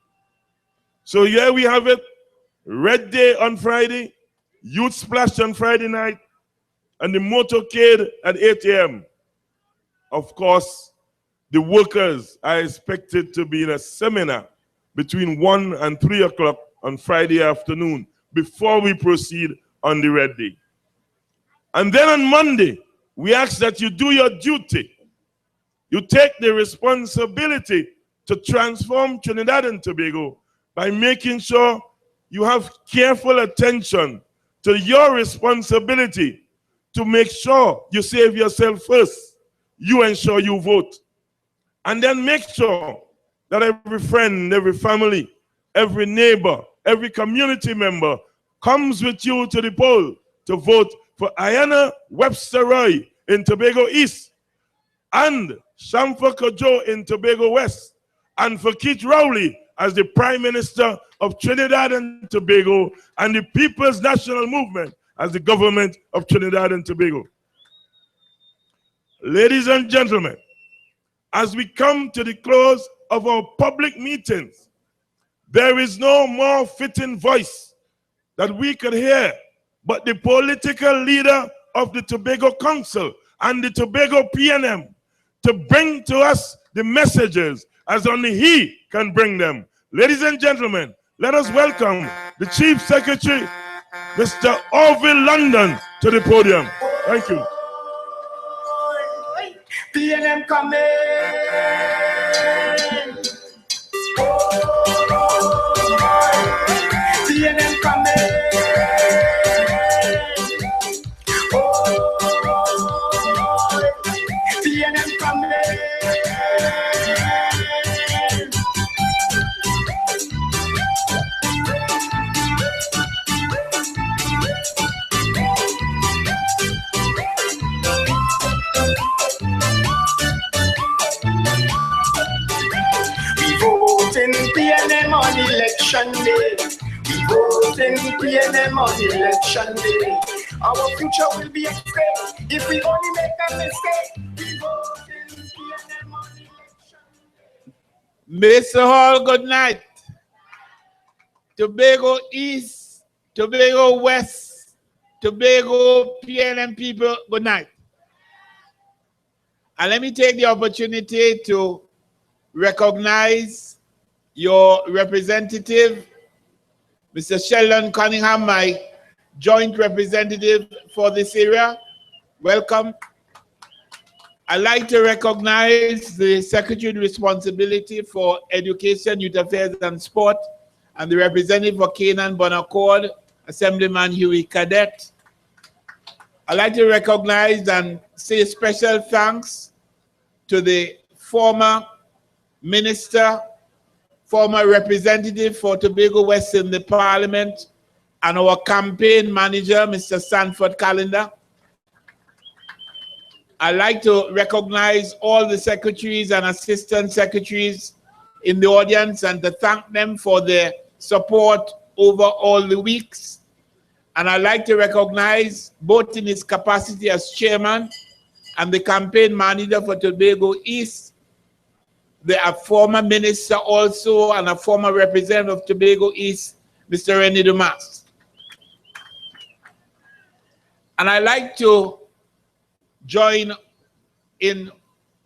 So here we have it, Red Day on Friday, Youth Splash on Friday night, and the motorcade at 8 a.m. Of course, the workers are expected to be in a seminar between 1 and 3 o'clock on Friday afternoon before we proceed on the Red Day. And then on Monday, we ask that you do your duty. You take the responsibility to transform Trinidad and Tobago by making sure you have careful attention to your responsibility to make sure you save yourself first. You ensure you vote. And then make sure that every friend, every family, every neighbor, every community member comes with you to the poll to vote for Ayana Webster-Roy in Tobago East, and Shamfa Kojo in Tobago West, and for Keith Rowley as the Prime Minister of Trinidad and Tobago, and the People's National Movement as the government of Trinidad and Tobago. Ladies and gentlemen, as we come to the close of our public meetings, there is no more fitting voice that we could hear but the political leader of the Tobago Council and the Tobago PNM to bring to us the messages as only he can bring them. Ladies and gentlemen, let us welcome the Chief Secretary, Mr. Orville London, to the podium. Thank you. PNM coming. PNM coming. PNM coming. Voting PNM on election day. We voting PNM on election day. Our future will be at stake if we only make a mistake. We voting PNM on election day. Mr. Hall, good night. Tobago East, Tobago West, Tobago PNM people, good night. And let me take the opportunity to recognize your representative, Mr. Sheldon Cunningham, my joint representative for this area. Welcome. I'd like to recognize the Secretary with Responsibility for Education, Youth Affairs and Sport, and the representative for Canaan Bonaccord, Assemblyman Huey Cadet. I'd like to recognize and say special thanks to the former minister, former representative for Tobago West in the Parliament, and our campaign manager, Mr. Sanford Calendar. I'd like to recognize all the secretaries and assistant secretaries in the audience and to thank them for their support over all the weeks. And I'd like to recognize, both in his capacity as chairman and the campaign manager for Tobago East, the former minister also and a former representative of Tobago East, Mr. Rennie Dumas. And I'd like to join in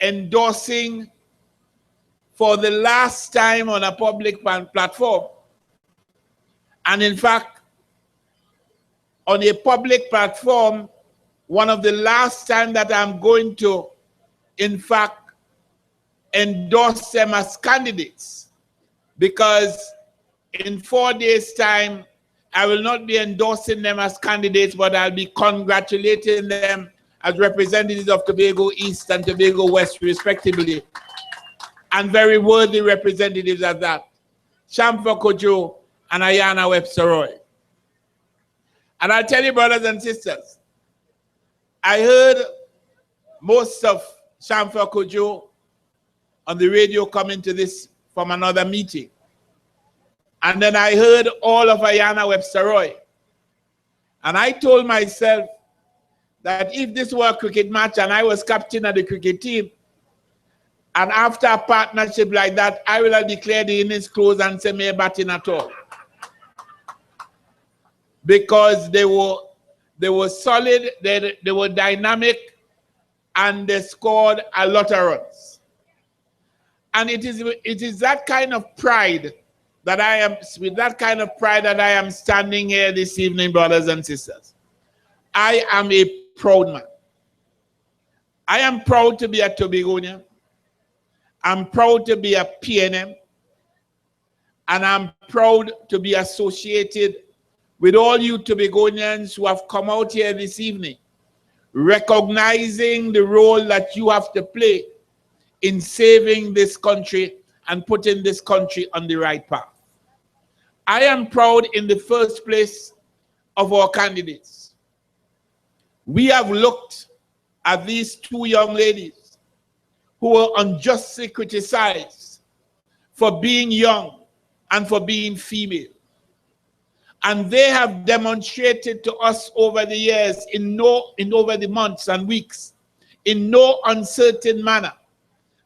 endorsing for the last time on a public platform, and in fact, on a public platform, one of the last time that I'm going to, in fact, endorse them as candidates, because in 4 days' time, I will not be endorsing them as candidates, but I'll be congratulating them as representatives of Tobago East and Tobago West, respectively, and very worthy representatives at that. Shamfa Kojo and Ayana Webster-Roy. And I'll tell you, brothers and sisters, I heard most of Shamfa Kojo on the radio coming to this from another meeting. And then I heard all of Ayana Webster-Roy. And I told myself that if this were a cricket match and I was captain of the cricket team, and after a partnership like that, I will have declared the innings closed and say, "May batting at all." Because they were solid, they were dynamic, and they scored a lot of runs. And it is that kind of pride that I am, with that kind of pride that I am standing here this evening, brothers and sisters. I am a proud man. I am proud to be a Tobagonian. I'm proud to be a PNM. And I'm proud to be associated with all you Tobagonians who have come out here this evening, recognizing the role that you have to play in saving this country and putting this country on the right path. I am proud in the first place of our candidates. We have looked at these two young ladies who were unjustly criticized for being young and for being female. And they have demonstrated to us over the years, over the months and weeks, in no uncertain manner,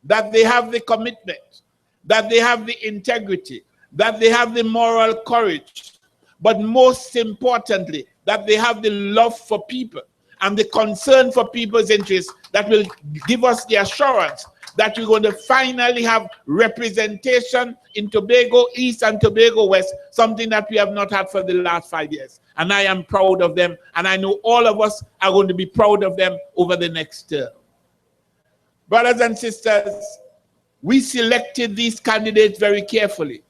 that they have the commitment, that they have the integrity, that they have the moral courage, but most importantly, that they have the love for people and the concern for people's interests that will give us the assurance that we're going to finally have representation in Tobago East and Tobago West, something that we have not had for the last 5 years. And I am proud of them, and I know all of us are going to be proud of them over the next term. Brothers and sisters, we selected these candidates very carefully.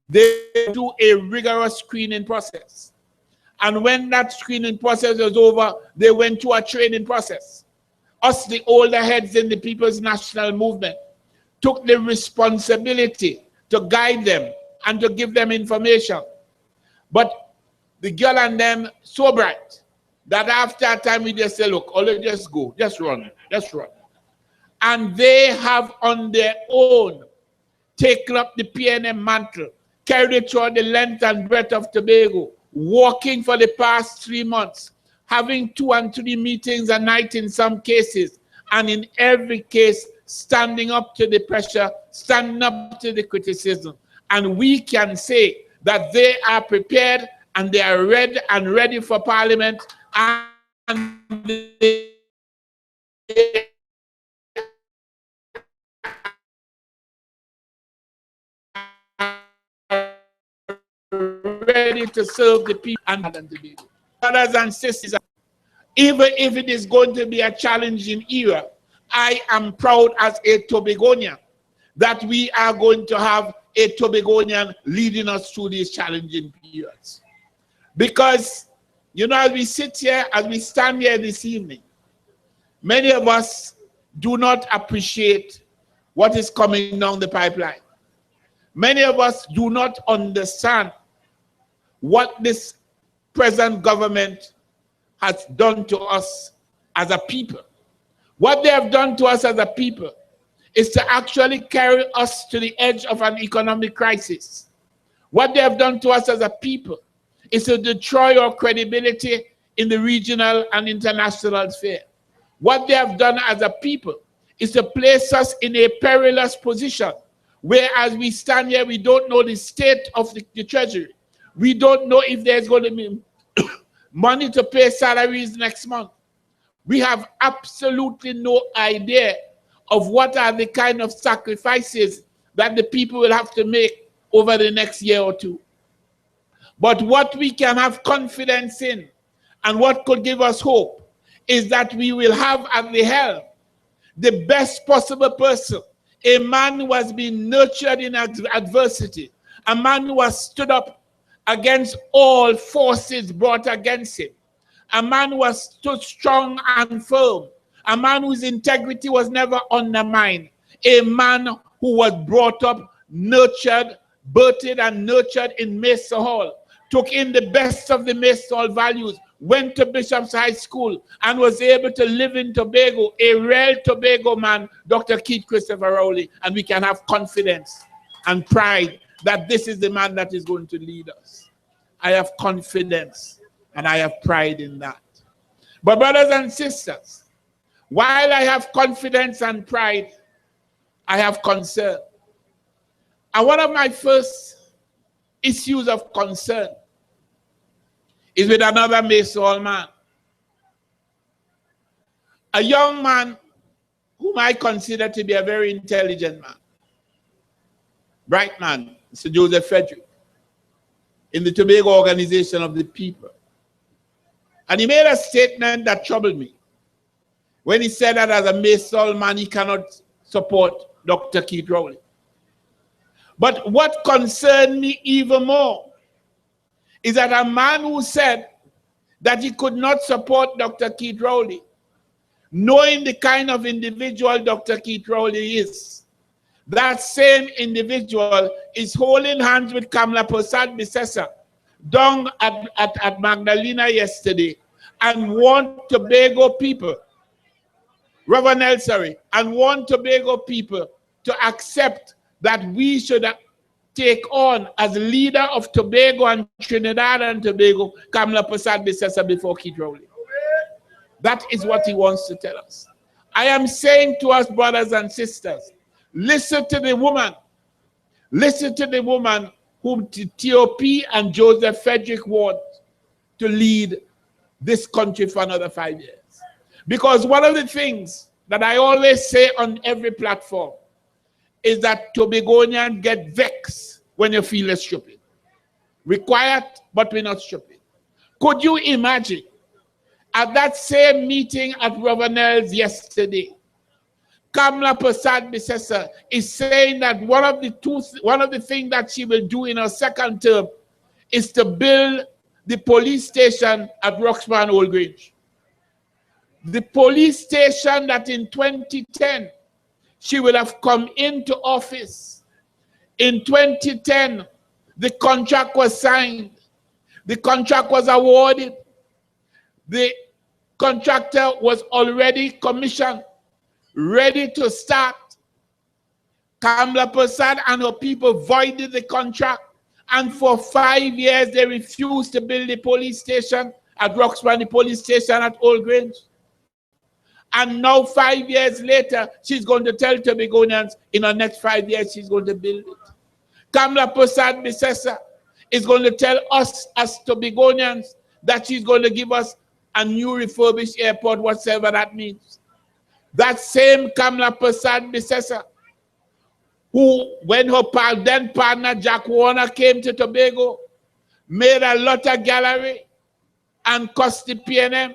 They do a rigorous screening process. And when that screening process was over, they went to a training process. Us, the older heads in the People's National Movement, took the responsibility to guide them and to give them information. But the girl and them so bright that after a time we just say, look, Ole, just go, just run, just run. And they have on their own taken up the PNM mantle, carried it through the length and breadth of Tobago, walking for the past 3 months, having 2 and 3 meetings a night in some cases, and in every case, standing up to the pressure, standing up to the criticism. And we can say that they are prepared and they are ready for Parliament, and they ready to serve the people and the people. Brothers and sisters, even if it is going to be a challenging era, I am proud as a Tobagonian that we are going to have a Tobagonian leading us through these challenging periods. Because, you know, as we sit here, as we stand here this evening, many of us do not appreciate what is coming down the pipeline. Many of us do not understand what this present government has done to us as a people. What they have done to us as a people is to actually carry us to the edge of an economic crisis. What they have done to us as a people is to destroy our credibility in the regional and international sphere. What they have done as a people is to place us in a perilous position where, as we stand here, we don't know the state of the treasury. We don't know if there's going to be money to pay salaries next month. We have absolutely no idea of what are the kind of sacrifices that the people will have to make over the next year or two. But what we can have confidence in and what could give us hope is that we will have at the helm the best possible person, a man who has been nurtured in adversity, a man who has stood up against all forces brought against him, a man who has stood strong and firm, a man whose integrity was never undermined, a man who was brought up, nurtured, birthed and nurtured in Mesa Hall, took in the best of the Mesa Hall values, went to Bishop's High School, and was able to live in Tobago, a real Tobago man, Dr. Keith Christopher Rowley. And we can have confidence and pride that this is the man that is going to lead us. I have confidence and I have pride in that. But brothers and sisters, while I have confidence and pride, I have concern. And one of my first issues of concern is with another Mesa Hall man. A young man whom I consider to be a very intelligent man. Bright man, Mr. Joseph Frederick, in the Tobago Organization of the People. And he made a statement that troubled me when he said that as a Mesa Hall man, he cannot support Dr. Keith Rowley. But what concerned me even more is that a man who said that he could not support Dr. Keith Rowley, knowing the kind of individual Dr. Keith Rowley is, that same individual is holding hands with Kamla Persad Bissessa down at Magdalena yesterday and want Tobago people, Ravenel, sorry, and want Tobago people to accept that we should take on as leader of Tobago and Trinidad and Tobago, Kamla Persad Bissessa before Keith Rowley. That is what he wants to tell us. I am saying to us, brothers and sisters, listen to the woman. Listen to the woman whom the TOP and Joseph Frederick want to lead this country for another 5 years. Because one of the things that I always say on every platform is that Tobagonians get vexed when you feel it's stupid. We're quiet, but we're not stupid. Could you imagine at that same meeting at Ravenel's yesterday, Kamla Prasad Bisesa is saying that one of the things that she will do in her second term is to build the police station at Roxburgh Old Grange. The police station that in 2010 she will have come into office. In 2010, the contract was signed. The contract was awarded. The contractor was already commissioned, ready to start. Kamla Prasad and her people voided the contract, and for 5 years they refused to build the police station at Roxburgh, the police station at Old Grange. And now 5 years later, she's going to tell Tobagonians in the next 5 years she's going to build it. Kamla Prasad Bisesa is going to tell us as Tobagonians that she's going to give us a new refurbished airport, whatever that means. That same Kamla Prasad Bisesa, who, when her then partner Jack Warner came to Tobago, made a lot of gallery and cost the PNM,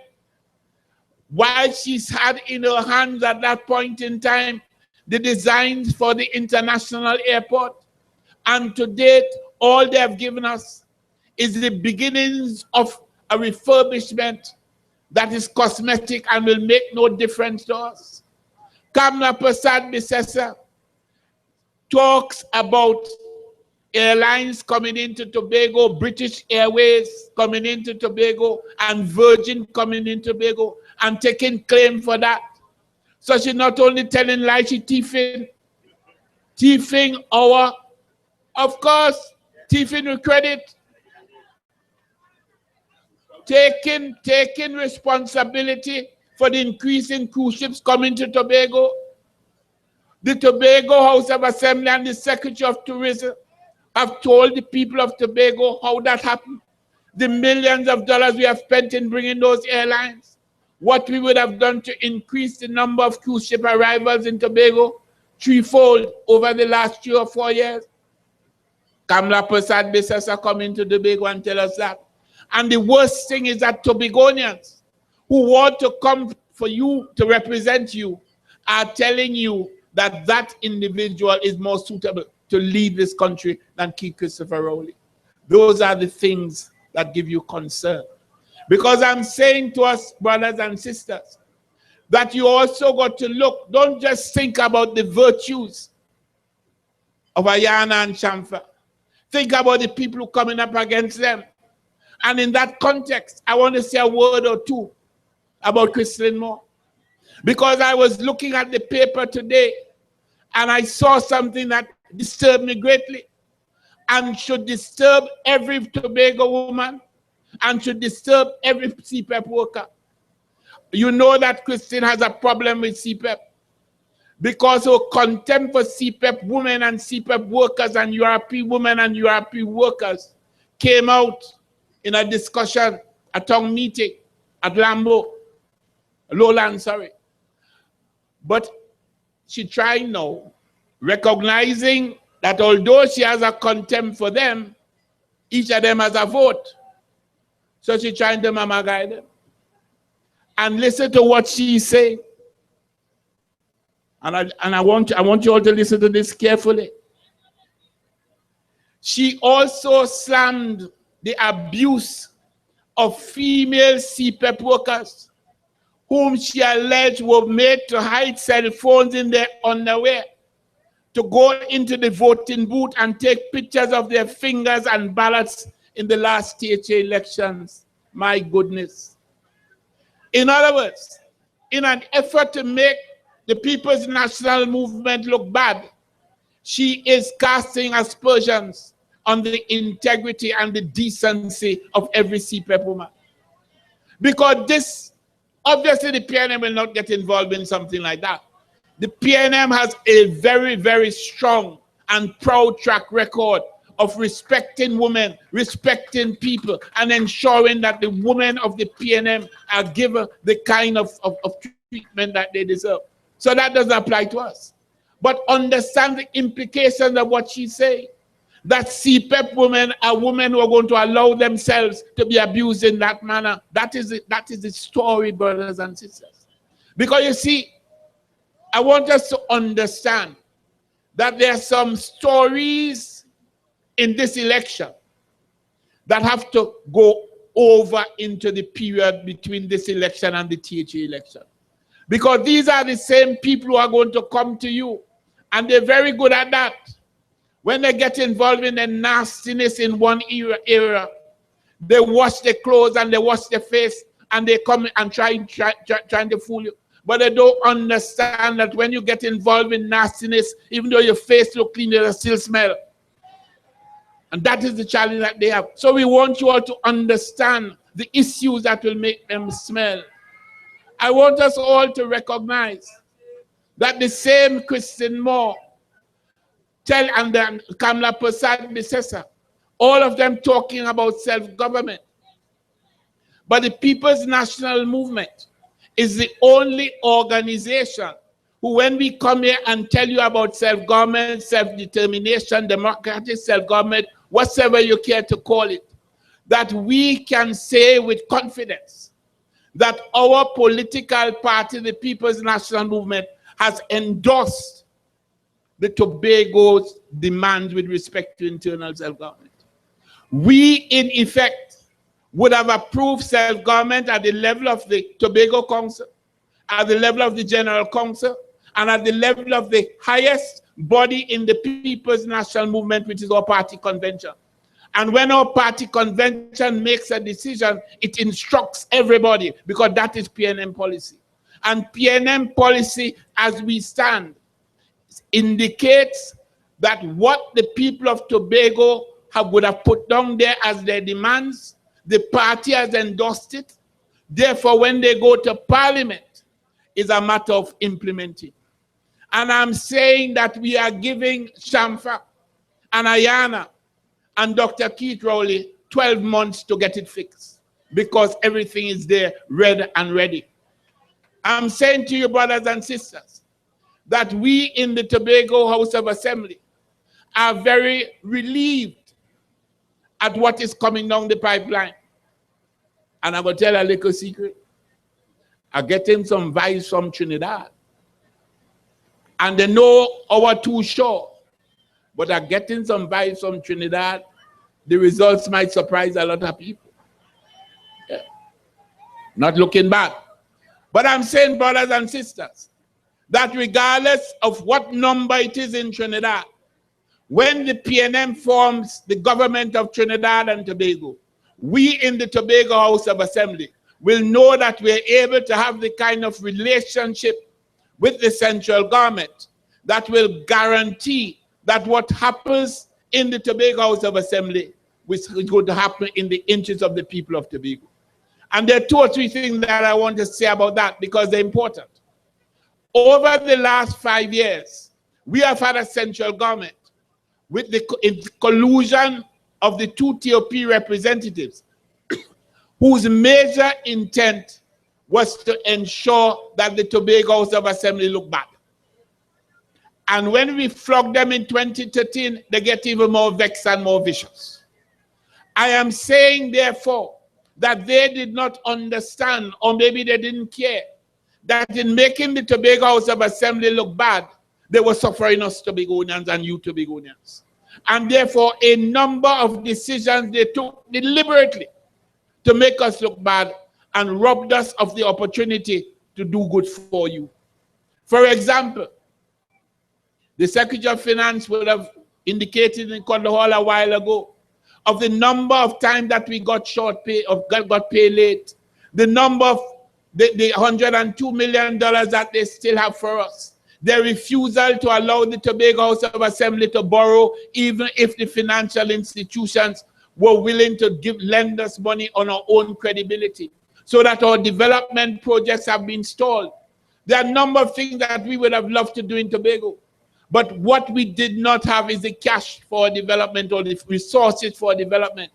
while she's had in her hands at that point in time the designs for the international airport. And to date, all they have given us is the beginnings of a refurbishment that is cosmetic and will make no difference to us. Kamla Prasad Bisesa talks about airlines coming into Tobago, British Airways coming into Tobago, and Virgin coming into Tobago, and taking claim for that. So she's not only telling lies, she's thieving our, of course, thieving with credit, taking responsibility for the increase in cruise ships coming to Tobago. The Tobago House of Assembly and the Secretary of Tourism have told the people of Tobago how that happened. The millions of dollars we have spent in bringing those airlines, what we would have done to increase the number of cruise ship arrivals in Tobago threefold over the last 3 or 4 years. Kamla Prasad Bisesa coming to Tobago and tell us that. And the worst thing is that Tobagonians who want to come for you to represent you are telling you that that individual is more suitable to lead this country than Keith Christopher Rowley. Those are the things that give you concern. Because I'm saying to us, brothers and sisters, that you also got to look, don't just think about the virtues of Ayana and Shamfa. Think about the people who are coming up against them. And in that context, I want to say a word or two about Christine Moore. Because I was looking at the paper today and I saw something that disturbed me greatly and should disturb every Tobago woman and should disturb every CPEP worker. You know that Christine has a problem with CPEP because her contempt for CPEP women and CPEP workers and URP women and URP workers came out in a discussion, a town meeting at Lowland, sorry. But she tried now, recognizing that although she has a contempt for them, each of them has a vote. So she trying to mama guide them. And listen to what she say. And I want you all to listen to this carefully. She also slammed the abuse of female CPEP workers, whom she alleged were made to hide cell phones in their underwear, to go into the voting booth and take pictures of their fingers and ballots in the last THA elections. My goodness. In other words, in an effort to make the People's National Movement look bad, she is casting aspersions on the integrity and the decency of every CPEP woman. Because this, obviously the PNM will not get involved in something like that. The PNM has a very, very strong and proud track record of respecting women, respecting people, and ensuring that the women of the PNM are given the kind of treatment that they deserve. So that doesn't apply to us. But understand the implications of what she's saying. That CPEP women are women who are going to allow themselves to be abused in that manner. That is the story, brothers and sisters. Because you see, I want us to understand that there are some stories in this election that have to go over into the period between this election and the THA election. Because these are the same people who are going to come to you, and they're very good at that. When they get involved in the nastiness in one era, they wash their clothes and they wash their face, and they come and trying to fool you. But they don't understand that when you get involved in nastiness, even though your face looks clean, they still smell. And that is the challenge that they have. So we want you all to understand the issues that will make them smell. I want us all to recognize that the same Christian Moore, and then Kamala Prasad, Bissessa, all of them talking about self-government. But the People's National Movement is the only organization who, when we come here and tell you about self-government, self-determination, democratic self-government, whatever you care to call it, that we can say with confidence that our political party, the People's National Movement, has endorsed the Tobago's demands with respect to internal self-government. We, in effect, would have approved self-government at the level of the Tobago Council, at the level of the General Council, and at the level of the highest body in the People's National Movement, which is our party convention. And when our party convention makes a decision, it instructs everybody, because that is PNM policy. And PNM policy, as we stand, indicates that what the people of Tobago would have put down there as their demands, the party has endorsed it. Therefore, when they go to Parliament, it's a matter of implementing. And I'm saying that we are giving Shamfa and Ayana and Dr. Keith Rowley 12 months to get it fixed, because everything is there, ready and ready. I'm saying to you, brothers and sisters, that we in the Tobago House of Assembly are very relieved at what is coming down the pipeline. And I'm going to tell a little secret. I'm getting some vibes from Trinidad. And they know our too short, but I'm getting some vibes from Trinidad. The results might surprise a lot of people. Yeah. Not looking bad. But I'm saying, brothers and sisters, that regardless of what number it is in Trinidad, when the PNM forms the government of Trinidad and Tobago, we in the Tobago House of Assembly will know that we're able to have the kind of relationship with the central government that will guarantee that what happens in the Tobago House of Assembly is going to happen in the interest of the people of Tobago. And there are 2 or 3 things that I want to say about that, because they're important. Over the last 5 years, we have had a central government with the collusion of the 2 TOP representatives whose major intent was to ensure that the Tobago House of Assembly looked bad. And when we flogged them in 2013, they get even more vexed and more vicious. I am saying, therefore, that they did not understand, or maybe they didn't care, that in making the Tobago House of Assembly look bad, they were suffering us Tobagonians and you Tobagonians. And therefore, a number of decisions they took deliberately to make us look bad and robbed us of the opportunity to do good for you. For example, the Secretary of Finance would have indicated in Condor Hall a while ago of the number of times that we got short pay, or got paid late, the number of the $102 million that they still have for us, their refusal to allow the Tobago House of Assembly to borrow, even if the financial institutions were willing to lend us money on our own credibility, so that our development projects have been stalled. There are a number of things that we would have loved to do in Tobago. But what we did not have is the cash for development or the resources for development.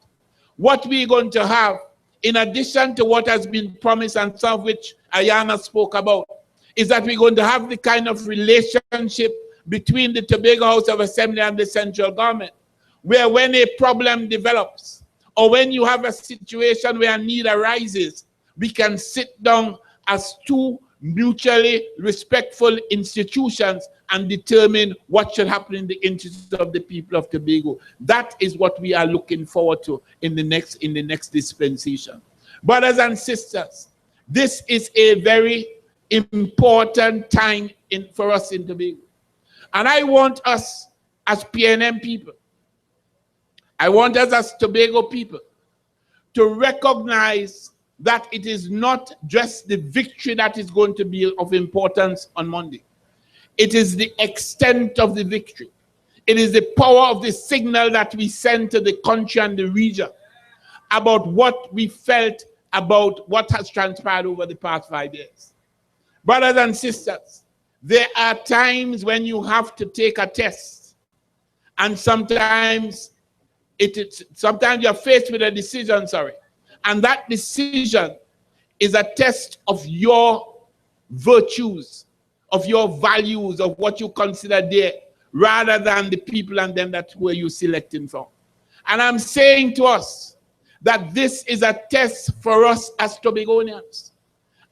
What we're going to have, in addition to what has been promised and some of which Ayana spoke about, is that we're going to have the kind of relationship between the Tobago House of Assembly and the central government, where when a problem develops, or when you have a situation where a need arises, we can sit down as two mutually respectful institutions and determine what should happen in the interest of the people of Tobago. That is what we are looking forward to in the next dispensation. Brothers and sisters, this is a very important time for us in Tobago. And I want us as PNM people, I want us as Tobago people to recognize that it is not just the victory that is going to be of importance on Monday. It is the extent of the victory. It is the power of the signal that we send to the country and the region about what we felt about what has transpired over the past 5 years. Brothers and sisters, there are times when you have to take a test, and sometimes you're faced with a decision, and that decision is a test of your virtues, of your values, of what you consider there, rather than the people and them that were you selecting from. And I'm saying to us that this is a test for us as Tobagonians.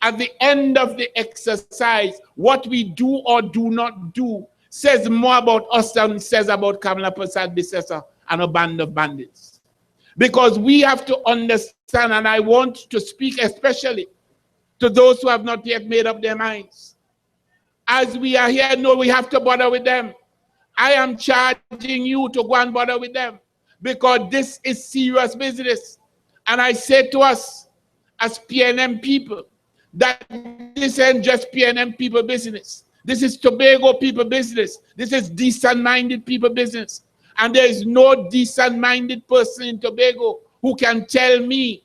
At the end of the exercise, what we do or do not do says more about us than it says about Kamala Prasad Bissessa and a band of bandits. Because we have to understand, and I want to speak especially to those who have not yet made up their minds. As we are here, no, we have to bother with them. I am charging you to go and bother with them, because this is serious business. And I say to us as PNM people that this ain't just PNM people business. This is Tobago people business. This is decent-minded people business. And there is no decent-minded person in Tobago who can tell me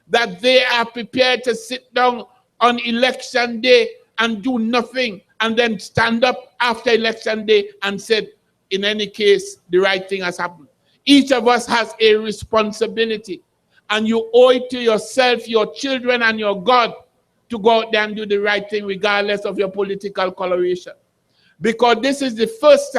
that they are prepared to sit down on election day and do nothing and then stand up after election day and say, in any case, the right thing has happened. Each of us has a responsibility, and you owe it to yourself, your children, and your God to go out there and do the right thing regardless of your political coloration. Because this is the first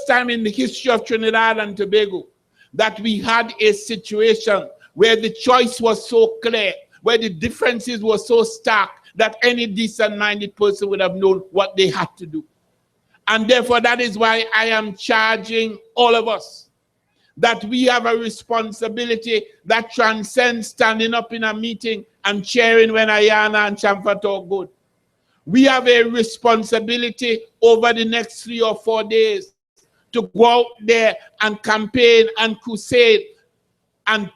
time in the history of Trinidad and Tobago that we had a situation where the choice was so clear, where the differences were so stark that any decent-minded person would have known what they had to do. And therefore, that is why I am charging all of us that we have a responsibility that transcends standing up in a meeting and cheering when Ayana and Chamfa talk good. We have a responsibility over the next 3 or 4 days to go out there and campaign and crusade and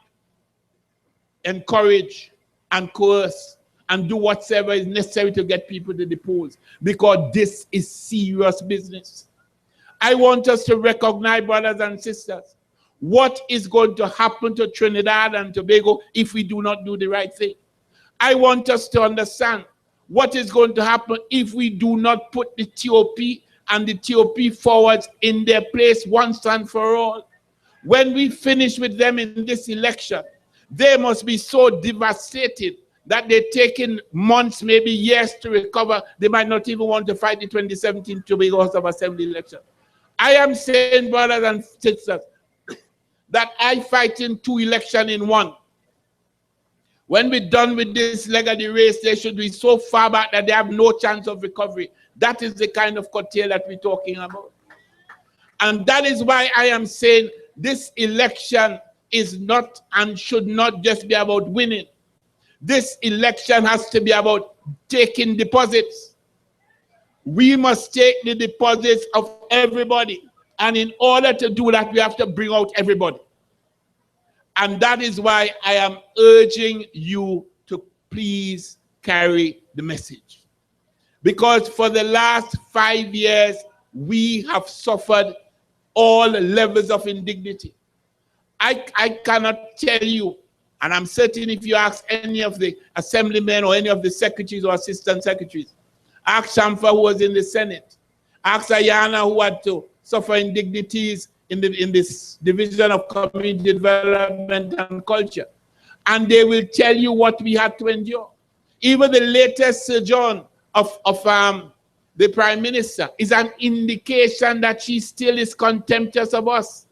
encourage and coerce and do whatever is necessary to get people to the polls, because this is serious business. I want us to recognize, brothers and sisters, what is going to happen to Trinidad and Tobago if we do not do the right thing. I want us to understand what is going to happen if we do not put the TOP and the TOP forwards in their place once and for all. When we finish with them in this election, they must be so devastated that they're taking months, maybe years to recover. They might not even want to fight the 2017 Tobago House of Assembly election. I am saying, brothers and sisters, that I fight in 2 elections in 1. When we're done with this leg of the race, they should be so far back that they have no chance of recovery. That is the kind of curtail that we're talking about. And that is why I am saying this election is not and should not just be about winning. This election has to be about taking deposits. We must take the deposits of everybody. And in order to do that, we have to bring out everybody. And that is why I am urging you to please carry the message. Because for the last 5 years, we have suffered all levels of indignity. I cannot tell you, and I'm certain if you ask any of the assemblymen or any of the secretaries or assistant secretaries, Ask Shamfa, who was in the Senate. Ask Ayana, who had to suffer indignities in this Division of Community Development and Culture. And they will tell you what we had to endure. Even the latest sojourn of the Prime Minister is an indication that she still is contemptuous of us.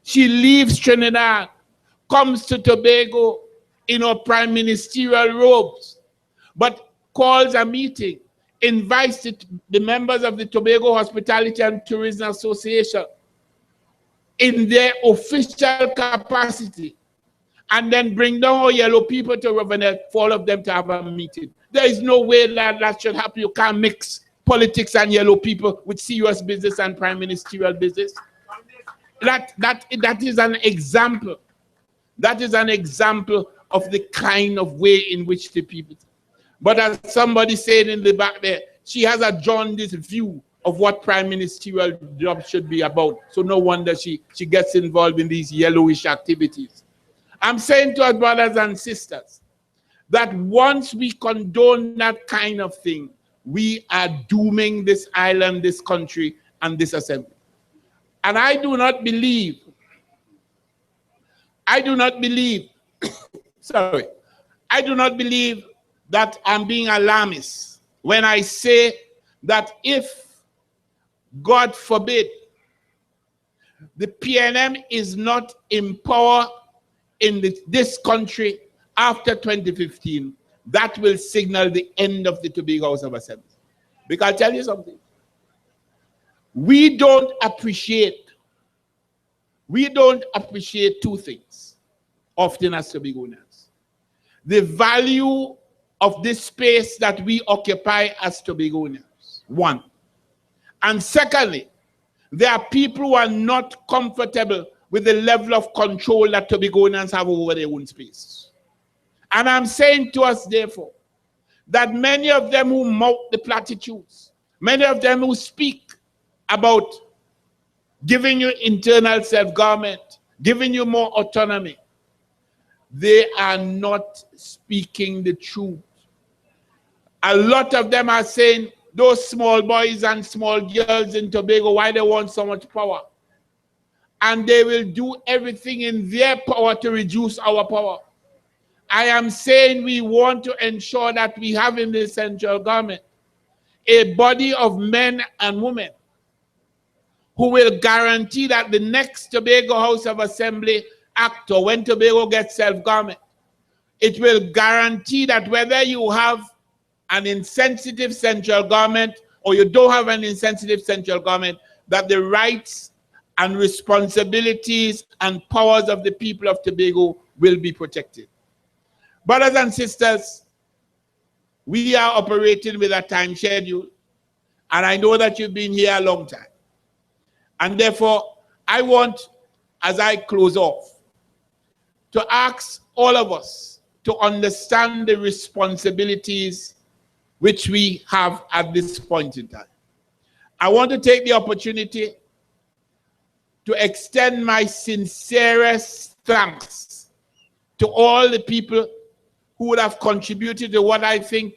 She leaves Trinidad, comes to Tobago in her prime ministerial robes, but calls a meeting, invites the members of the Tobago Hospitality and Tourism Association in their official capacity, and then bring down our yellow people to Ravenel for all of them to have a meeting. There is no way that should happen. You can't mix politics and yellow people with serious business and prime ministerial business. That is an example. That is an example of the kind of way in which the people. But as somebody said in the back there, she has a jaundiced view of what prime ministerial job should be about. So no wonder she gets involved in these yellowish activities. I'm saying to our brothers and sisters that once we condone that kind of thing, we are dooming this island, this country, and this assembly. And I do not believe, sorry, I do not believe that I'm being alarmist when I say that if, God forbid, the PNM is not in power in this country after 2015, that will signal the end of the Tobago House of Assembly. Because I'll tell you something. We don't appreciate two things often as Tobagonians. The value of this space that we occupy as Tobagonians, one. And secondly, there are people who are not comfortable with the level of control that Tobagonians have over their own space. And I'm saying to us, therefore, that many of them who mouth the platitudes, many of them who speak about giving you internal self-government, giving you more autonomy, they are not speaking the truth. A lot of them are saying those small boys and small girls in Tobago, why they want so much power. And they will do everything in their power to reduce our power. I am saying we want to ensure that we have in the central government a body of men and women who will guarantee that the next Tobago House of Assembly Act, or when Tobago gets self-government, it will guarantee that whether you have an insensitive central government or you don't have an insensitive central government, that the rights and responsibilities and powers of the people of Tobago will be protected. Brothers and sisters, we are operating with a time schedule, and I know that you've been here a long time. And therefore, I want, as I close off, to ask all of us to understand the responsibilities which we have at this point in time. I want to take the opportunity to extend my sincerest thanks to all the people who would have contributed to what I think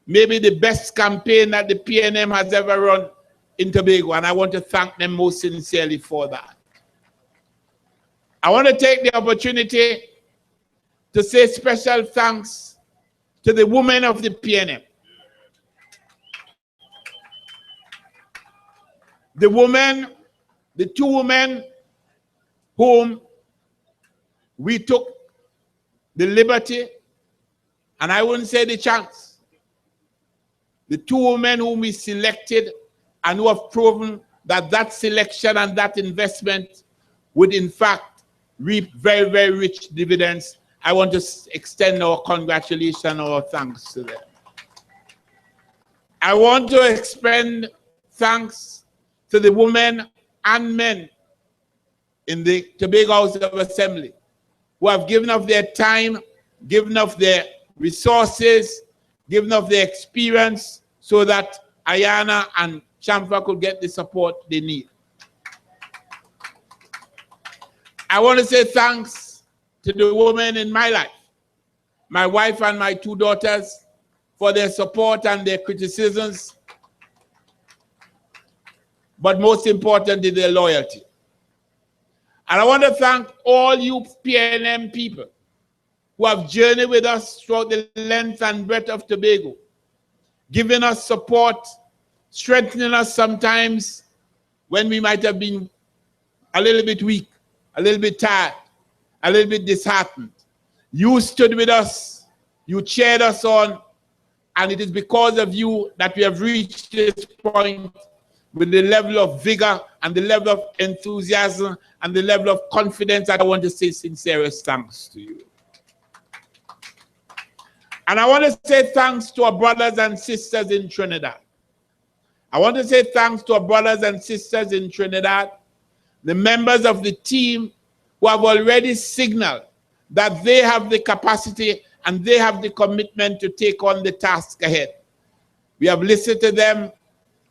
may be the best campaign that the PNM has ever run in Tobago, and I want to thank them most sincerely for that. I want to take the opportunity to say special thanks to the women of the PNM. The two women whom we took the liberty, and I wouldn't say the chance, the two women whom we selected and who have proven that that selection and that investment would in fact reap very, very rich dividends. I want to extend our congratulations and our thanks to them. I want to expend thanks to the women and men in the Tobago House of Assembly who have given of their time, given of their resources, given of their experience so that Ayana and Shamfa could get the support they need. I want to say thanks to the women in my life, my wife and my two daughters, for their support and their criticisms but most importantly, their loyalty. And I want to thank all you PNM people who have journeyed with us throughout the length and breadth of Tobago, giving us support, strengthening us sometimes when we might have been a little bit weak, a little bit tired, a little bit disheartened. You stood with us, you cheered us on, and it is because of you that we have reached this point with the level of vigor and the level of enthusiasm and the level of confidence that I want to say sincerest thanks to you. And I want to say thanks to our brothers and sisters in Trinidad. I want to say thanks to our brothers and sisters in Trinidad, the members of the team who have already signaled that they have the capacity and they have the commitment to take on the task ahead. We have listened to them,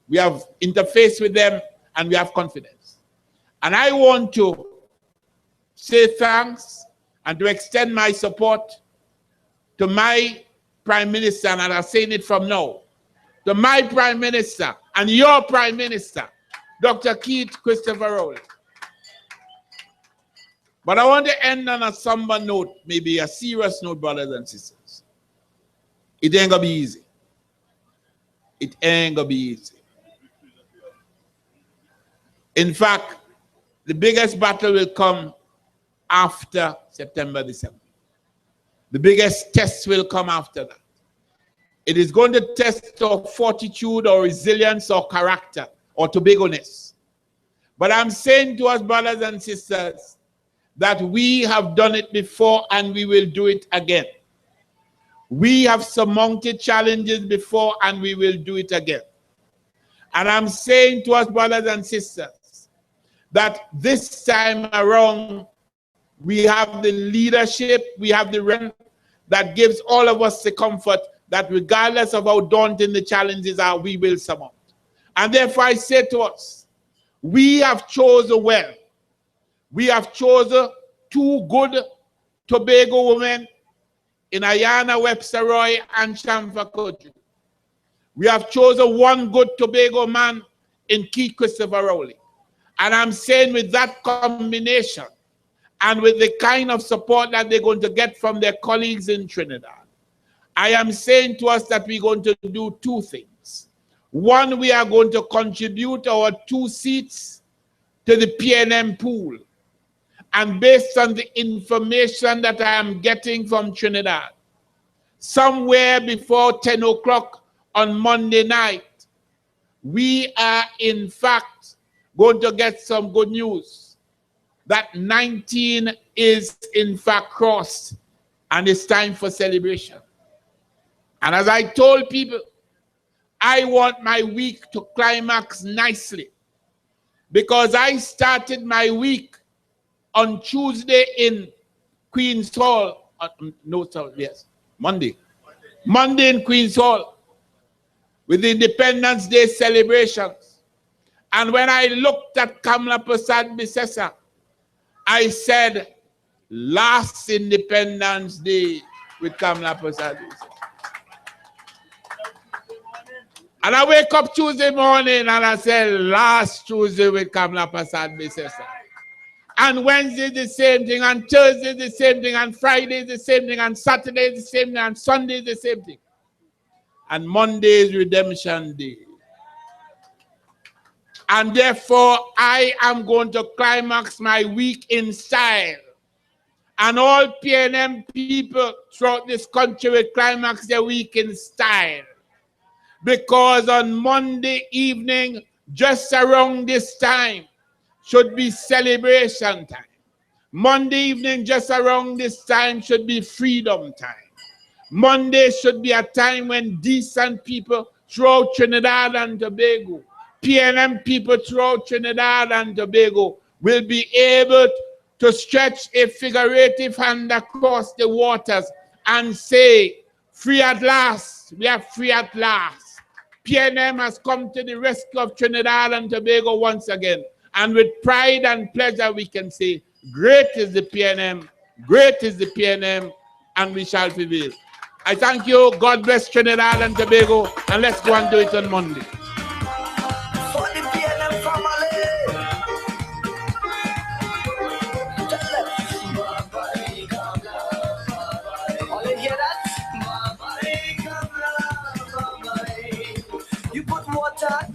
we have interfaced with them, and we have confidence. And I want to say thanks and to extend my support to my Prime Minister, and I'm saying it from now, to my Prime Minister and your Prime Minister, Dr. Keith Christopher Rowley. But I want to end on a somber note, maybe a serious note, brothers and sisters. It ain't gonna be easy. It ain't gonna be easy. In fact, the biggest battle will come after September the 7th. The biggest test will come after that. It is going to test our fortitude or resilience or character or Tobago-ness. But I'm saying to us, brothers and sisters, that we have done it before and we will do it again. We have surmounted challenges before and we will do it again. And I'm saying to us, brothers and sisters, that this time around, we have the leadership, we have the rent that gives all of us the comfort that regardless of how daunting the challenges are, we will surmount. And therefore I say to us, we have chosen well. We have chosen two good Tobago women in Ayana Webster-Roy and Shamfa Kodju. We have chosen one good Tobago man in Keith Christopher Rowley. And I'm saying with that combination and with the kind of support that they're going to get from their colleagues in Trinidad, I am saying to us that we're going to do two things. One, we are going to contribute our 2 seats to the PNM pool. And based on the information that I am getting from Trinidad, somewhere before 10 o'clock on Monday night, we are in fact going to get some good news that 19 is in fact crossed and it's time for celebration. And as I told people, I want my week to climax nicely because I started my week on Tuesday in Queen's Hall, Monday in Queen's Hall with the Independence Day celebrations. And when I looked at Kamala Prasad Bisesa, I said, last Independence Day with Kamala Prasad Bisesa. And I wake up Tuesday morning and I said, last Tuesday with Kamala Prasad Bisesa. And Wednesday the same thing, and Thursday the same thing, and Friday the same thing, and Saturday the same thing, and Sunday the same thing. And Monday is Redemption Day. And therefore, I am going to climax my week in style. And all PNM people throughout this country will climax their week in style. Because on Monday evening, just around this time, should be celebration time. Monday evening, just around this time, should be freedom time. Monday should be a time when decent people throughout Trinidad and Tobago, PNM people throughout Trinidad and Tobago, will be able to stretch a figurative hand across the waters and say, free at last, we are free at last. PNM has come to the rescue of Trinidad and Tobago once again. And with pride and pleasure, we can say, great is the PNM, great is the PNM, and we shall prevail. I thank you. God bless Trinidad and Tobago, and let's go and do it on Monday. For the PNM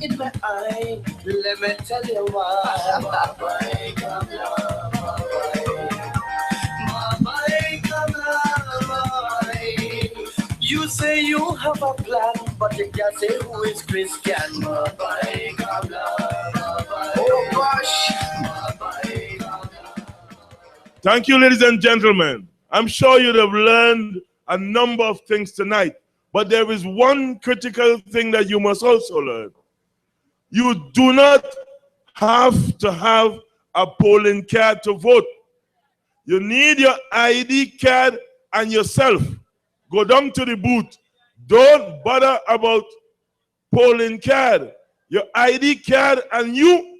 in my eye. Let me tell you why. Bye-bye, come love, bye-bye, come love, bye. You say you have a plan, but you can't say who is Christian. Bye-bye, come love, bye-bye. Oh gosh. Bye-bye, come love. Thank you, ladies and gentlemen. I'm sure you'd have learned a number of things tonight, but there is one critical thing that you must also learn. You do not have to have a polling card to vote. You need your ID card and yourself. Go down to the booth. Don't bother about polling card. Your ID card and you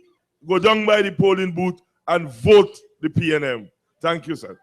go down by the polling booth and vote the PNM. Thank you, sir.